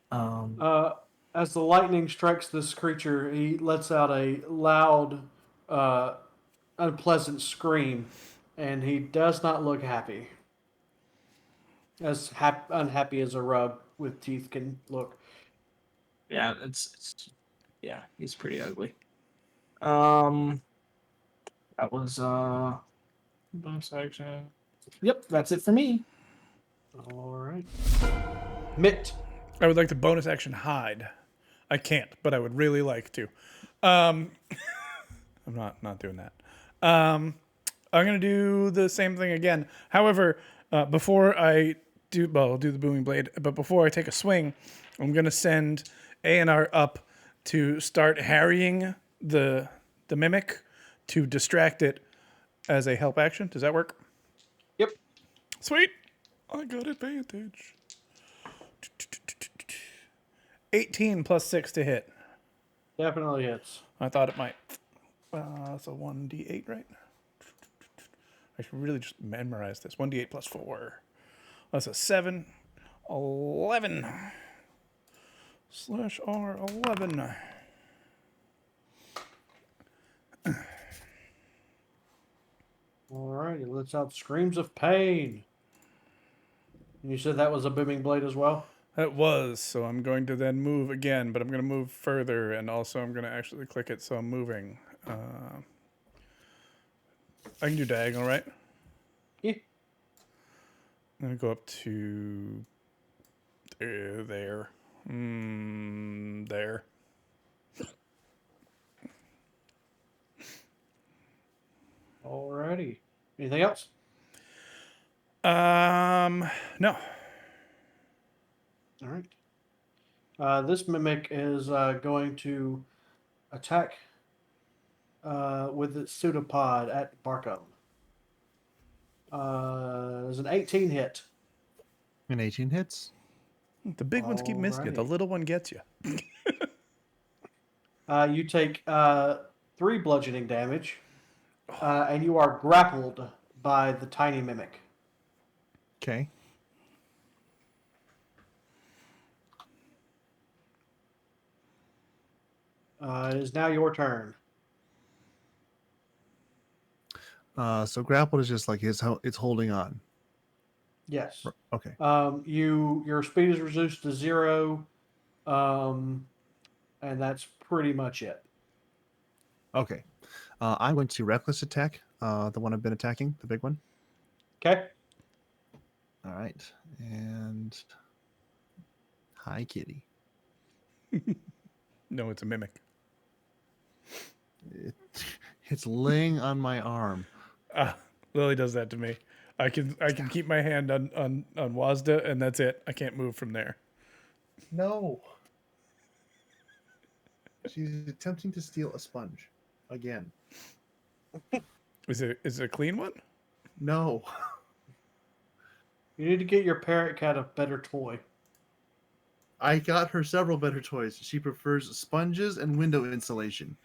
As the lightning strikes this creature, he lets out a loud, unpleasant scream, and he does not look happy. As unhappy as a rug with teeth can look. Yeah, yeah, he's pretty ugly. That was bonus action. Yep, that's it for me. All right. Mitt. I would like to bonus action hide. I can't, but I would really like to. I'm not doing that. I'm gonna do the same thing again. However, before I do, well, I'll do the booming blade. But before I take a swing, I'm gonna send A&R up to start harrying the mimic to distract it as a help action. Does that work? Yep. Sweet. I got advantage. 18 plus 6 to hit. Definitely hits. I thought it might. That's a 1d8, right? I should really just memorize this. 1d8 plus 4. That's a 7. 11. Slash R 11. Alrighty, let's out screams of pain. And you said that was a booming blade as well? That was, so I'm going to then move again, but I'm going to move further, and also I'm going to actually click it, so I'm moving. I can do diagonal, right? Yeah. I'm going to go up to there. There. Alrighty. Anything else? No. Alright. This mimic is going to attack with its pseudopod at Barcom. There's an 18 hit. An 18 hits. The big ones keep missing you. The Alrighty. little one gets you. You take 3 bludgeoning damage, and you are grappled by the tiny mimic. Okay. It is now your turn. So grappled is just like it's holding on. Yes. Okay. Your speed is reduced to 0, and that's pretty much it. Okay. I'm going to reckless attack the one I've been attacking, the big one. Okay. All right. And hi, kitty. No, it's a mimic. It's laying on my arm. Lily does that to me. I can keep my hand on Wazda, and that's it. I can't move from there. No. She's attempting to steal a sponge again. Is it a clean one? No. You need to get your parrot cat a better toy. I got her several better toys. She prefers sponges and window insulation.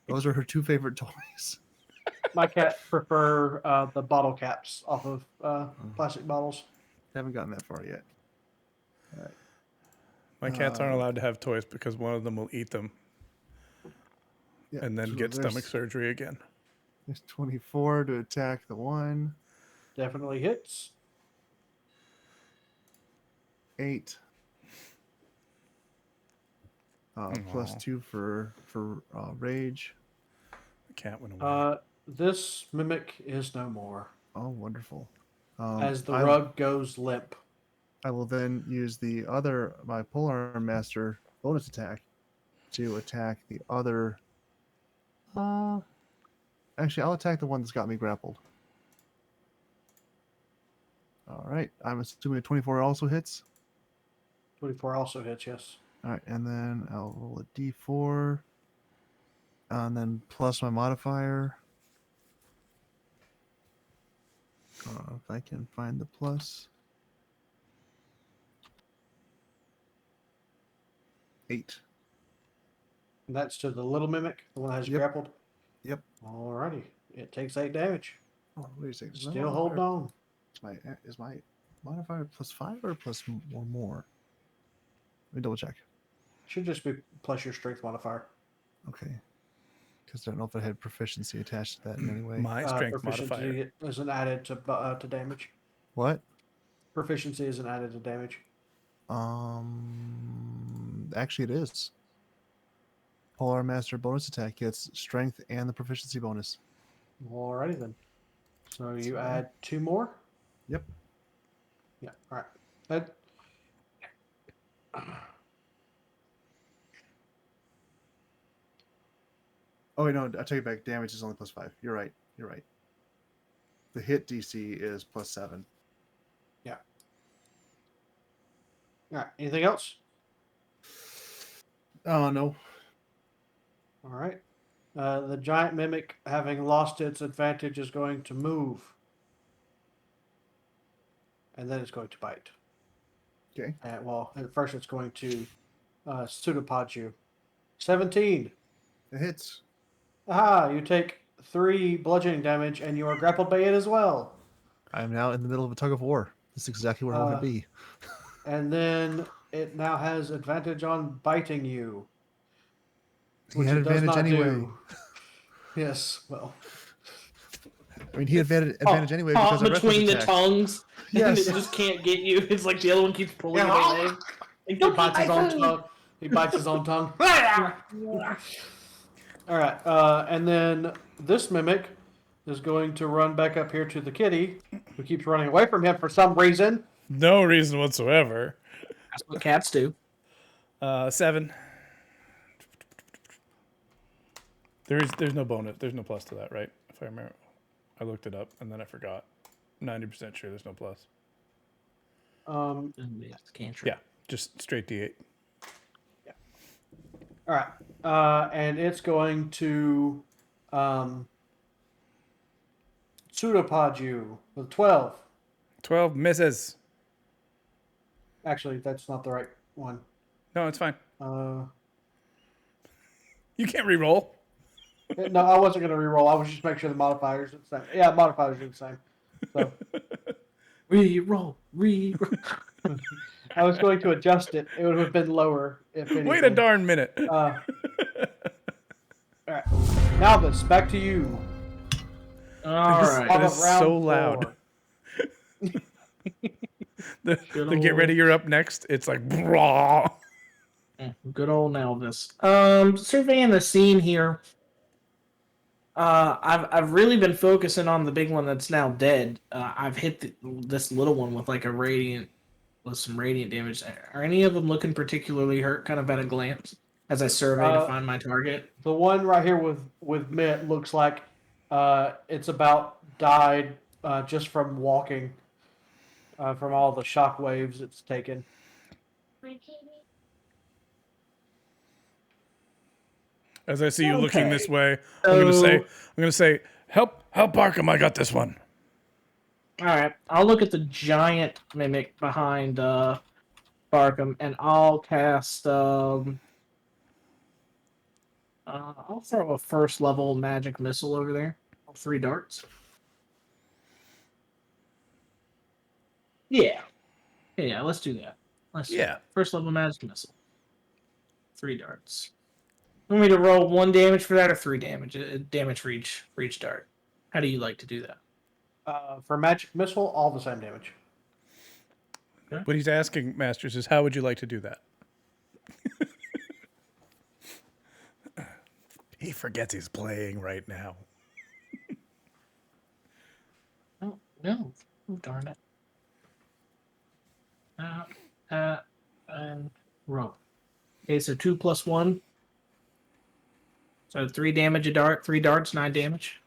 Those are her 2 favorite toys. My cats prefer the bottle caps off of plastic bottles. Haven't gotten that far yet. All right. My cats aren't allowed to have toys because one of them will eat them Yeah, and then so get there's- stomach surgery again. There's 24 to attack the one. Definitely hits. 8. Plus 2 for rage. The cat went away. This mimic is no more. Oh, wonderful. As the rug goes limp. I will then use my polearm master bonus attack to attack the other. Actually, I'll attack the one that's got me grappled. All right. I'm assuming a 24 also hits. 24 also hits, yes. All right, and then I'll roll a d4, and then plus my modifier. If I can find the plus. 8. And that's to the little mimic, the one that has you grappled? Yep. Alrighty. It takes 8 damage. Oh, wait a second. Still holding on. Is my modifier plus 5 or plus or more? Let me double check. Should just be plus your strength modifier. Okay. Because I don't know if I had proficiency attached to that in any way. My strength modifier. Proficiency isn't added to damage. What? Proficiency isn't added to damage. Actually, it is. Polar Master bonus attack gets strength and the proficiency bonus. Alrighty then. So you So- add 2 more? Yep. Yeah, alright. Oh wait, no, I take it back. Damage is only +5. You're right. You're right. The hit DC is +7. Yeah. All right. Anything else? Oh no. All right. The giant mimic, having lost its advantage, is going to move. And then it's going to bite. Okay. Well, at first it's going to pseudopod you. 17. It hits. Aha! You take 3 bludgeoning damage, and you are grappled by it as well. I'm now in the middle of a tug of war. This is exactly where I want to be. And then it now has advantage on biting you. He had it does advantage not anyway. do. Yes, well. I mean, he had advantage anyway because Caught of between the attack. tongues. Yes. And it just can't get you. It's like the other one keeps pulling Yeah. away. He bites his own tongue. He bites his own tongue. All right, and then this mimic is going to run back up here to the kitty, who keeps running away from him for some reason. No reason whatsoever. That's what cats do. 7. There's no bonus. There's no plus to that, right? If I remember, I looked it up and then I forgot. 90% sure there's no plus. Cantrip. Yeah, just straight D8. All right, and it's going to pseudopod you with 12. 12 misses. Actually, that's not the right one. No, it's fine. Uh, You can't re-roll. no, I wasn't going to reroll. I was just making sure the modifiers are the same. Yeah, modifiers are the same. So Re-roll. I was going to adjust it. It would have been lower if anything. Wait a darn minute. All right. Now this, back to you. All This- right. That Of is round so loud. 4. The get ready, you're up next. It's like, brah. Good old Elvis. Surveying the scene here. I've really been focusing on the big one that's now dead. I've hit this little one with like with some radiant damage. Are any of them looking particularly hurt? Kind of at a glance, as I survey to find my target. The one right here with Mitt looks like it's about died just from walking, from all the shock waves it's taken. As I see you looking Okay. this way, So- I'm gonna say, help Arkham, I got this one. All right, I'll look at the giant mimic behind Barkham, and I'll cast. I'll throw a first level magic missile over there. 3 darts. Yeah, let's do that. Let's do Yeah. that. First level magic missile. 3 darts. You want me to roll 1 damage for that, or 3 damage? Damage for each dart. How do you like to do that? For magic missile, all the same damage. What he's asking, Masters, is how would you like to do that? He forgets he's playing right now. Oh, no. Oh, darn it. And roll. Okay, so 2 plus 1. So 3 damage a dart. 3 darts, 9 damage.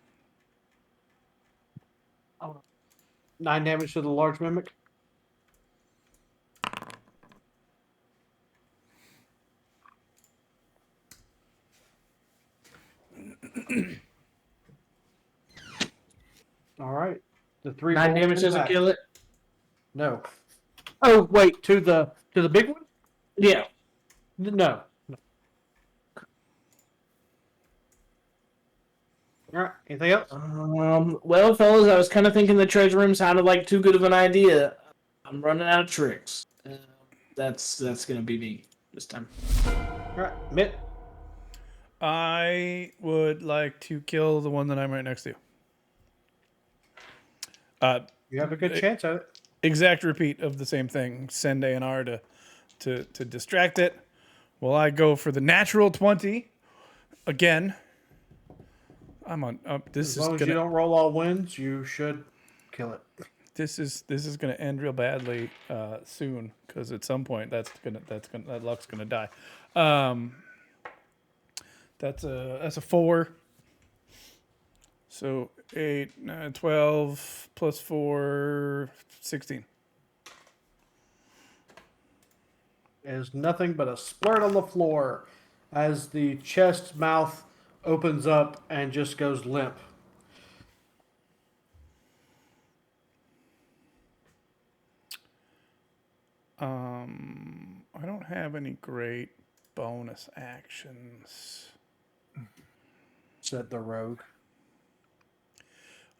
9 damage to the large mimic. All right. The 3 9 rolls damage doesn't impact. kill it? No. Oh wait, to the big one? Yeah. No. All right. Anything else? Well, fellas, I was kind of thinking the treasure room sounded like too good of an idea. I'm running out of tricks. That's going to be me this time. All right. Mitt. I would like to kill the one that I'm right next to. You have a good chance at it. Exact repeat of the same thing. Send A&R to distract it. Well, I go for the natural 20 again. I'm on. This As is long as you gonna. don't roll all wins, you should kill it. This is gonna end real badly soon because at some point that luck's gonna die. That's a 4. So 8, 9, 12 plus 4, 16. Is nothing but a splurt on the floor as the chest mouth opens up and just goes limp. I don't have any great bonus actions. Said the rogue.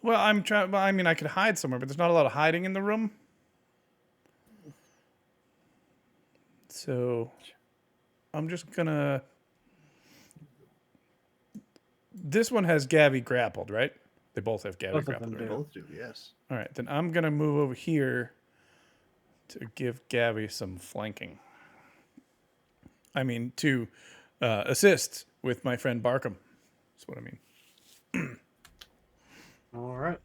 Well, I'm trying. Well, I mean, I could hide somewhere, but there's not a lot of hiding in the room. So, I'm just gonna. This one has Gavi grappled, right? They both have Gavi Both of grappled, them right? do. Both do, yes. All right, then I'm gonna move over here to give Gavi some flanking. I mean, to assist with my friend Barkham. That's what I mean. All right.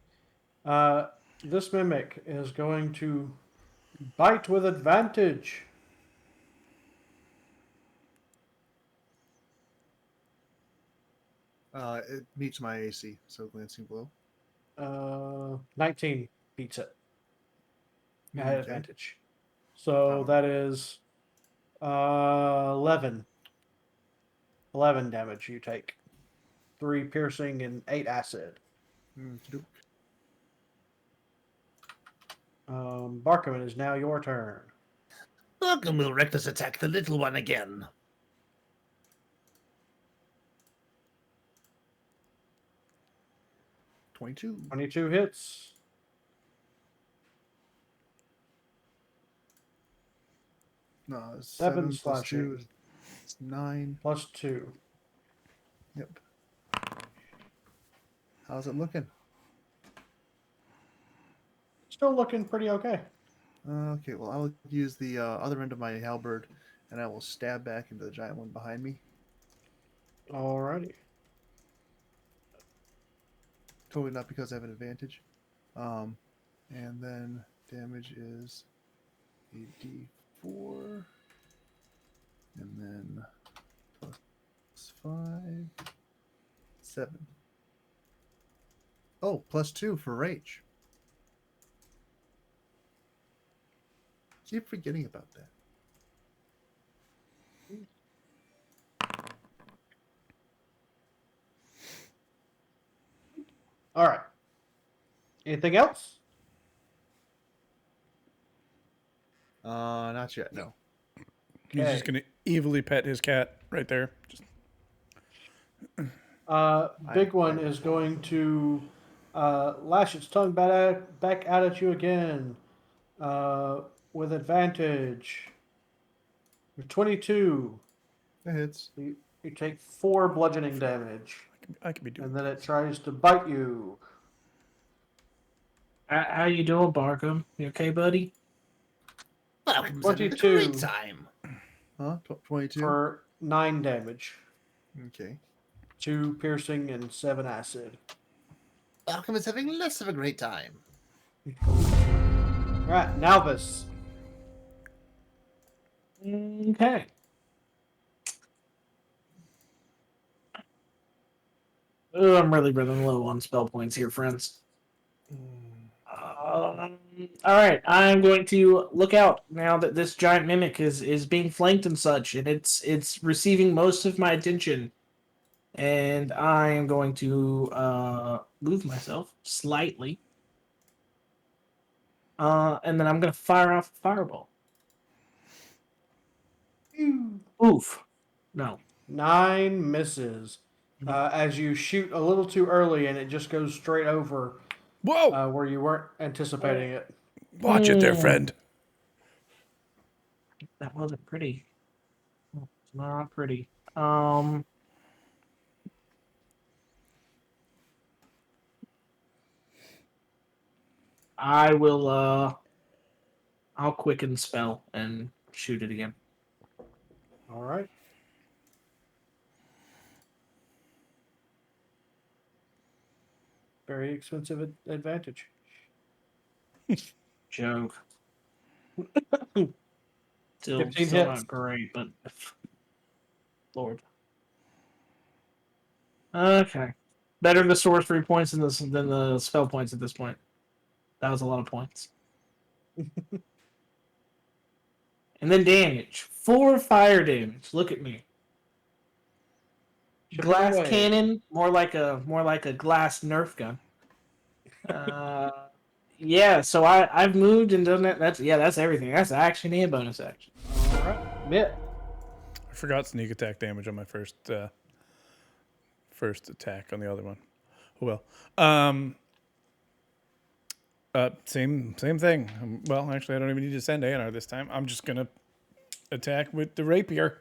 This mimic is going to bite with advantage. It meets my AC, so glancing blow. 19 beats it. I had Okay. advantage. So that is 11. 11 damage you take. 3 piercing and 8 acid. Okey-doke. Barkham, it is now your turn. Barkham will reckless attack the little one again. $22. 22 hits. No, it's 7 7 plus 2 slashing. is 9. Plus 2. Yep. How's it looking? Still looking pretty okay. Okay, well, I will use the other end of my halberd, and I will stab back into the giant one behind me. Alrighty. Totally not because I have an advantage. And then damage is a d4. And then plus 5. 7. Oh, plus 2 for rage. Keep forgetting about that. Alright. Anything else? Not yet, no. He's just gonna evilly pet his cat right there. Just Big one is going to lash its tongue back out at you again with advantage. 22. That hits. You take 4 bludgeoning damage, I could be doing. and then it tries to bite you. How you doing, Barkham? You okay, buddy? Barkham's having a 22. great time. Huh? 22? For 9 damage. Okay. 2 piercing and 7 acid. Barkham is having less of a great time. Right, Nalvis. Okay. Oh, I'm really running low on spell points here, friends. All right, I'm going to look out now that this giant mimic is being flanked and such, and it's receiving most of my attention. And I am going to move myself slightly, and then I'm going to fire off a fireball. Oof! No. 9 misses. As you shoot a little too early, and it just goes straight over Whoa! where you weren't anticipating it. Watch it there, friend. That wasn't pretty. It's not pretty. I will I'll quicken spell and shoot it again. All right. Very expensive advantage. Joke. Still 15 still hits. not great, but Lord. Okay. Better the sorcery points than the spell points at this point. That was a lot of points. And then damage. 4 fire damage. Look at me. Chip Glass away. cannon, more like a glass Nerf gun. Yeah, so I've moved and done that. That's everything. That's action and bonus action. All right. Mitt. I forgot sneak attack damage on my first attack on the other one. Oh well. Same thing. Well, actually, I don't even need to send A&R this time. I'm just gonna attack with the rapier.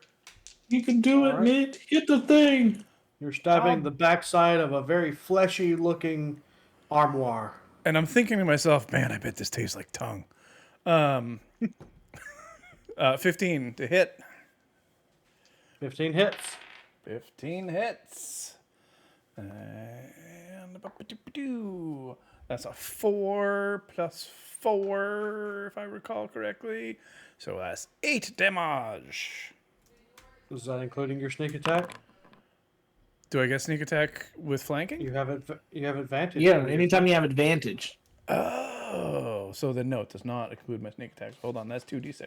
You can do it, Alright. Mitt. Hit the thing. You're stabbing the backside of a very fleshy-looking armoire. And I'm thinking to myself, man, I bet this tastes like tongue. 15 to hit. 15 hits. 15 hits. And that's a 4 plus 4, if I recall correctly. So that's 8 damage. Is that including your sneak attack? Do I get sneak attack with flanking? You have advantage. Yeah, anytime you have advantage. Oh, so then no, it does not include my sneak attacks. Hold on, that's 2d6.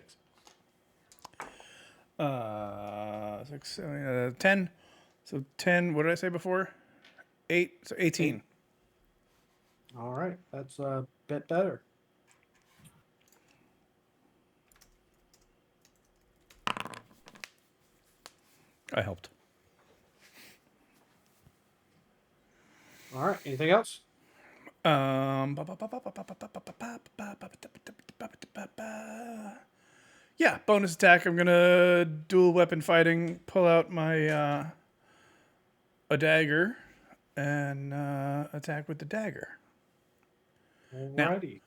10. So 10, what did I say before? 8, so 18. All right, that's a bit better. I helped. All right, anything else? Yeah, bonus attack. I'm gonna dual weapon fighting. Pull out my a dagger and attack with the dagger. Alrighty.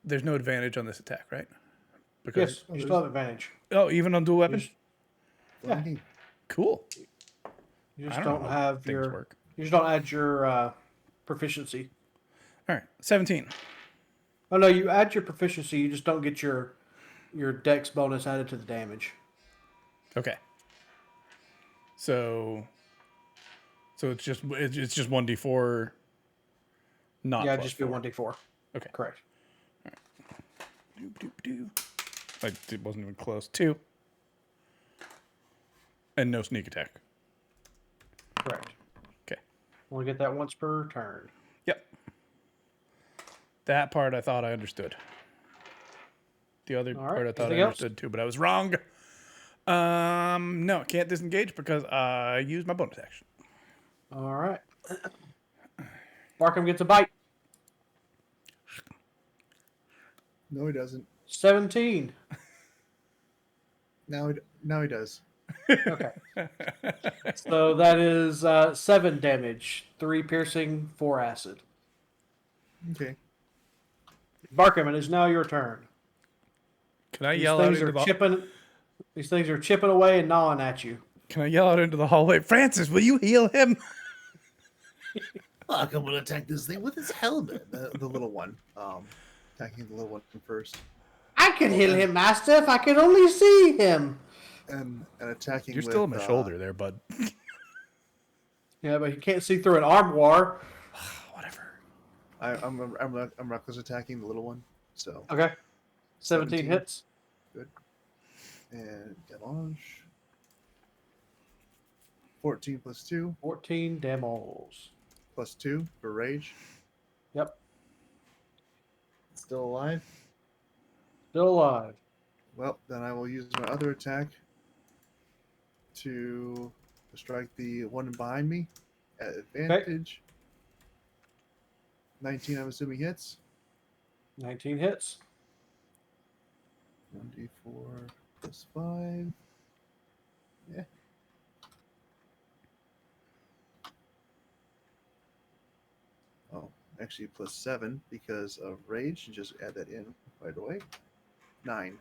There's no advantage on this attack, right? Yes, you still have advantage. Oh, even on dual You weapon. just, Flanking. Cool. you just I don't don't know have things your. work. You just don't add your proficiency. All right, 17. Oh no, you add your proficiency. You just don't get your dex bonus added to the damage. Okay. So it's just 1d4. Not Yeah, plus just be 4. 1d4. Okay. Correct. Like it wasn't even close. 2. And no sneak attack. Correct. Okay. We'll get that once per turn. Yep. That part I thought I understood. The other All right, part I thought I anything else? understood too, but I was wrong. No, can't disengage because I used my bonus action. All right. Markham gets a bite. No, he doesn't. 17. Now he does. Okay. So that is 7 damage, 3 piercing, 4 acid. Okay. Barkham, it is now your turn. Can I These yell out things into are the chipping. These things are chipping away and gnawing at you. Can I yell out into the hallway? Francis, will you heal him? Barkham will attack this thing with his helmet. The little one. Attacking the little one first. I could heal him, master, if I could only see him. And attacking You're with, still on my shoulder there, bud. Yeah, but you can't see through an armoire. Whatever. I'm reckless attacking the little one. So Okay. 17 17. hits. good. And damage. 14 plus 2 14 demos. plus 2 for rage. Yep. Still alive. Still alive. Well, then I will use my other attack to strike the one behind me at advantage. 19, I'm assuming hits. 19 hits. 1d4 plus 5. Yeah. Oh, actually plus 7 because of rage. Just add that in right away. 9.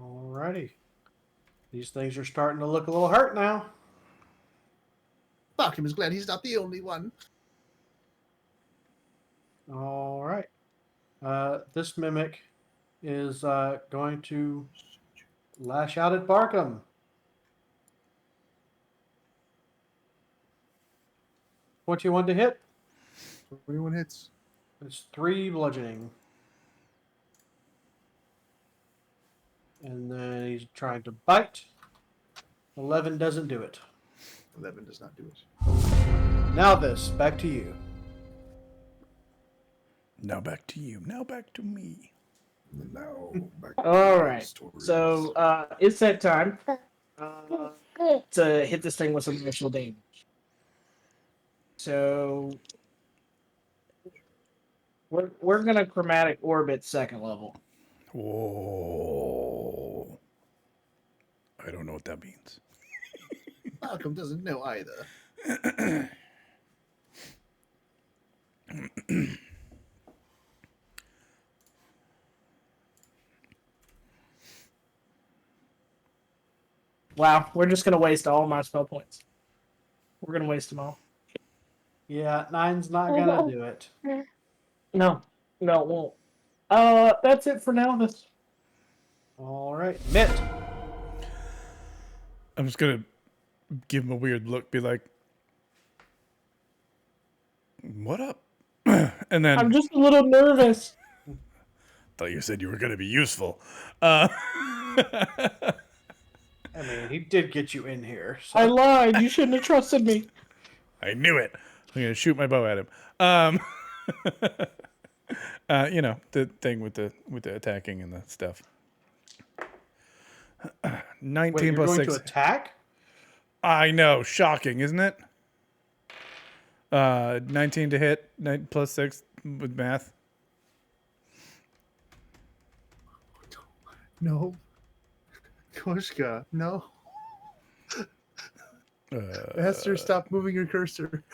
Alrighty. These things are starting to look a little hurt now. Barkham is glad he's not the only one. All right. This mimic is going to lash out at Barkham. 21 to hit. 21 hits. It's 3 bludgeoning. And then he's trying to bite. 11 doesn't do it. 11 does not do it. Now this, back to you. Now back to you. Now back to me. Now, back All to right. stories. So it's that time to hit this thing with some initial damage. So we're gonna chromatic orbit second level. Whoa. I don't know what that means. Malcolm doesn't know either. Wow, we're just gonna waste all my spell points. We're gonna waste them all. Yeah, 9's not gonna do it. No, it won't. That's it for now. All right, Mitt. I'm just going to give him a weird look, be like, what up? And then I'm just a little nervous. thought you said you were going to be useful. I mean, he did get you in here. So. I lied. You shouldn't have trusted me. I knew it. I'm going to shoot my bow at him. You know, the thing with the attacking and the stuff. 19 Wait, you're plus going 6. to attack? I know, shocking, isn't it? 19 to hit, 9 plus 6 with math. No. Koshka, no. Esther, stop moving your cursor.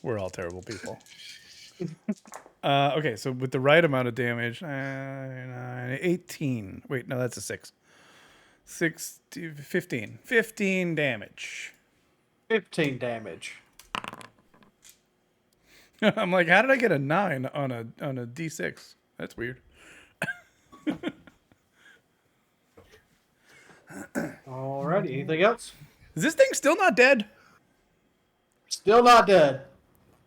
We're all terrible people. Okay, so with the right amount of damage, 18. Wait, no, that's a 6. 15. 15 damage. 15 damage. I'm like, how did I get a 9 on a D6? That's weird. Alrighty, anything else? Is this thing still not dead? Still not dead.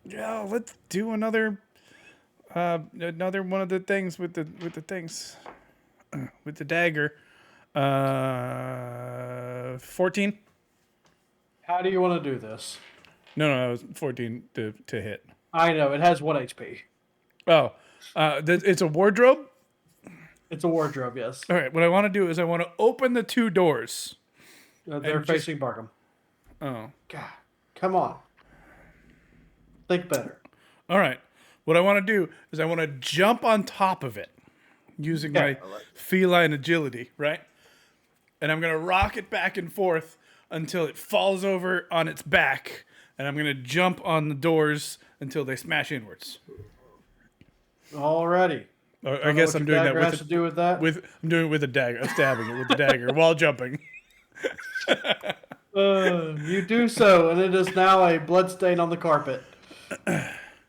Yeah, let's do another one of the things with the things. With the dagger. 14? How do you want to do this? No, it was 14 to hit. I know, it has 1 HP. Oh, it's a wardrobe? It's a wardrobe, yes. All right, what I want to do is I want to open the 2 doors. They're just- facing Barkham. Oh. God, come on. Think better. All right. What I want to do is I want to jump on top of it using my feline agility, right? And I'm going to rock it back and forth until it falls over on its back. And I'm going to jump on the doors until they smash inwards. Alrighty. I guess I'm doing that has with to do with that. I'm doing it with a dagger. I'm stabbing it with the dagger while jumping. You do so, and it is now a blood stain on the carpet.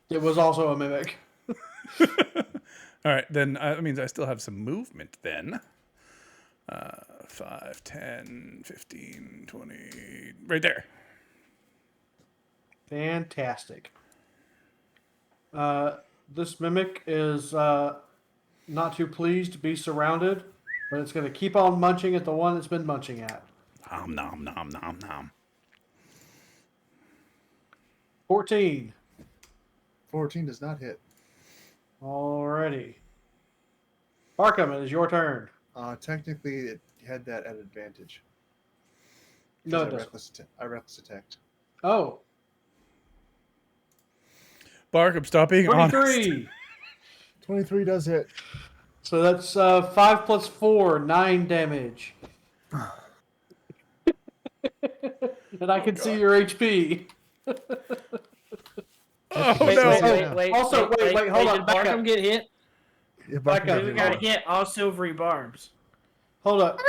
It was also a mimic. All right, then that means I still have some movement then. 5, 10, 15, 20, right there. Fantastic. This mimic is not too pleased to be surrounded, but it's going to keep on munching at the one it's been munching at. Nom, nom, nom, nom, nom. 14. 14 does not hit. Alrighty. Barkham, it is your turn. Technically, it had that at advantage. No, it I doesn't. reckless attacked. Oh, Barkham, stop being honest. 23. 23 does hit. So that's 5 plus 4, 9 damage. And I can see your HP. Oh, Wait, no. wait, Also, wait, hold on, Did back Barkham up. get hit? Yeah, Back up. We got a hit all silvery barbs. Hold up.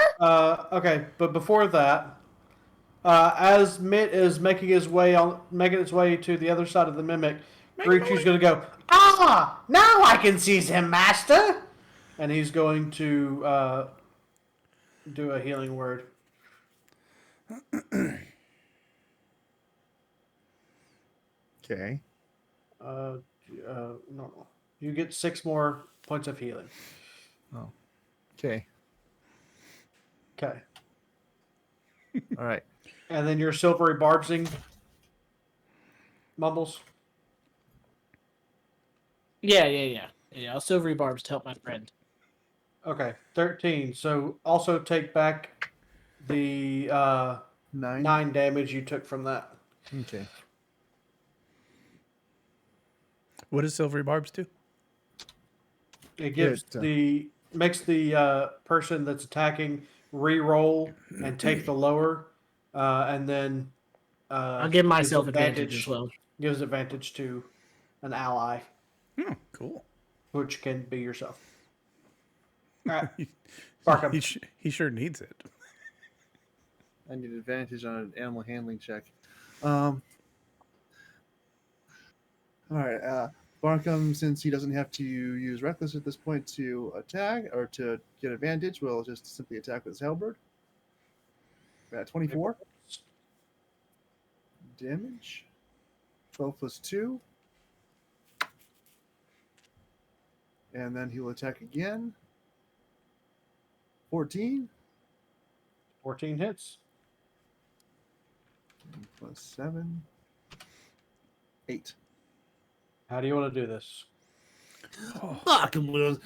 Okay, but before that, as Mitt is making its way to the other side of the mimic, Grichu's going to go, "Ah! Now I can seize him, master!" and he's going to do a healing word. Okay. Normal. You get 6 more points of healing. Oh. Okay. Okay. All right. And then your silvery barbsing mumbles. Yeah. I'll silvery barbs to help my friend. Okay, 13. So also take back the 9. 9 damage you took from that. Okay. What does Silvery Barbs do? It gives It, makes the person that's attacking re-roll and take the lower, and then I'll give gives myself advantage as well. Gives advantage to an ally, Hmm, cool. which can be yourself. All right, He, Barkham. he sure needs it. I need advantage on an animal handling check. All right. Barkham, since he doesn't have to use reckless at this point to attack or to get advantage, will just simply attack with his halberd. We're at 24 damage. 12 plus 2. And then he will attack again. 14 14 hits. plus 7. 8. How do you want to do this? Barkham will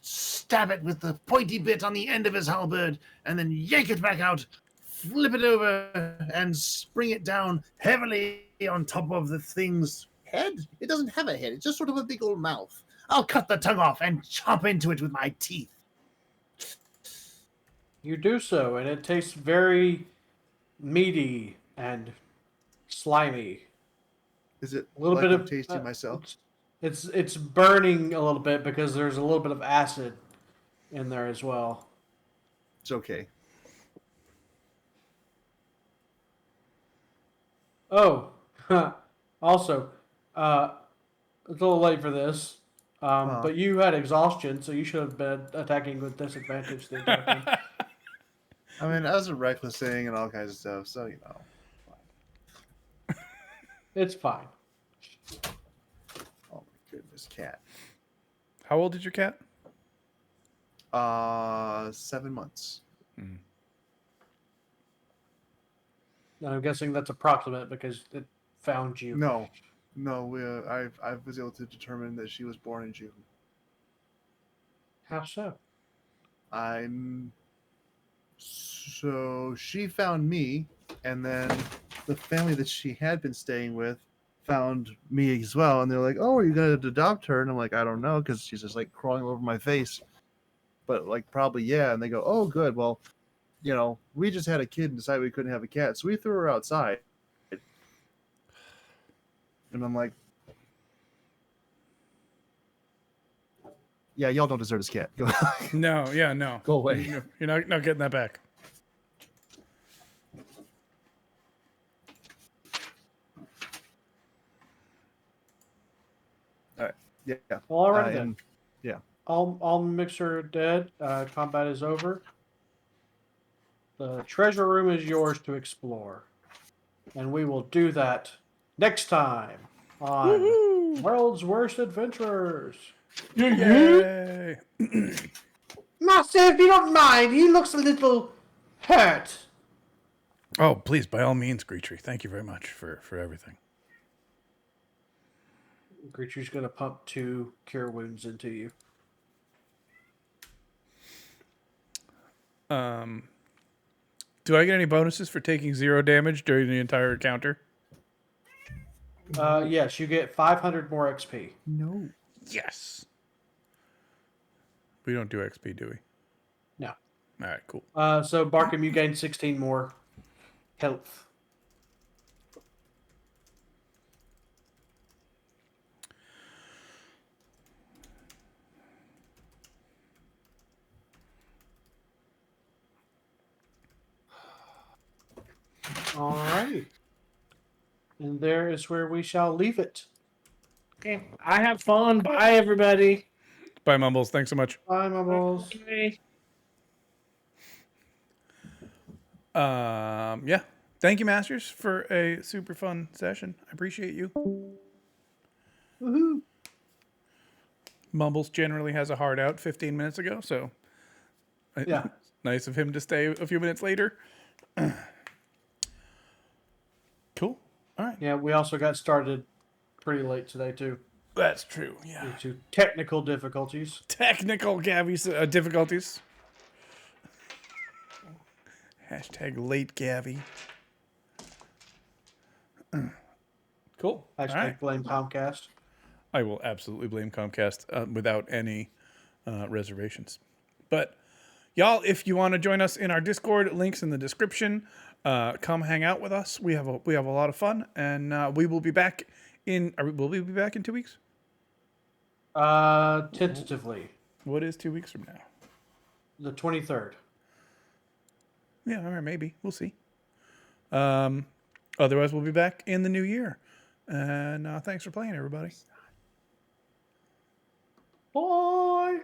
stab it with the pointy bit on the end of his halberd, and then yank it back out, flip it over, and spring it down heavily on top of the thing's head. It doesn't have a head, it's just sort of a big old mouth. I'll cut the tongue off and chomp into it with my teeth. You do so, and it tastes very meaty and slimy. Is it A little like bit I'm of tasting myself? It's burning a little bit because there's a little bit of acid in there as well. It's okay. Oh, also, it's a little late for this, but you had exhaustion, so you should have been attacking with disadvantage the entire time. I mean, I was a reckless thing and all kinds of stuff, so you know. It's fine. Oh my goodness, cat. How old is your cat? 7 months. And I'm guessing that's approximate because it found you. No, I was able to determine that she was born in June. How so? So she found me, and then the family that she had been staying with found me as well, and they're like, "Oh, are you gonna adopt her?" And I'm like, "I don't know," because she's just like crawling all over my face. But like, probably yeah. And they go, "Oh, good. Well, you know, we just had a kid and decided we couldn't have a cat, so we threw her outside." And I'm like, "Yeah, y'all don't deserve this cat. No, yeah, no. Go away." You're not getting that back. All right. Yeah. Well, all right then. And, yeah. All mixer dead. Combat is over. The treasure room is yours to explore, and we will do that next time on Woohoo! World's Worst Adventurers. Yay! Master, if you don't mind, he looks a little hurt. Oh, please, by all means, Greetry. Thank you very much for everything. Creature's gonna pump 2 cure wounds into you. Do I get any bonuses for taking 0 damage during the entire encounter? Yes, you get 500 more XP. No. Yes. We don't do XP, do we? No. All right, cool. So Barkham, you gain 16 more health. All right. And there is where we shall leave it. Okay, I have fun. Bye, everybody. Bye, Mumbles. Thanks so much. Bye, Mumbles. Yeah. Thank you, Masters, for a super fun session. I appreciate you. Woohoo! Mumbles generally has a hard out 15 minutes ago, so Yeah. nice of him to stay a few minutes later. Cool. All right. Yeah, we also got started pretty late today, too, That's true. Yeah. due to technical difficulties. Technical Gavi difficulties. Hashtag late Gavi. Cool. All Hashtag right. blame Comcast. I will absolutely blame Comcast without any reservations. But y'all, if you want to join us in our Discord, links in the description. Come hang out with us. We have a lot of fun, and we will be back in. Will we be back in 2 weeks? Tentatively, What is 2 weeks from now? the 23rd. Yeah, all right, maybe we'll see. Otherwise, we'll be back in the new year. And thanks for playing, everybody. Bye!